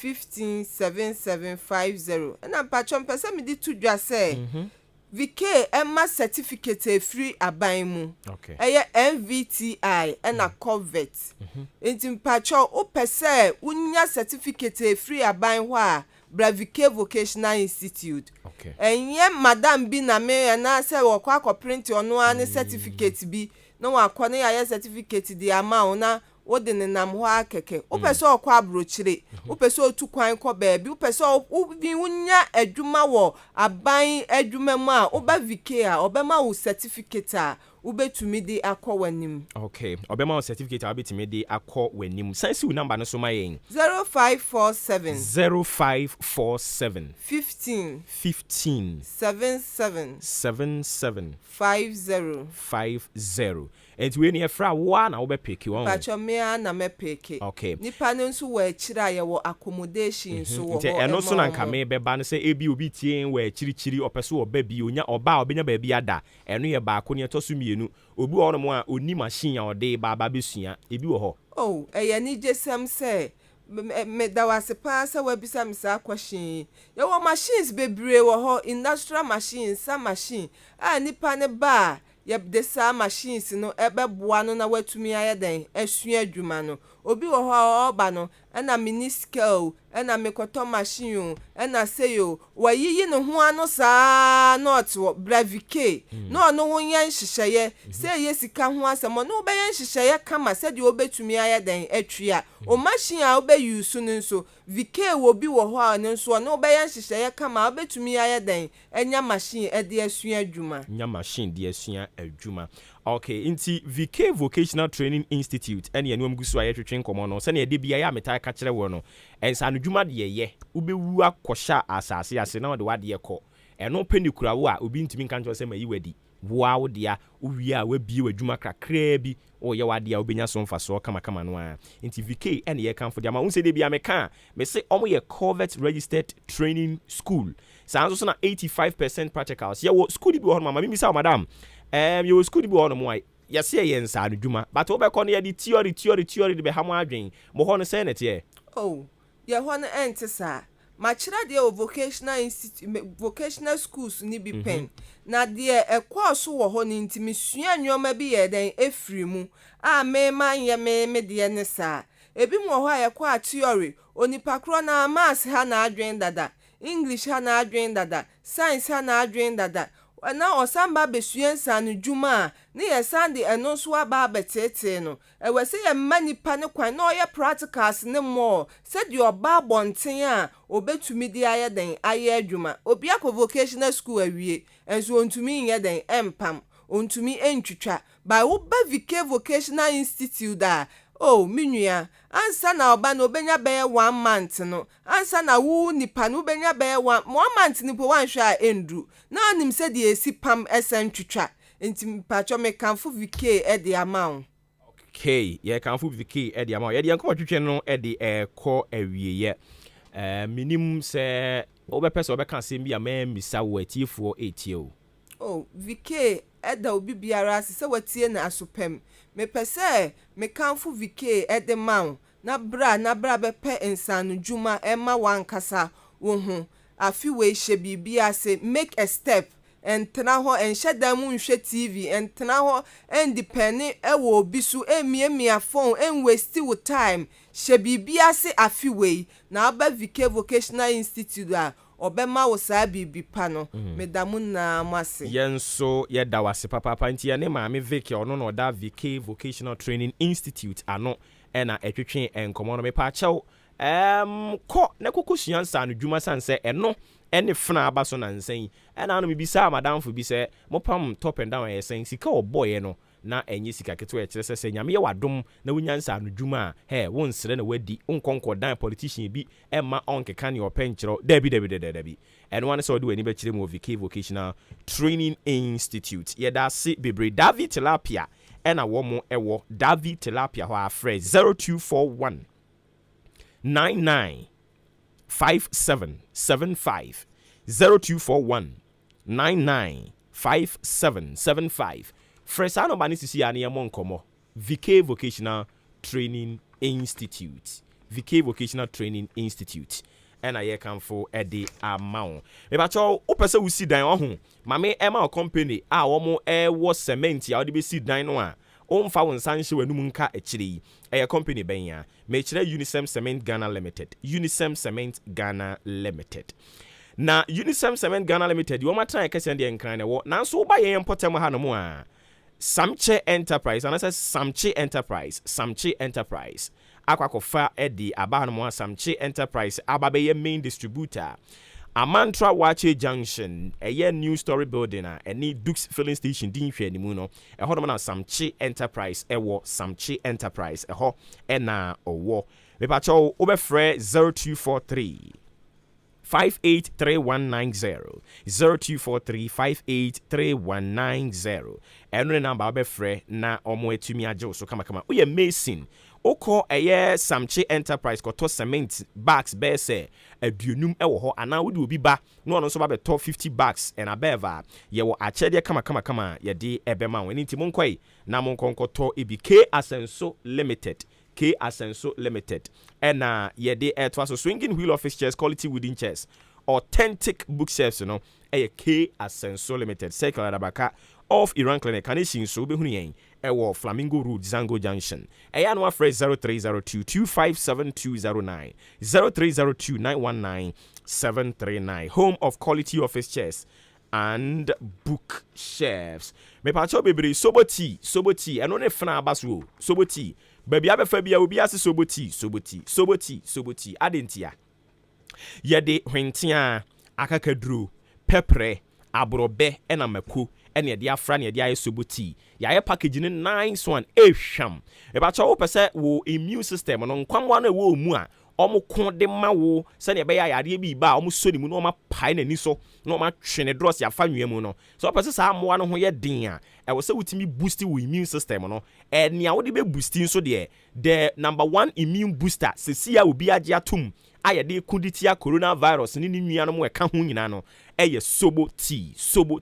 157750 na patron pese me di tudwa se VK Emma certificate free aban mu eye MVTI na covet enti patron o pese unya certificate free aban ho a VK Vocational Institute enye madam bi na me na se wo kwa print ono an certificate bi na wa kwa na ya certificate di ama na wo de ne nam ho akeke wo pese okwa abrochire wo pese otu kwan ko baabi wo pese obi wunya adwuma wo aban adwuma mu a wo ba VK a obema wo certificate a ubetumi de akọ wanim. Okay, obema certificate abetumi de akọ wanim. Sense you number no so ma yen. 0547 0547 15 77 50. And we near fra one I will be pick you on. Pacho mea na me peke. Okay. Nipa no nso wa chira ye wo accommodation so wo. Eno so na nka me be ba no say ebi obi tie we chiri opeso oba bi onya oba obenya ba bi ada. Eno ye ba ko ne to so mienu. Obi ono mo a oni machine a ode ba besua ebi wo ho. Oh, eye ni jesem say me da wase pa sa wa bisa me sa question. Ye wo machines bebre wo ho, industrial machines, some machine. Ah nipa ne ba yep de sa machines no ebeboa no na watumi ayeden asua adwuma no obi wo ho oba no na mini scale na mekoto machine na seyo wayiyi no ho ano saa not bravike no no wo yan hyehyeye say yesika ho asem no be yan hyehyeye kama se de obetumi ayeden atwia o machine a obe use no nso vike wo bi wo ho a no nso no be yan hyehyeye kama obetumi ayeden enya machine e de asua adwuma nya machine de asua adwuma. Okay, inti VK Vocational Training Institute ene enu amgusu aye twetwen komo no se na de bia ya meta ka kire wo no ensa no dwuma de ye ubewu akosha asase ase na de wade ko eno penikura wo a obi ntimi nka ncho se mayi wadi wo a dia uwie a wabie wadwuma kakra bi o ye wade a obenya so mfa so kama no a inti VK ene ye kan fo dia ma unse de bia meka me se omo ye covet registered training school sanso so na 85% practicals ye wo school bi wo mama mi sa madam you school bi wo no mo ai yes ye nsa adwuma but wo be ko no ye di theory de be ha mo adwen mo ho no se na te oh ye ho no entisa ma kira de o vocational institute vocational schools ni bi pen na de course wo ho ni ntimi sua nyoma bi ye den efri mu a me man ye me de ne sa ebi mo ho ye kwa theory onipa kro na maths ha na adwen dada English ha na adwen dada science ha na adwen dada na osamba besuensa no dwuma ne ye sande eno so aba betete no ewese ye manipa ne kwan na oye practicals ne mo said your ba bonten a obetumi di aye den aye adwuma obi akọ vocational school awie enso ontumi nye den empam ontumi entwitwa by wo ba VK Vocational Institute da oh minua ansa na oba no obenya be 1 month no ansa na wu nipa no obenya be 1 month ni po wan hwa endru na anim se de esi pam esen twitwa enti pacho me kanfo VK e de amount okay ye kanfo VK e de amount ye de enko twitwe no e de ko awie ye minim se obepese obeka se bi ama misa wo atiefo etio oh VK eda obi biara se watie na asopem me pese me kanfo VK ede man na bra bepe insanu juma ema wankasa wo hu afi we hye bibia se make a step entena ho enhyeda mu nhwe TV entena ho independent ewo obi su emia phone en waste with time hye bibia se afi we na aba VK Vocational Institute a obema wo saa bibi pa no medamu na amase yenso ye da wase papa nti ya ne maame Vic ono no da VK Vocational Training Institute ano ena etwetwe enkomo no me pa chew ko ne kokosua nsa no dwuma sanse eno ene fna aba so na nsan ena no bibisa madamfo bi se mopam top and down yesen sika oboye no na enye sika keto e kire sese nyame ye wadom na wunyansa no dwuma he won sere na wadi unkonko dan politician bi emma onkeka ne openchiro dabi eno wan se odi wani be kire mo VK Vocational Training Institute ye da se bebre David Tilapia ena wo mo ewo David Tilapia ho afre 0241 995775 0241 995775 Fresano Banisisi and Yamonkomo, VK Vocational Training Institute. VK Vocational Training Institute. And I come for a day amount. If all opesa we see down, Mammy Emma company, our was cement, ya be see down one. Found Sancho and Numunka actually, a company benya, Mature Unisem Cement Ghana Limited. Unisem Cement Ghana Limited. Na Unisem Cement Ghana Limited, you want to try and kind of what now so by a important Hanamoa. Samche Enterprise, and I said Samche Enterprise. Aquacofa Eddie Abanamo Samche Enterprise, Ababe main distributor. Amantra Wache Junction, a new story building, any Dukes filling station, Dean Shenimuno, a Hodman Samchi Enterprise, Samchi Enterprise, a ho, or war. Mepacho, Oberfre 0243 583190 0243 583190. And number Oberfre na omo to me ajo so kama. We amazing. Oko eye Samche Enterprise ko to cement bags be say aduonum ewo ho ana wo de obi ba no no so ba be to 50 bags and abeva ye wo achede kama ye de ebema woni nti monkoi na monkonko to ebi K Asenso Limited K Asenso Limited and ye de to so swinging wheel office chairs, quality wooden chairs, authentic bookshelves, you know, a K Asenso Limited circular abaka of Iran Clinic Kanishin so be hunu ewo Flamingo Road Zango Junction. Ayanwa phrase 0302 257209 0302 919 739. Home of quality office chairs and bookshelves. Me pacho bebre soboti eno ne fna abaso soboti baby abefa bia obi ase soboti adentia yede hwentia akakaduro pepre abrobe ena mako ene yede afra ne yede aye soboti yaye package ne nice one ehwam e ba cho pese wo immune system no nkwamwa na wo mu a omo ko de ma wo se ne be ya yade bi ba omo so ni mu no ma pai na ni so no ma twene dross ya fa nwia mu no so pese sa amoa no ho ye den a e wo se wutimi boost wo immune system no e ne a wo de be boosting so de the number 1 immune booster se sia obi age atum ayede kunditia coronavirus ni nwia no mo e ka ho nyina no eye sobo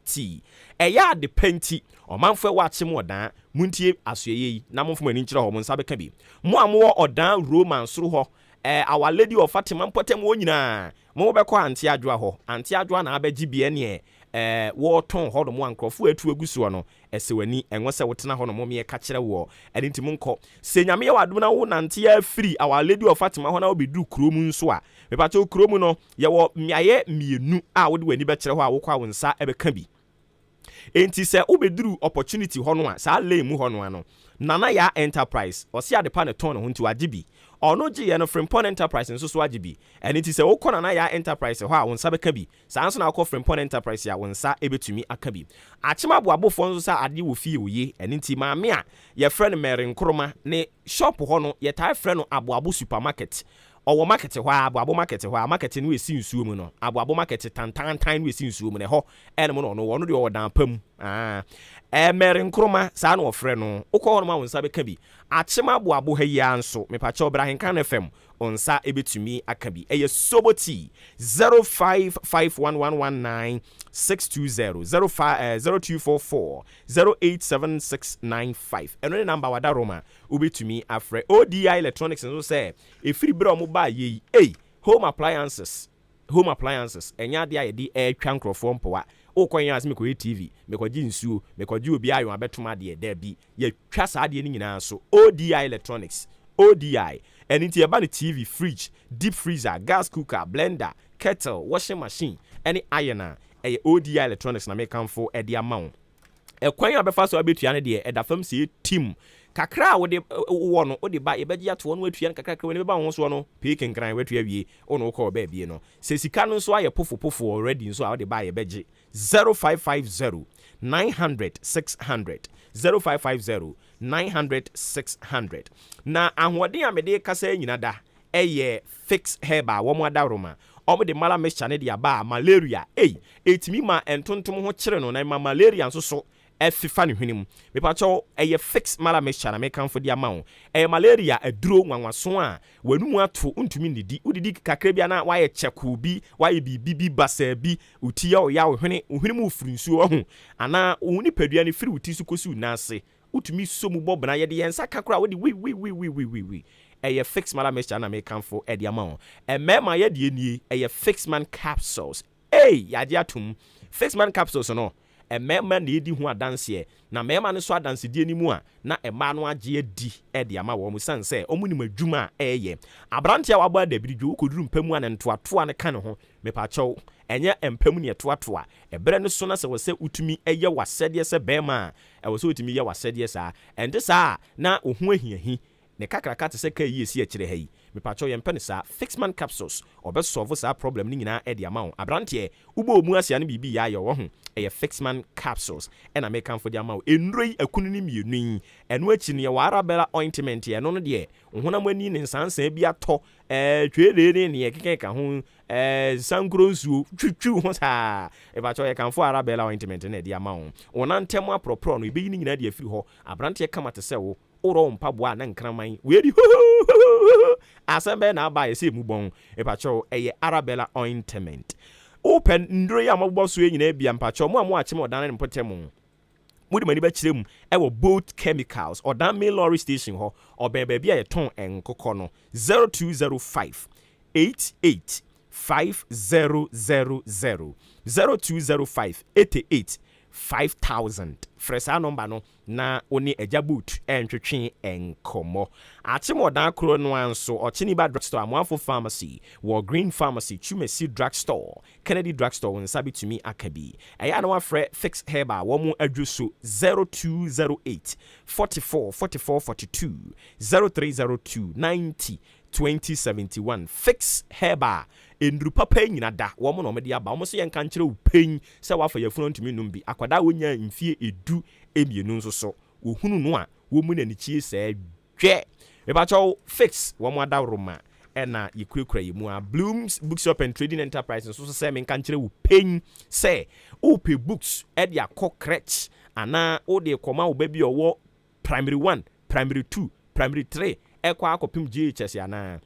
tea eya de penti omanfo wa che mo odan muntie asoyeyi na mo fo mani kire ho mo nsa be ka bi mo amwo odan romance ro ho Our Lady of Fatima mpotem wo nyina mo be ko anti adwa ho anti adwa na abeji bie ne wo ton ho do mo ankrofo atu agusu no esewani enwo se wotena ho no mo me ka kire wo edi nti monko se nyame wa adom na wo nante ya free Our Lady of Fatima ho na obedu kromu nso a me pa cho kromu no ye wo miaye mienu a wo de wani be kire ho a wo kwa wonsa ebe ka bi enti se obeduru opportunity ho no a sa lemu ho no ano Nana ya Enterprise osi ade pa ne ton ho nti wagibi ono ji ye no Frimpon Enterprise nso so wagibi eni ti se wokọ Nana ya Enterprise ho a wonsa beka bi sa nso na akọ Frimpon Enterprise ya wonsa ebetumi akabi achima boabofo nso sa ade wo fie oye eni ti maame a ye friend Mary Nkroma ne shop ho no ye tai friend no aboabo supermarket owo market ho aboabo market ho market no esi nsuo mu no aboabo market tantan no esi nsuo mu ne ho enemo no no wono de odan pam Mary Nkroma sa na ofre no ukọ no ma wonsa beka bi achima boabo ha yi anso me pa che AHENKAN FM onsa ebetumi akabi eye soboti 0551119620 0244 087695 eno ne number wada Roma ubetumi afre ODI Electronics nso say efiri bra omo ba ye home appliances enya de ayedi twa nkrofo mpoa okonya as me ko TV me ko jinsuo me ko obi ayo abetuma de da bi ye twa sa de ni nyina so ODI Electronics ODI anything about the TV, fridge, deep freezer, gas cooker, blender, kettle, washing machine, any ironer, a ODI Electronics na make come for a the amount. A kwanya befa so abetu ane de da fam se team kakra wo de wo de ba ye begia to no atuan kakra we ba ho so no pick nkran wetu awie ono ko ba bie no se sika no so aye pofo already so a de ba ye beje 0550 900 600 0550 900 600 na ahoden amede kasa nyina da eye fix herba wo mo adaroma omo de mala mixture ne dia ba malaria etimi ma entontom ho kire no na malaria nso so efifa ne hwenem me pa cho eye fix mala mixture na me kan fo dia ma wo malaria aduro nwanwaso a wanumu ato untumi ndidi udidi kakra bia na waye cheku bi waye bibi basa bi uti ya hwenem ufrinsuo ho ana uni padua ne firi uti su kosi unase utumi somu bob na ye de yensa kakra wo de wi eye fix mala mixture na me kan fo e dia ma wo mema ye de nie eye fix man capsules ya dia tum fix man capsules no mema na edi hu adanse na mema ne so adanse die ni mu a na ema no age edi de ama wo mu sanse omu ni madwuma eye abrantia waba da bidwo koduru mpamu an ntoatoa ne kan ho mepa chew enye empamu ne toatoa ebre ne so na se wose utumi eye wasede se bema wose utumi ye wasede sa ende sa na ohu ahiahi ne kakraka te se kai esi akire ha yi me pacho ye mpene sa fixman capsules obe solve sa problem ni nyina e de ama wo abrante ubo mu asia ne bibi ya yo wo ho e fixman capsules and I make am for the ama wo enroi akunu ni mienu eno achi ne ye Arabella ointment ye no no de honam ani ne nsansan bi ato twede ne ye keke ka ho sankro nsuo twitwi ho sa e pacho ye kan for Arabella ointment ne de ama wo onantem apropro no ibe ni nyina de afiri ho abrante kamate se wo oro mpaboa na nkraman we di asembe na ba ye se mu bon e pacho eye Arabella ointment open ndro ya mabbo so nyina bia mpacho mo amu ache mo dan ne mpotemu mudi mani ba kirem e wo both chemicals or dan main lorry station ho obeba bia ye ton enkoko no 0205 88 5000 0205 88 5000 fresa number no na oni ejabut entwetwe enkomo achimodan kro no anso ochiniba drugstore amwafo pharmacy war green pharmacy chumesi drugstore Kennedy drugstore nsabi tumi akabi eya na wafre fix herba wo mu adwuso 0208 44 44 42 0302 90 2071 fix herba endru papa nyina da wo mo no me dia ba wo so yenka nkire wo pen se wafa yafunu ntumi numbi akwada wonya mfie edu emienu nso so wo hunu no a wo mu na ni chie se dwe me ba cho fix wo mo adawroma ena yekurekura yemu a Blooms Bookshop and Trading Enterprise nso so se me nka nkire wo pen se wo pe books e dia crutch ana wo de koma wo ba bi owo primary 1 primary 2 primary 3 ekwa akopim GHS ana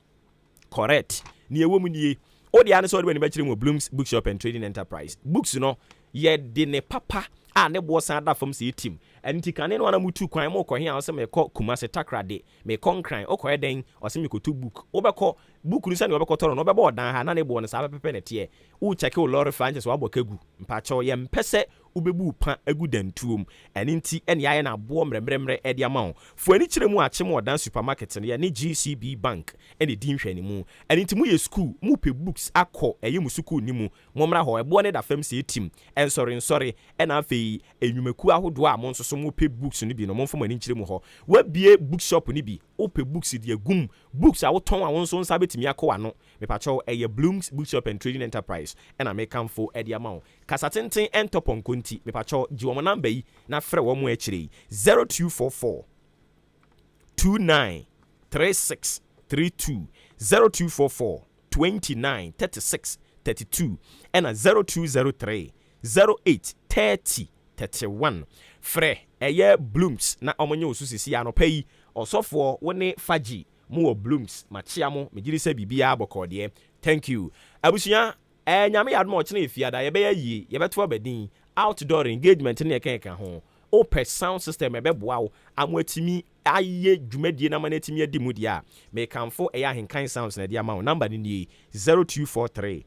correct ni ewo mu nie odi ane so de bani ba kire mu Blooms Bookshop and Trading Enterprise books no ye de ne papa a ne bo san da fam se team enti kan ne no na mutu kwan mo ko hia o se me ko Kumase takrade me konkran o ko eden o se me ko to book o be ko book nu se ne o be ko toro no be bo dan ha na ne bo ne sa pepe ne tie u check o lorry franchise wa bo kagu mpa cho ye mpese ubebu pa agu dantuom ene nti ene ya na bo mremremre e dia ma ho fu ani kire mu ache mo dan supermarket ne ne GCB bank ene di nhwe ne mu ene nti mu ye school mu pe books akọ eye mu school ni mu mo mra ho e bo ne da fam se team en sorry ena afei enwumaku ahodo a mo nso so mu pe books ni bi no mo mfo ani kire mu ho wa bie bookshop ni bi o pe books di agum books a wo ton a wo nso nsa betimi akọ ano me pa cho eye Blooms Bookshop and Trading Enterprise ena me kamfo e dia ma ho kasatenten entopon konti me pa cho ji wo number yi na frɛ wo mo akire 0244 29 36 32 0244 29 36 32 ena 0203 08 30 31 frɛ eye Blooms na omonye osusisi anopai osofo woni faji mu wo Blooms machia mo megiri se bibia abokode thank you abusuya nyame yadmo ochine efiada ye be yi ye beto abedin outdoor engagement ne kenka ho open sound system ebeboa wo amwatimi aye dwumadie na manatimi adi dia me kanfo AHENKAN sounds na dia ma wo number ni 0243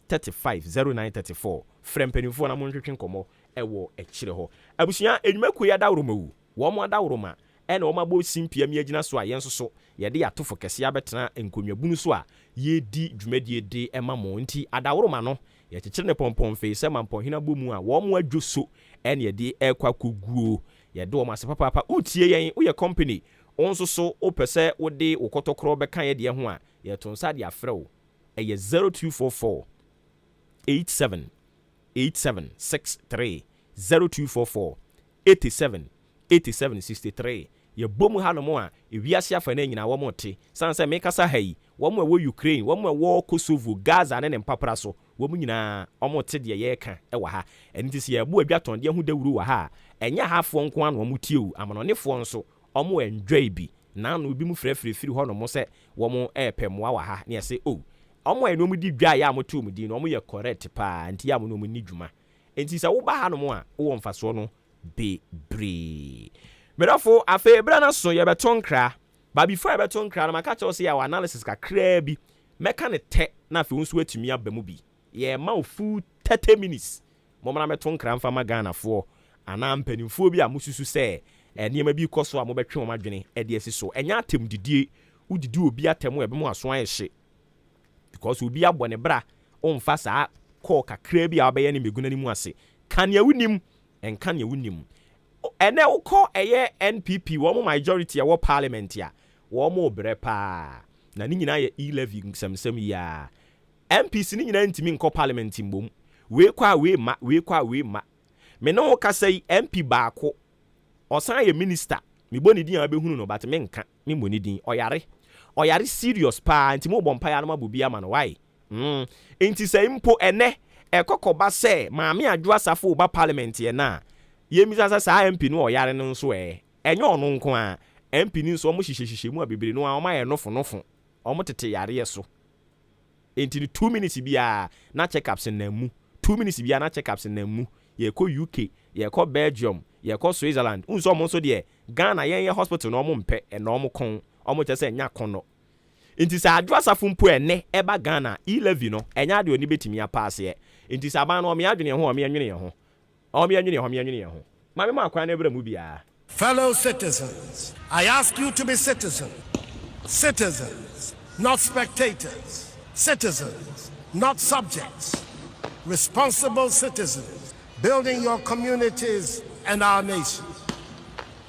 350934 frempenifo na monhwetwe nkomo ewo ekire ho abusuya enwumaku ya dawromawu wo mo dawroma ena oma bo simpia mi agina so a yenso so ye de atofo kese abetena enkonwabunu so a ye di dwumadie de ema mo nti adawroma no ye kekere ne pompom fe se mampon hina bomu a wo mo adwoso ena ye de ekwa koguo ye de o mase papa utie yen wo ye company onso so opese wo de wokotokro beka ye de ho a ye tonsa de afrew eye 0244 87 8763 0244 87 8763 ye bomu hanomo a ewiase afa na nyina wo mote sanse me kasa hai wo mo wo Ukraine wo mo wo Kosovo Gaza ne mpapra so wo mu nyina omote de ye ka e wa ha enti se ye bo adwaton de hu dawuru wa ha enya hafo nko an wo mutiewu amanonefo nso omo enjoy bi na no bi mu frefrefiri hono se wo mo epemwa wa ha ne se o omo eno mu di dwa ya moto mu di no omo ye correct pa enti ya mo no mu ni dwuma enti se wo ba ha no mo a wo mfaso no be Merafo afe bra na so ye beton kra ba before ye beton kra na maka che o se ya analysis ka kra bi meka ne te na afe unsu atumi abamu bi ye ma ofu 30 minutes momra meton kra mfa magana fo ana mpanimfo bi a mususu se niema bi koso a mo betwe mo madwene e de asiso enya atem didie udidi obi atem e be mo aso ayehye because obi abone bra o mfa saa call kakra bi a obeye ne meguna ni mu ase kan ya wunim enkan ya wunim ene wo call eye NPP wo mo majority ya wo parliament ya wo mo bre pa na ni nyina ye e-levy nsɛmsɛm ya MPs ni nyina ntimi nkɔ parliament mbom we kwa we ma me no ka say MP baako osan ye minister me boni din abehunu no but me nka me boni din oyare serious pa nti mo bompa ya no mabobia ma no why enti say mpo ene ekokoba say maame adwo asafo ba parliament ye na ye mi sa MP no oyare no nso enye ono nko a MP ni nso omo hihihihye mu abebere no a omaye nofo omo tete yare so enti 2 minutes bia na check-ups na mu 2 minutes bia na check-ups na mu ye ko UK ye ko Belgium ye ko Switzerland unso omo nso de Ghana ye hospital no omo mpe na omo kon omo chese nya kono enti sa adwo asafo mpo ene eba Ghana e-levy no enya de oni betimi apaase ye enti sa ba no omo adwene ho omo anwene ho omo anwene ho ma me ma akwa na ebra mu bia. Fellow citizens, I ask you to be citizens, not spectators, citizens, not subjects, responsible citizens, building your communities and our nation.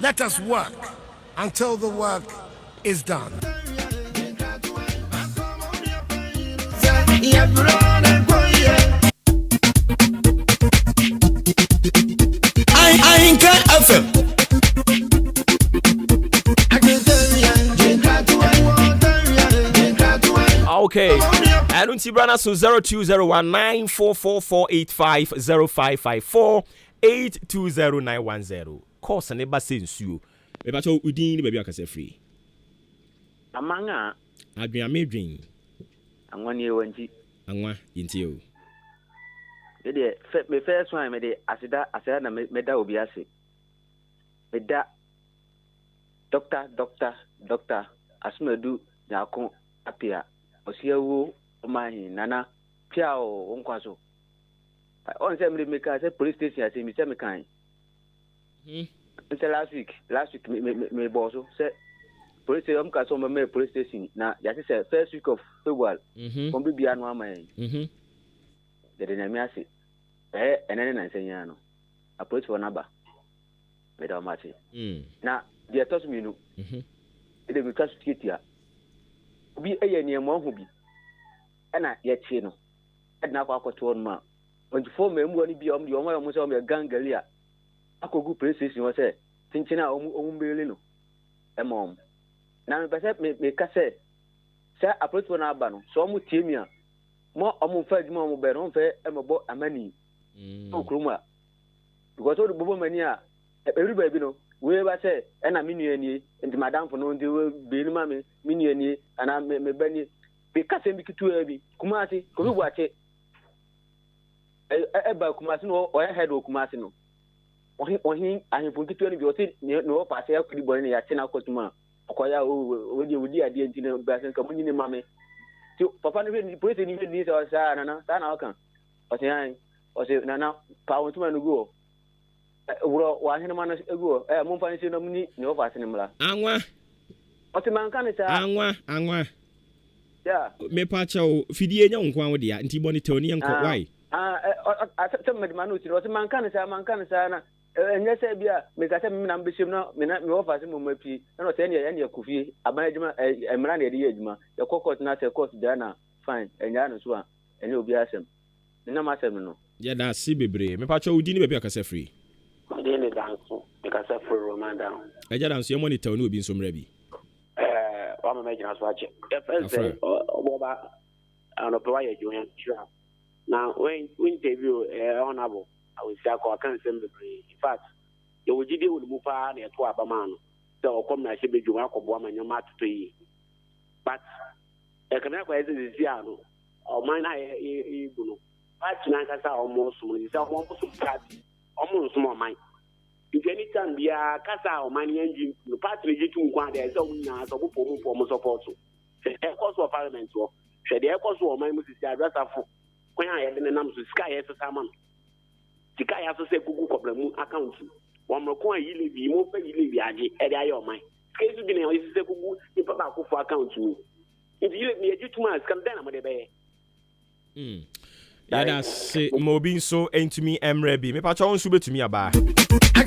Let us work until the work is done. AHENKAN FM. Okay, and unti brana so 020194448554820910. Course ne ba sensuo. Me ba cho udin ni ba bia kase free. Amanga adwen amedwen. Anwani wanti. Anwa yinti o. Me first one me de asida na me da obi ase. Me da doctor asmedu nyako apia osiewu omahi nana pia o onkwaso on say me ka say police station say me say me kan until last week me boso say police station ka so me police station na ya say first week of February kon bibia no amai de na me ase enene na nsenya no a police for naba me da mate na the toss me no ide me trust titia bi eye ne mo hu bi na ye chi no edna akwato on ma 24 memu ni bi om di omo say om gangalia akogu precision wo say tinchina om mbele no emom na me pese me ka say approach na aba no so om tie mi a mo om fa adwuma om be no fe emebo amani okruma because o bobo mani a everybody bi no we ba say na minuani ndi madam for no ndi be ni ma me minuani ana me bani be ka se bikitu abi kumasi ko bi bwache ba kumasi no o head o kumasi no ohin ahimfo kitu ni bi o ti no pass ya kudi boni ya tina kotuma okoya o di ade nti na ba sen ka munyi ni ma me ti papa no ni police ni ni so sa na o kan o ti han o se na pa won tuma no go wuro wa hene mana ego mo fa ni no muni ni o fa sene mla anwa o ti man kan sa anwa yeah me pa chawo fidie nya nkwa wo dia nti boni toni enko why tem me manu ti o ti man kan sa na enye se bia me ka se me na mbeshim no me o fa se mo mapi na o te ne ya kufie aban adwuma emra na ye de adwuma ye kokot na se court da na fine enya no so a enye obi asem na ma asem no ya da si bebre me pa chawo udi ni be akasa free Madene danso because of Roman down. Eja danso ye monitor no obi nsomra bi. Wa ma megina so ache. First Obuoba Ofori ye join sure. Now when interview honorable I will say I can send the in fact you will give you the mufa na to abama no. So come na she be juma ko bo amanyama to yi. But e kana kwa eze zi ano o man na e bunu. But na kasa almost so ni say one person party omo nso mo man if any time bia kasa o man engine no party rejitu nkwa there so na so po support e course of parliament wo hwe de e course o man musisi adrasafo kwan ya de nam so sky ya so sama sika ya so se gugu problemu account wo mo ko yi lebi mo pe yi lebi age e de ayo man sika su bi na yi se gugu ni papa ko for account ni if you lebi ejitu man scam den na mo de be yeah, that's it. Mobi so ain't me emrebi. Me pa chawon sube to me aba. I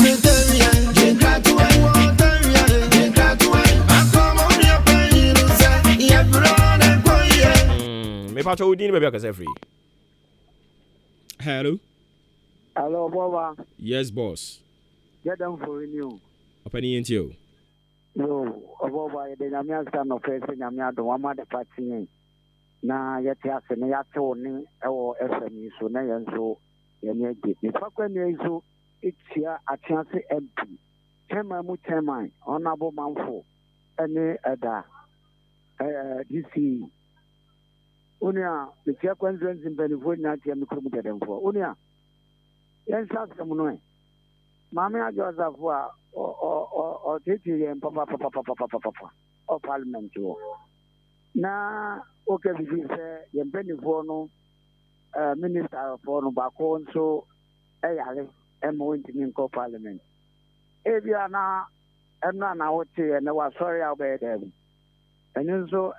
pacho udin baby akase free. Hello. Hello, Boba. Yes, boss. Get them for renew. Opani into No, Boba, the Namia stand of face in Namia, the one mother party. Na yet has a yatoni or SME so na and so you if I can so it's here a chance empty. Tema Mutema, honorable Manfo, any other DC. Unia, the consequences in Pennsylvania, and committed them for Unia. Yes, that's some noise. Mamma Joseph or Titi and Papa or Parliament. Na okay, this is Yempeni Fono, Minister for Nobacco, so MO in Parliament. Eviana, and now and I was sorry about them. And so,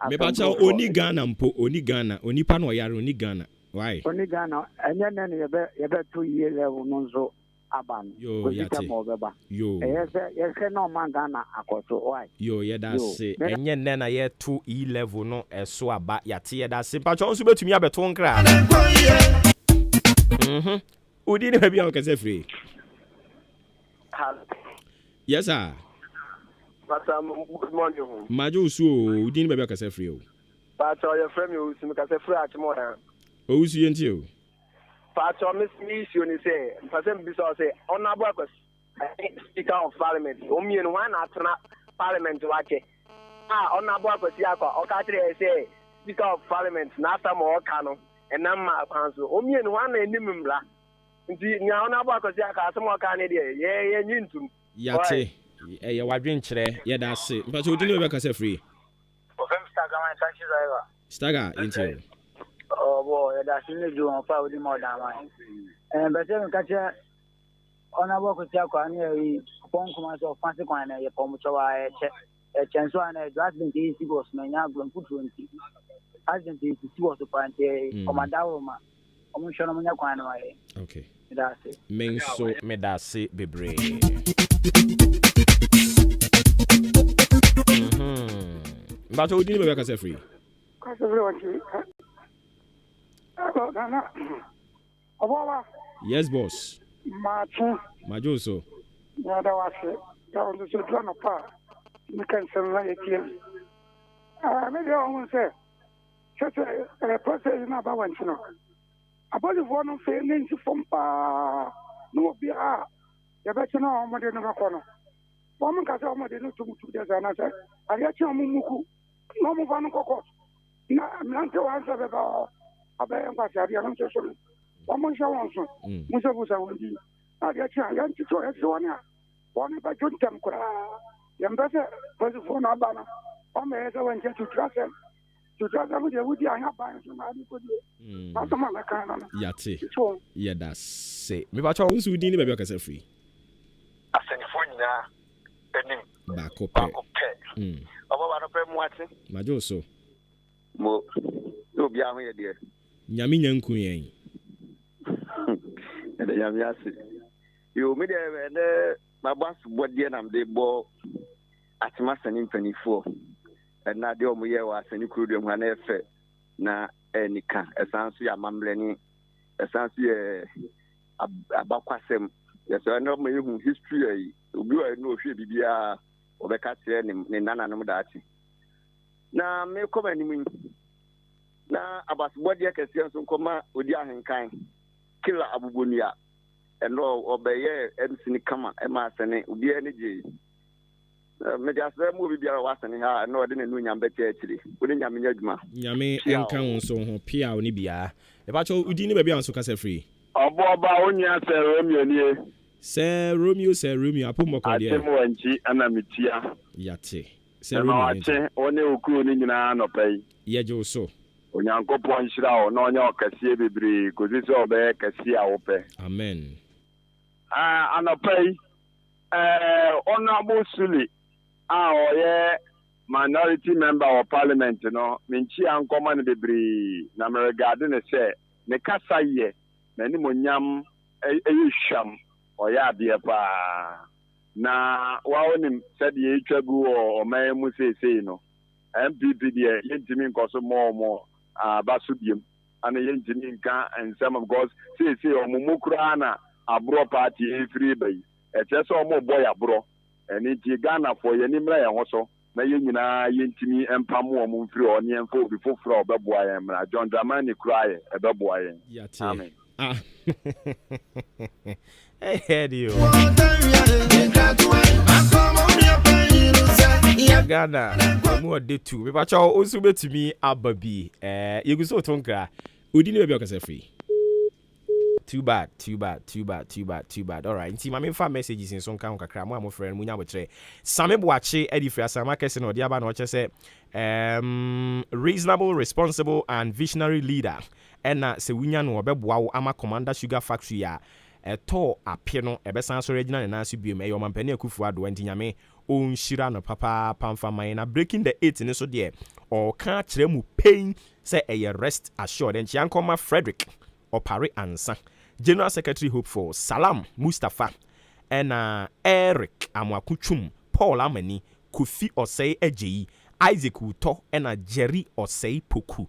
me pacha oni Ghana mpo, oni Ghana, oni pano yaro, oni Ghana. Why? Only Ghana, and then you bet 2 years level, so Aban. Yo, Yo, yes, no man Ghana, so why? Yo, yeah, that's it. And yet, then I hear 2E level, no, as so about Yatia, that's it. But also to me, I bet one cry. Who didn't have your case free? Yes, sir. Good morning. Majo, so who didn't have your case free? But your friend, you see, because I free at more. Oh, see you. But Miss Mission is say, Person Bissau say, honorable Speaker of Parliament, only in one Parliament to watch it. Honorable Siaka, or Catri say, Speaker of Parliament, Nasa Moacano, and Nama Council, only in one Nimula. The honorable Siaka, some more Canadian, yeah, Yintum. Yate, a wabin chere, yeah, that's it. But you didn't have a free. Stagger into. Oh boy, that's in the doing probably more than mine. And but then catch on a walk with Yakwani, Ponkumas or Fancy Quine, a Pomochawa, a chance one, a drastic easy was Managum put 20. Argentina was to find a Commandama, Omushana Quine. Okay, that's it. Mean so, me that's it, be brave. But who didn't make us free? Yes, boss. Majo so. Yeah, that was it. That was the children of power. You can send like it. Maybe I won't say. Such a person is not about one to know. About the one of failing to form no be the better know how much they never corner. Woman can say how much they know to this answer. I get you Muku. No move on court. Now, I'm not to answer about. Abayam Pasari, I'm so sorry. One shall answer. Musabusa will be. I get you, I want to show Sonia. One by Juntam Kura. Yambasa was a phone Abana. One may have went to trust him. To trust him with the Woody I have by some Yati. Yeah, that's it. Me watch who's who didn't make us free. I send for now. Back up. Majo so. Mo. You be out here, dear. Nyami nyanku yen. And the Yamiasi. You made my boss, what dear, I'm the ball at Master in 24. And now the only year was any crude when I fed. Na any can, a sansi, a mambleni, a sansi, a bakwasem. Yes, I know my history. You know, she be a or the catch in Nana Nomodati. Now, may come any na about what you can see on Koma with the AHENKAN killer Abubunia and all obey MC Kama, Emma Sene, Ubi Energy. Medias movie be a wasson in her, no, I didn't know Yambet actually. Wouldn't Yaminjma. Yame and Council, Pia Nibia. About you didn't be on Socasa free. Obuoba Ofori Sir Romeo, I put more cardia. And Amitia. Yate. Sir Romeo, only Ukuni in an opay. Yajo so. Onyankopon hyira no nya okase bebre kozi so obe kase a wope amen anopai honorable Suli oye minority member of parliament no minchi ankoma ne bebre na me regard ne se ne kasa ye na ni monyam eyisham oye ade pa na waonim said ye twagu o man mu sesei no MPP de yentimi nkoso mo abasubium ana yentimi nka ensem because say omumukura na abro party free bay eche so omo boy abro eni ti Ghana for yenimra ye ho so na yenyina yentimi empamo omum free oni enfo obi foforo obeboa ye mra John Dramani kura ye ebeboa ye amen I heard you. Ghana, more day two. We watch our also bet to me ababi. You go so tonka. Udini be be free. Too bad. All right. Nti mame fa messages in son kan kakra mo friend munya botre. Same boache edi free asama kese no dia ba no che say reasonable, responsible and visionary leader. Ena se winya no obeboa wo ama Commander Sugar Factory ya eto apie no ebesan so regional na nasu biom eyo mampani akufu ado ntinyame on shira no papa pamfa man na breaking the 8 ne so de o ka kire mu pain say eye rest assured en chiankoma Frederick Opare Ansa General Secretary Hope for Salam Mustafa ena Eric Amwakuchum Paul Amani Kofi Osei Ejeyi Isaac Uto ena Jerry Osei Poku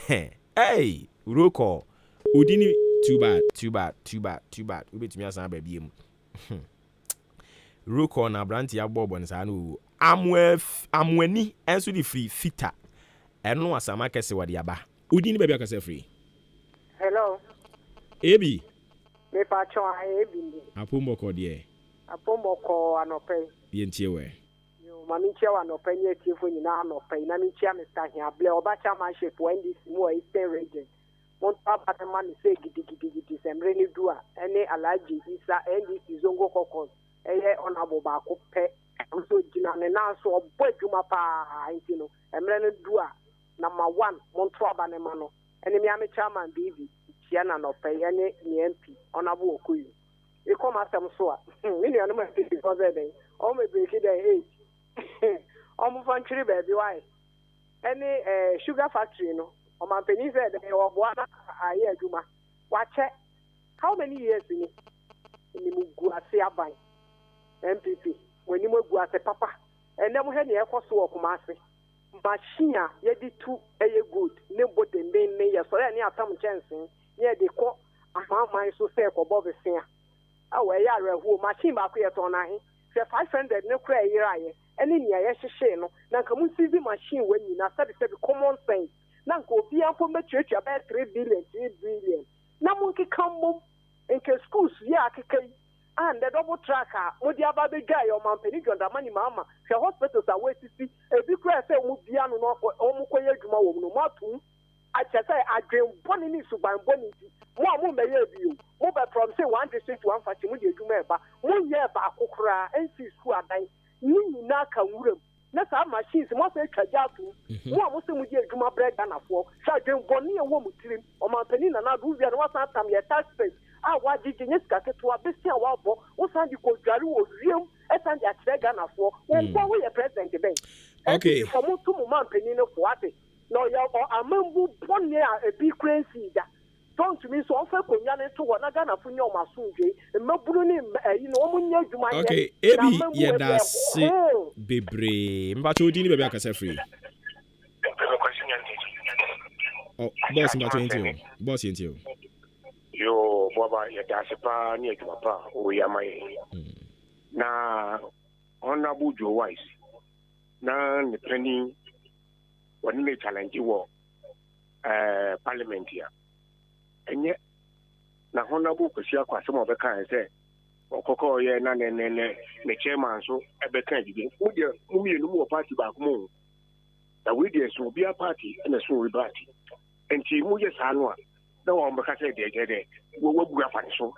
hey Roko Udini too bad. We bet me asan baby mu. Roko na branti ya bobo nsa no. Amweni enso di free fita. Eno asama kese wade aba. Udini baby akase free. Hello. Ebi. Me pa cho ebi. Apombo ko de. Apombo ko anope. Yentie we. Yo mami chia anope ni etifo nyina anope na mi chia Mr. Hiable oba chairmanship when this mo Eastern region. Monta Batman say gidi semreni dua ene alaji isa NDC zongo kokos eye onabo ba ko pe so jina ne na so obo adwuma pa intino emreni dua number 1 monto abane ma no ene mi ame chairman BB chia na no pe ene ni MP onabo okoyu e come asem so a me ni anu ma fi because then o me break the 8 o mu fan chiri baby why ene sugar factory no o man penny said they were buana aye adwuma wache how many years ni mu guase aban MPP when mu guase papa enem he ne ekoso okumase machine ye di tu eye good ne bode ne ye so ne atam chensen ye de ko amaman so se ko bobe sen awe ya rehu machine ba ko ye ton na he 500 ne kura yira ye ene nia ye hyehye no na nka mu CV machine we nyina sabe common sense na nka obi afọ metwetwa ba 3 billion na mo nkeka mbom nke schools ya akekai and the double tracker mo di aba be guy o man peni jonda mani mama hwe hospitals a wetisi ebi kura se mu bia no o mu koye adwuma wo no matum a chese adwen boni ni suban boni ti mo meye bi o mo be from say 1 district to 1 fachi mo di adwuma eba mo ye ba akokora nc school adan ni nyina ka wuram na sa machines mo se twaja to mo se mu di adwuma bread na fo sa adwen boni e wo mu tirim o man peni na na do bia no wasan tam ye tax space awa jiji nyeska ketua besi awa bo wo san di ko dware wo wiem e san di atrega na fo wo wo ye president ben okay for mo to mo man peni no fo ate no ya amambu bonni a ebi crazy da don't to me so on fe konya ne to na Ghana fu nya o masunje maburu ni yi no mo nya adwuma ye okay ebi ye da se bebre mbacho di ni bebe akase free oh boss mbacho enti boss enti yo baba ya dasipa ni adwuma pa o ya mai na honorable Joe Wise na ne training wani ne challenge wo parliament ya enye na honorable Kwesi Kwasem obeka say okoko ye na ne chairman so ebeka gidi mu mienu mu party ba kuma na we dey so bia party na so we party enti mu ye sanu a na wo mbeka say de wo bua fa so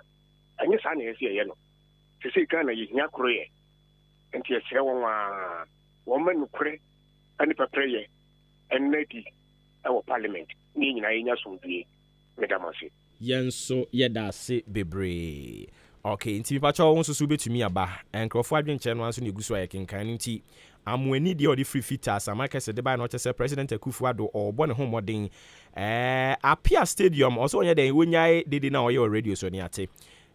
enye sa na ese ye no se ka na ye nya koro ye enti e kire wo manu kure ani papreye enedi our parliament ni nyina yenya somdue medamase yenso yedase bebre okay nti pacha won susu betumi aba enkrofo adwenche no anso ne gusu ayekenkan nti amwani de odi free fita sama kese de ba no chese president Akufo-Addo obo ne homoden apia stadium also onye den wonyai dede na oye radio so ne ate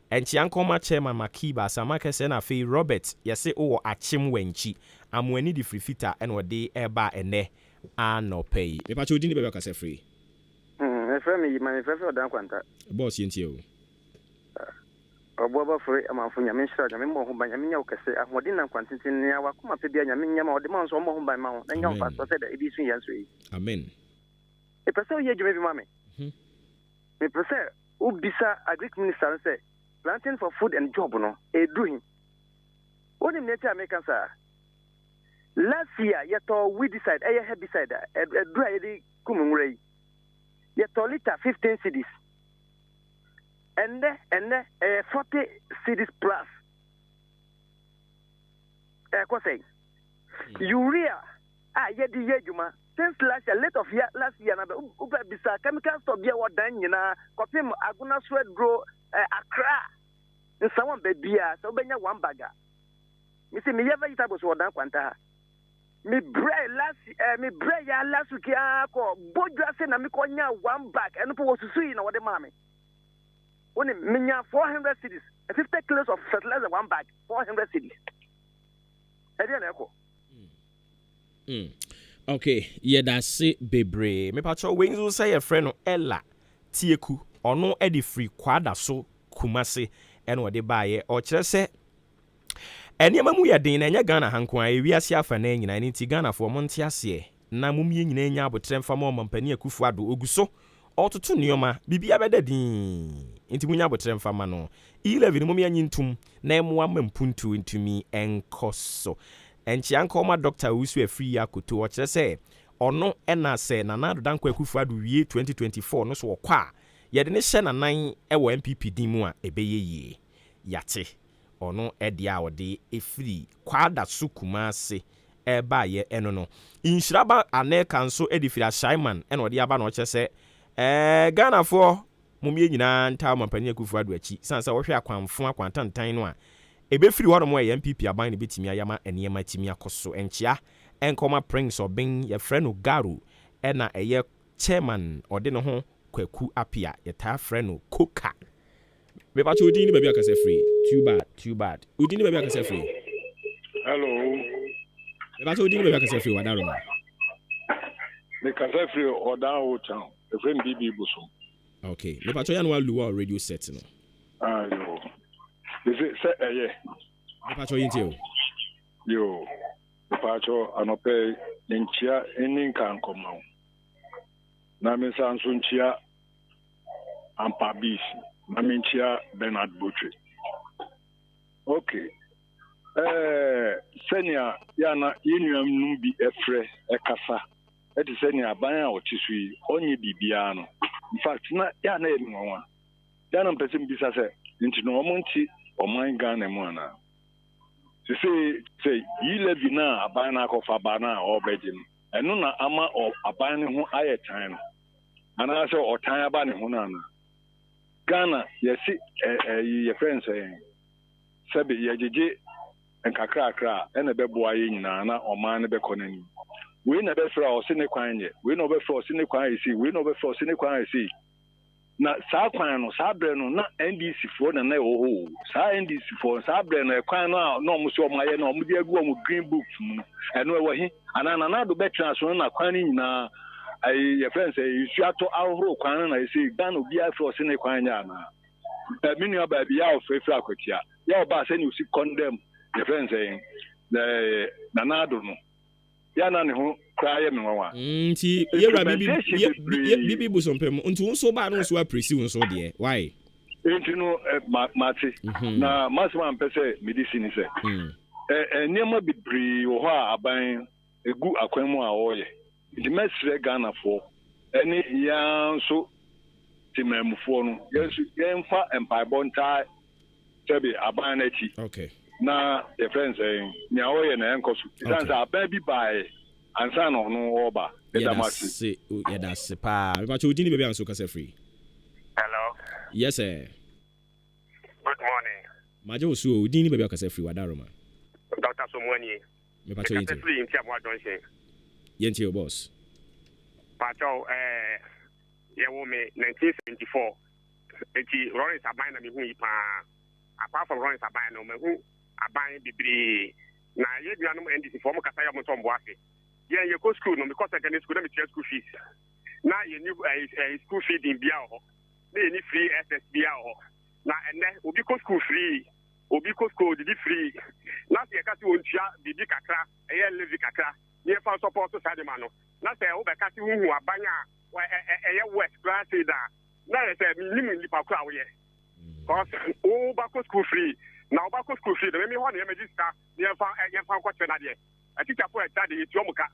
enchiankoma chairman Makiba sama kese na fe Robert yese o achim wanchi amwani de free fita eno de eba ene anopay me pacha odin de be ka se free friend, my friend, or Danquanta. Boss, you. Obuoba Ofori Amanfo nyame nhyira nyame mmɔ ho ban nyame nya wokɛse ahoɔden na nkwantintin ne awakoma pɛ bia nyame nyama ɔde ma nso ɔmmɔ ho ban ma ho na nya mfa so sɛ da ebi so yɛ nso yi amen epɛ sɛ woyɛ adwuma bi ma me mepɛ sɛ wobisa agric minister no sɛ planting for food and job no ɛduru hi wonim ne tia meka saa last year yɛtɔ weedicide ɛyɛ herbicide ɛduru a yɛde kum nwura yi yɛtɔ liter 15 cedis and 40 cities plus. Urea, yedi yejuma. Since last year, na ube bisa chemical stop here what done, kopim aguna sweat grow Accra. And someone baby, so benya one bagger. Me say me ever vegetables what done kwanta. Me bread last week ko bodwa say na me konya one bag and po was sui na what the mama. When minya 400 cities, 50 kilos of fertilizer one bag, 400 cities. Okay, yeah, that's it, baby. Me pacho wings will say a friend Ella Tieku or no Eddie free quada so kumase and what they buy or chese. And your mamu ya din and ya Ghana hankwa, we are sia for name in I Ghana for Montiasie. Namumi in Nenya but trem for more Mampania Kufuado Oguso. Oto to nioma bibia beda din enti munya botrem fama no 11 mumia nyintum na emwa mampuntu ntumi enkoso enchi ankoma doctor usu afri akoto o kire se ono ena se nanado danko akufu adu wie 2024 no so okwa ye de ne hye nanan ewo MPP din mu a ebeyeye yate ono ede a ode efri kwada sukuma se eba ye eno no inshiraba AHENKAN so edifira Shaiman eno ode aba no kire se Ghana for mumie nyina nta mampani akufu adu achi sansa wo hwe akwanfo akwantantan no a ebefiri hɔ no mo yɛ MPP aban ne betimi ayama enema timi akoso enchia enkoma Prince Obin ye frɛ no Garu ɛna ɛyɛ chairman ɔde no ho kwaku apia ye ta frɛ no Koka me pa chodin ni baabi akasa free too bad udin ni baabi akasa free hello me pa chodin ni baabi akasa free wadaro ma me kasa free odan town a friend BB Busum. Okay. Me pacho ya no luwa radio set no. Yo. Is it set yeah. Me pacho yintio. Yo. Me pacho anope nchia eninkan komao. Na me sanso nchia ampa bis. Na me nchia Bernard Butcher. Okay. Senior yana yenuam numbi efre ekasa. It is any abaya or chisui, only bibiano. In fact, not ya name one. Then person bisa into no monty or mine gun and one. To say, ye live na abana of abana or bedin, and nona ama or abana who I time. And I saw or time abana hunana. Ghana, yes, your friend saying, Sabi yaji and kakra, and a beboy in Nana or man beconning. We never for Sinnequine, we never for Sinnequine, we never for Sinnequine. Now, Saquano, Sabreno, not NDC for the Neo, Sa NDC for Sabreno, Quana, no Monsieur Maya, no Mudia Guam Green Books, and where he, and another better one, Aquanin, a friend say, you shut to our road, Quana, I see, Dan will be out for Sinnequine. Many of baby out for Fracotia. Your boss, and you see condemn, your friend saying, the Nanado. Yana ne ho kraye me wawa nti yewra bibi busompem nti wonso ba no so apresi wonso de why nti no mate na masman pese medicine se niam bibri wo ho aban egu akwan mu a wo ye nti mesre Ghana fo eni yanso timamfo no yesu yemfa empire bontai sebi aban na chi okay na the friends saying nya wo ye na enkoso sansa aban bi bae ansa no no oba edamasi yedase pa me pa chodini bebe anso kasa free. Hello. Yes sir. Good morning. Majo so udini bebe kasa free wadaroma. Dr. Somwani. Me pa chodini. Kasa free in tia mo adonse. Yenti o boss. Pacho ye wo me 1974. Eti Lawrence Aban na me hu ipa. Apart from Lawrence Aban no me hu Aban bibiri na ye duanum NDC form kasa ya mo tombo afi. Ye go school no because secondary school na me share school fees. na yɛni school feeding bia wɔ na yɛni free ss bia wɔ na ɛnɛ obi kɔ school free obi kɔ school didi free na sɛ yɛka sɛ wɔntua biribi kakra ɛyɛ levi kakra ne yɛfa support saa de ma no na sɛ wobɛka sɛ wohu aban a ɛyɛ west koraa sei da na yɛ sɛ menim nnipa koro a woyɛ because wobakɔ school free na wobakɔ school free na memi hɔ ne yɛmɛgye sika ne yɛmfa nkɔkyerɛ no adeɛ atikyafoɔ ɛta de yɛtua mu ka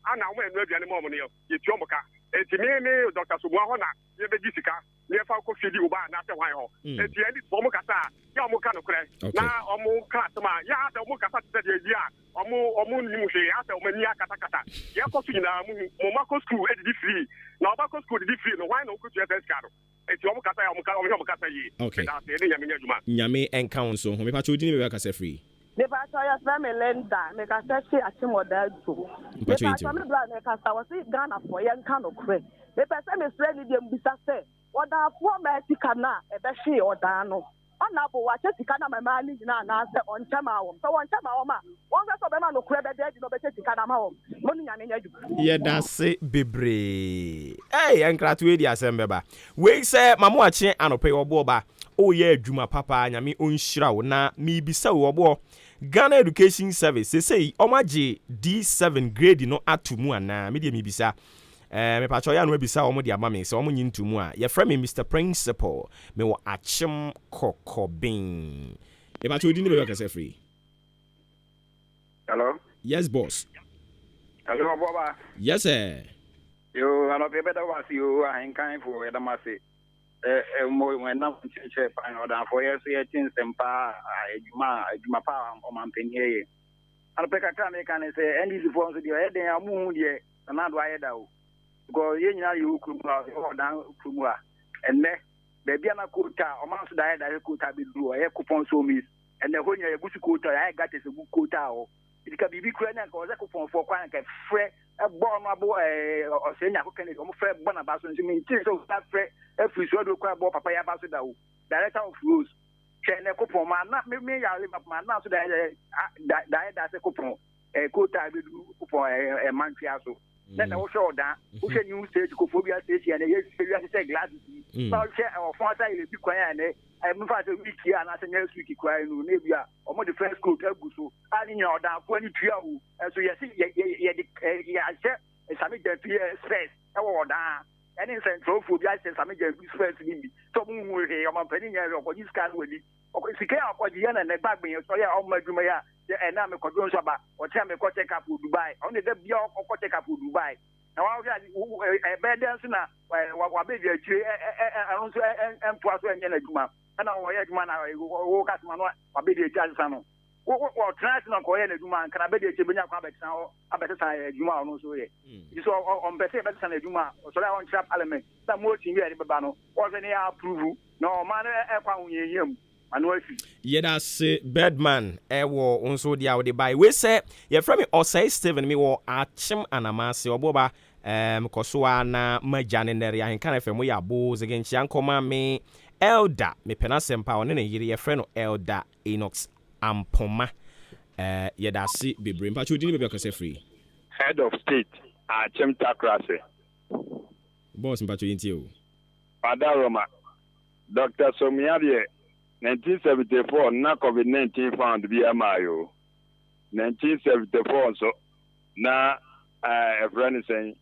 ana wo enu aduane ma ɔmo ne yɛtua ɔmo ka enti me Dr. Subua hɔ na yɛbɛgye sika ne yɛfa kɔ fidi wo ba na sɛ hwan hɔ enti ɛni ɔmo kasa a yɛ ɔmo ka no korɛ na ɔmo ka asɛm a yɛ asɛ ɔmo kasa te sɛ deɛ yi a ɔmo nim hwee asɛ ɔmo ani akatakata yɛkɔ so nyinaa mo makɔ school edidi free na ɔbakɔ school didi free no hwan na ɔkɔtua sɛ sika no enti ɔmo kasa yɛ ɔmo kasa yie ɛdaase ɛne nyame nyɛ adwuma nyame ɛnka wo nso ho mepakyɛ wodini bɛbɛ kasa free Mepacho ya sɛ me lenda me ka sɛ hye akyemɔda adwo mepacho me bra me ka sa wɔ se Ghana fo yɛ nka no korɛ mepɛ sɛ me srɛ ni deɛ mbisa sɛ ɔdaafoɔ ma sika na ɛbɛhwe ɔdaa no ɔna bo wakyɛ sika na mama ni nyina na sɛ ɔnkyɛ ma wɔm sɛ wɔnkyɛ ma wɔm a wɔn sɛ ɔbɛma no korɛ bɛda adi no bɛkyɛ sika na ma wɔm mo ni nyane nya adwo yɛda se bebree ɛnkrato edi asɛm bɛba wei sɛ mamo akye anɔpɛ Obuoba oyɛ adwuma papa nyame onhyira wo na mebisa wo Obuo Ghana Education Service say omagye D7 grade no atumu ana me de mebisa me pacho ya no ebisa omo de ama me se omo nyintumu a ye frame Mr Principal me wo achem kokobin e pacho di ni be kase free. Hello. Yes boss. Hello Obuoba. Yes sir. Yo ano pe beta was you AHENKAN933 edamase mo na nche pa no dan for years ye tin sempa adwuma pa o man penye ano pe kakra me kan say NDC for so de e den amu de na do ayeda o because ye nyina ye ukru o dan ukru a enne be bia na kota o man so da ayeda kota be du o ye coupon so miss enne ho nya ye gusu kota ya gate se bu kota o idika bibi kura na ka o ze coupon for kwan ka frɛ ɛbɔ no abo ɔsɛnya ko kene ɔmo frɛ bɔ na ba so nti me nti so that frɛ every so do kwa bɔ papa ya ba so da o director of rules hwɛ ne kopon ma na me ya le ma na so da se kopon kota be du kopon mantia so na na wo hwɛ oda wo hwɛ new stage ko phobia stage ya ne ye se glass ba hwɛ ɔfon ata ile bi kwan ya ne me fa so wiki ana se nya su ki kwan no na bia ɔmo de first coat agu so ani nya oda ko ani tua o so ye hwɛ sami jampi space ɛwɔ oda ɛne central phobia se sami jampi space ni bi so mu hu he ɔmo pani nya ɔkɔ di scan wadi ɔkɔ sika ɔkɔ di ya na ne bagben so ya ɔmo adwuma ya ɛna me kɔdwo nso ba ɔkyɛ me kɔ check up Dubai ɔno de bia ɔkɔ check up Dubai na wa hwɛ ɛbɛdɛ nso na wa be di akyire ɛno nso ɛmpoa so ɛnyɛ na adwuma ɛna wɔyɛ adwuma na wo kasema no wa be di akyire asa no wo trans na kɔyɛ na adwuma nkana be di akyire benya kɔ abɛtena hɔ abɛtesa adwuma ɔno nso yɛ so ɔmpɛsɛ ɛbɛtesa na adwuma ɔsɔre a ɔnkyerɛ parliament na motion bi a yɛde bɛba no ɔsɛ ne yɛ approve na ɔma no ɛkɔ ahoyɛyɛ mu yeda se Birdman ewo onso dia wo de bai we se ye frame Osei Steven me wo achem anamase Obuoba kosoa na majane nere AHENKAN933 ya bo zegenchi ankoma me Elder me penasempa one ne yire ye frɛ no Elder Enox Ampoma yeda se bebre mpa chodini bebe akose free head of state achem takrase boss mpa chodinti o Padaroma Dr. Somiade 1974 na COVID-19 found bi amayo 1974 so na a friend saying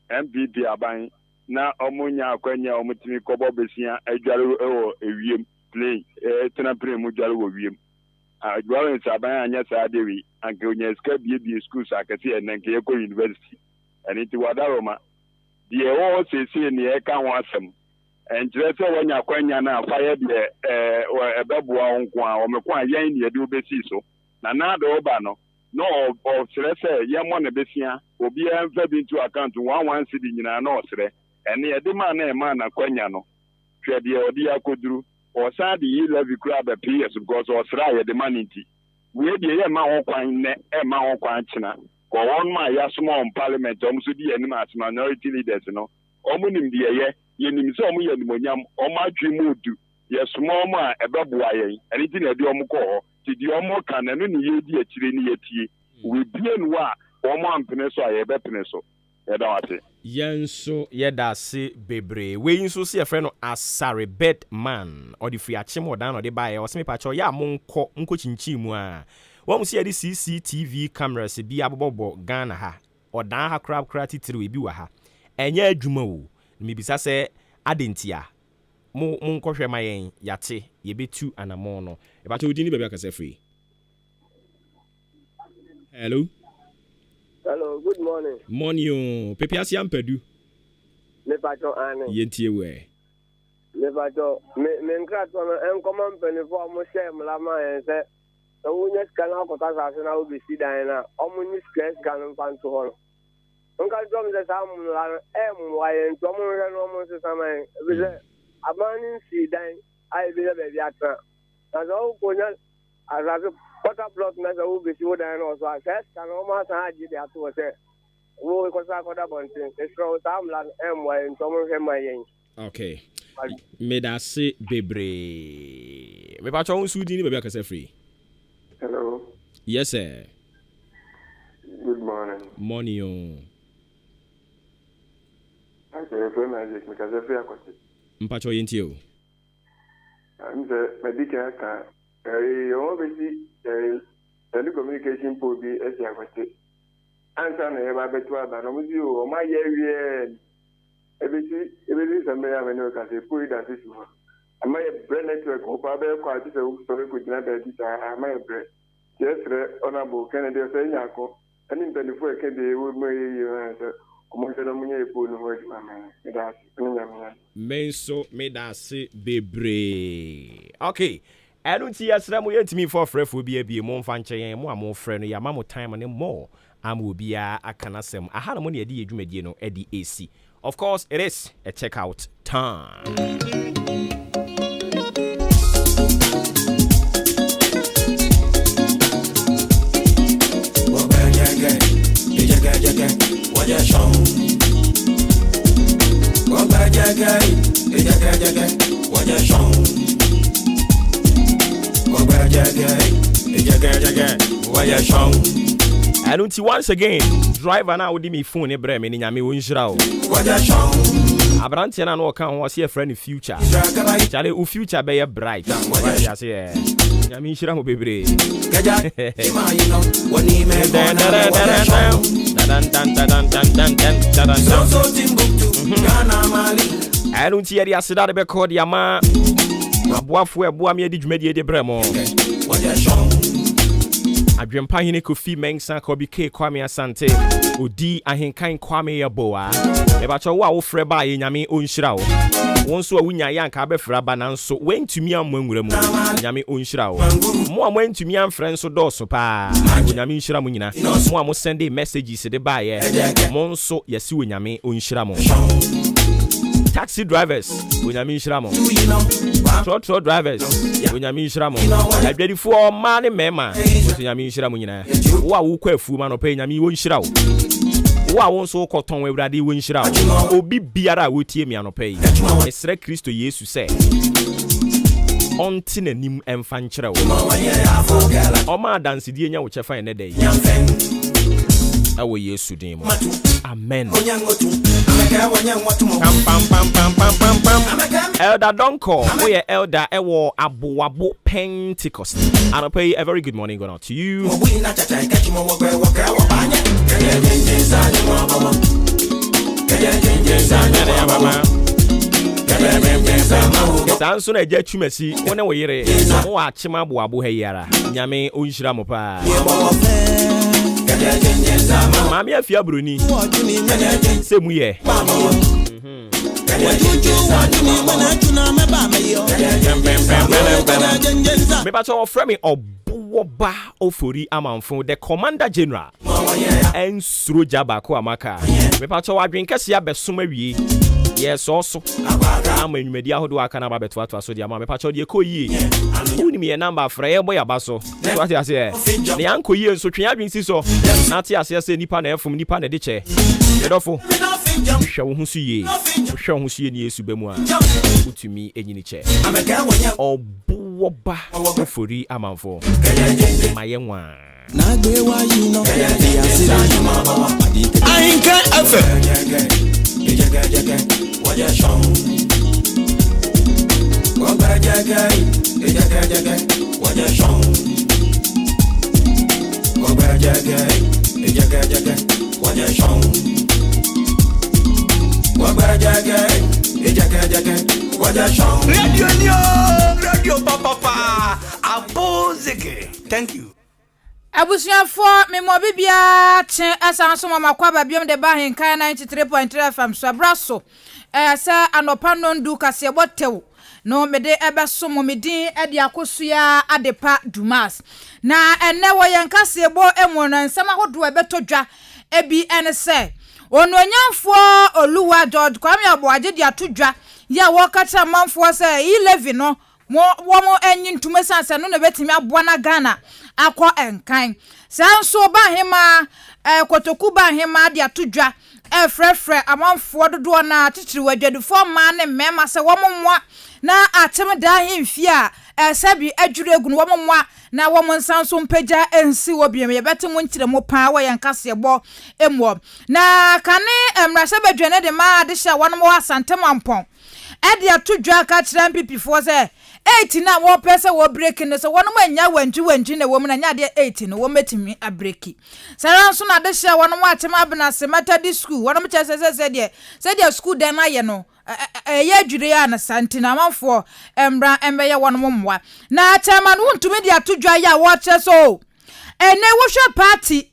MPP aban na omunya akwanya omutimi kobo besia adware ewo ewiem play tena play mu dware wo wiem adware nsaban anya sa dewi anke onya ska bie schools akase enanke yeko university ani ti wadaroma die wo sese ne e ka ho asem enkyerɛ sɛ wanya kwanya na afayɛ de ɛbɛboa nko a ɔmekwa yɛn ne yɛde obesi so na nada oba no no ɔsrɛ sɛ yɛmmɔ ne besia obi ɛmfa bi into account 11 cedi nyinaa na ɔsrɛ ɛne yɛde ma na ɛma na kwanya no hwɛ deɛ ɔde akoduru ɔsan de yi levy kura bɛ PS because ɔsrɛ a yɛde ma ne nti wei deɛ yɛma ho kwan nɛ ɛma ho kwan kyena kɔ wɔn ma yɛasoma on parliament ɔmo so di anim as minority leaders no ɔmo nim deɛ yɛ yenim sɛ ɔmo yɛ nimonyam ɔmo atwe mu du yɛsoma ɔmo a ɛbɛboa yɛn ɛne ti na ɛde ɔmo kɔ hɔ ti deɛ ɔmo ka na no ne yɛdi akyire ne yɛtie webie no a ɔmo ampene so a yɛbɛpene so yɛda wate Yenso yeda se bebre. We inso se friend no Asare bed man or the free achimo dan or the buy or me pacho ya monko chinchi mu a. Won se the CCTV cameras bi abobo Ghana ha. Or dan ha crab titiri bi wa ha. Enye adwuma o. Me bisa se adentia. Mo nkɔhwɛ ma yɛn yate yebetu anamon no. E pacho udi ni bebe akase free. Hello. Hello, good morning. Morning, Pepe Asiam Pedu. Me pacho ane. Yentie we. Me pacho me nkrato no en common penifo mo share mlama en se so unya skana ko ta sa na obi si dan na omo ni stress kan fanto ho. Onka drum se sam la wa en to mo re no mo se saman bi se amani si dan ai bi le be atra. Na so ko nya azazo water plot na so be si wodan no so access kan o ma san aji de ato se wo ko sa ko da bontin e so sam la my en to mo he ma yen. Okay. Me da se bebre. Me pa cho unsu di ni bebe akase free. Hello. Yes sir. Good morning. Morning. I say for magic me kaze free akote. Mpa cho yenti o. I'm the medical ka o be si telecommunication po bi esi akote. Ansa na e ba betu aba no muzi o ma ye wie ebisi sambe ya me no ka se po ida se su. Ama ye bre network o pa be kwa ti se o so ko jina be ti ta ama ye bre. Yesre onabo Kennedy se nyako. Ani mpelifo e kede wo mo ye so komo se no munye epo no ho ma me. Me da se nyamya. Menso me da se bebre. Okay. Ẹnu ti yasra mo yentimi for frefo bi abie mo mfa nche yen mo amo frɛ no ya ma mo time ne more am obi a akanasem aha na mo ne yedi yedwumadie no edi AC. Of course it is a checkout time. And once again, driver now with me phone ebre me nyame wonhira o. Abrantia na no kan ho se friend future. Chale u future be bright. What ya say? Nyame nhira mo bebre. And unti ya asida de be call ya ma aboafo eboa me adi dwumadie de bremo. Adwempa hine Kofi Mensa Kobi K Kwame Asante odi ahenkan Kwame Yaboa e ba cho wa wo frɛ ba ye nyame onhyira wo won so awunya ya nka be frɛ ba nanso wentumi amwanwura mu nyame onhyira wo mo amwantumi amfrɛ nso dɔso pa nyame onhyira mu nyina mo am send messages de ba ye mo nso yesi wo nyame onhyira mo. Taxi drivers, Unyami Shramo. Truck drivers, Unyami Shramo. I ready for money, Mema, Unyami Shramuna. Wa ukwe fu man pay Yami won shroud. Wa won so cotton we ready win shroud. Obi biara wutie me anopay. Esre Christo Yesu say. Onti na nim emfa nkyerɛ wo. Oma dance die nya wo chefa ene day. Awo Yesu din mo. Amen. Elder Donko, we are Elder Ewo Abuwabo Pentecost. And I pay a very good morning going out to you. Sanso na eja twumasi wona wo yere wo achima Abuwabo heyara nyame onhyira mo pa. Mami afia broni semuye me bacho friend me Obuoba Ofori Amanfo the Commander General and Sroja Bako Amaka me bacho adwen kase abesom awie yes also am enwumadi ahodo aka na babeto ato aso dia ma me bacho de koyie uni me number frɛ ye boy abaso so ati ase ne ankoyie nso twen adwen si so na ati ase ase nipa na efum nipa na de che edofo hwɛ wo hu so ye hwɛ wo hu so ye ni Yesu bemu a utumi enyini che Obuoba Ofori Amanfo mayenwa Ahenkan FM. Radio papa thank you. Abusuafo me mo bibia che asanso mama kwaba biom de ba henkan 93.3 FM so abraso sa anopa nondu kase botew no mede ebeso mo medin ede akosua adepa dumas na enne wo yenkase bo emu no nsama hodo ebetodwa ebi ene se onu anyamfo oluwa George Kwame Aboagye dia todwa ya wo kacha manfo se 11 no wo enyi ntume sanse no na betimi aboa na Ghana akọ enkan sanso ba hema kotoku ba hema dia todwa frefre amanfo dodo na titiri wadwadufo ma ne mema se wo momwa na atem da hemfi a sabi adwure egu wo momwa na wo monsanso mpagya ensi wo biem ye betem nkyire mo pa wo yenkase bo emwo na kane emrase badwane de ma de hya wono mo asantem ampon ede atodwa ka kire mpipifo se 8 na wo pese wo break ne so wono manya wanju na wo mu na nya de 8 no wo metimi a break sara nso na de hya wono mo atem abna se Methodist school wono mo chese se de school den na ye no ya dwure ya na santina manfo embra embeye wono momwa na chairman wontumi de atodwa ya wo cheso ene wo hwe party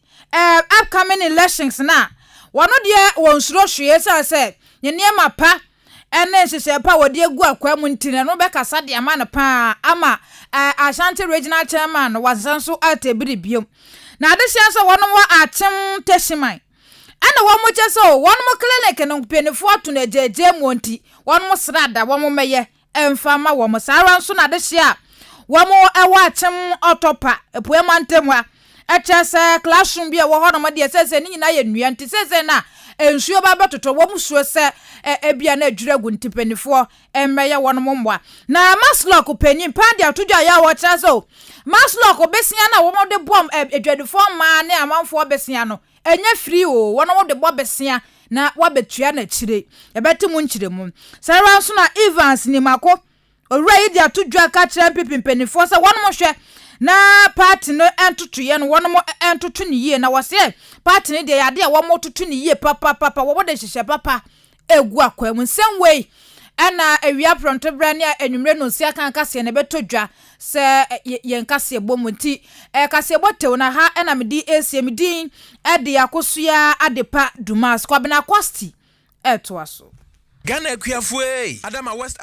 upcoming elections na wono de wonsuro hwe se ne mapa ene sese pa wodi egu akwa mu ntine no be kasa de ama na pa ama Ashanti regional chairman wasanso atebiri biom na de hye so wono wa atem teshiman ana wo mo cheso wono mo clinic no penifo ato na jeje monti wono mo srada wo mo meye emfama wo mo sara nso na de hye a wo mo ewa atem otopa epuemantemwa echese classroom bia wo hono mo de sese ni nyina ye nua nti sese na ensuo ba betoto wo musuo se ebia na adwuragu ntipenifo emmeye wono momwa na maslok penyin pande atodwa ya wo cheso maslok obesia na wo mo de bom adwadufo ma ne amanfo obesia no enya free o wono wo de bobesia na wabetua na chire ebetimu nchire mu sara nso na Evans ni mako owura yi de atodwa ka kire pipimpenifo se wono mo hwe na party no entutu ye no wono mo entutu ni ye na wose party ne de yade a wo mo tutu ni ye papa wo de hyehyɛ papa egu akwa mu same way ana awia pronto brane a enwumre no sia kan kase ne betodwa se yen kase bomu nti kase botew na ha na medi ACM din ede yakosua adepa dumas kwabena kwasti eto aso Ghana kuafue Adama West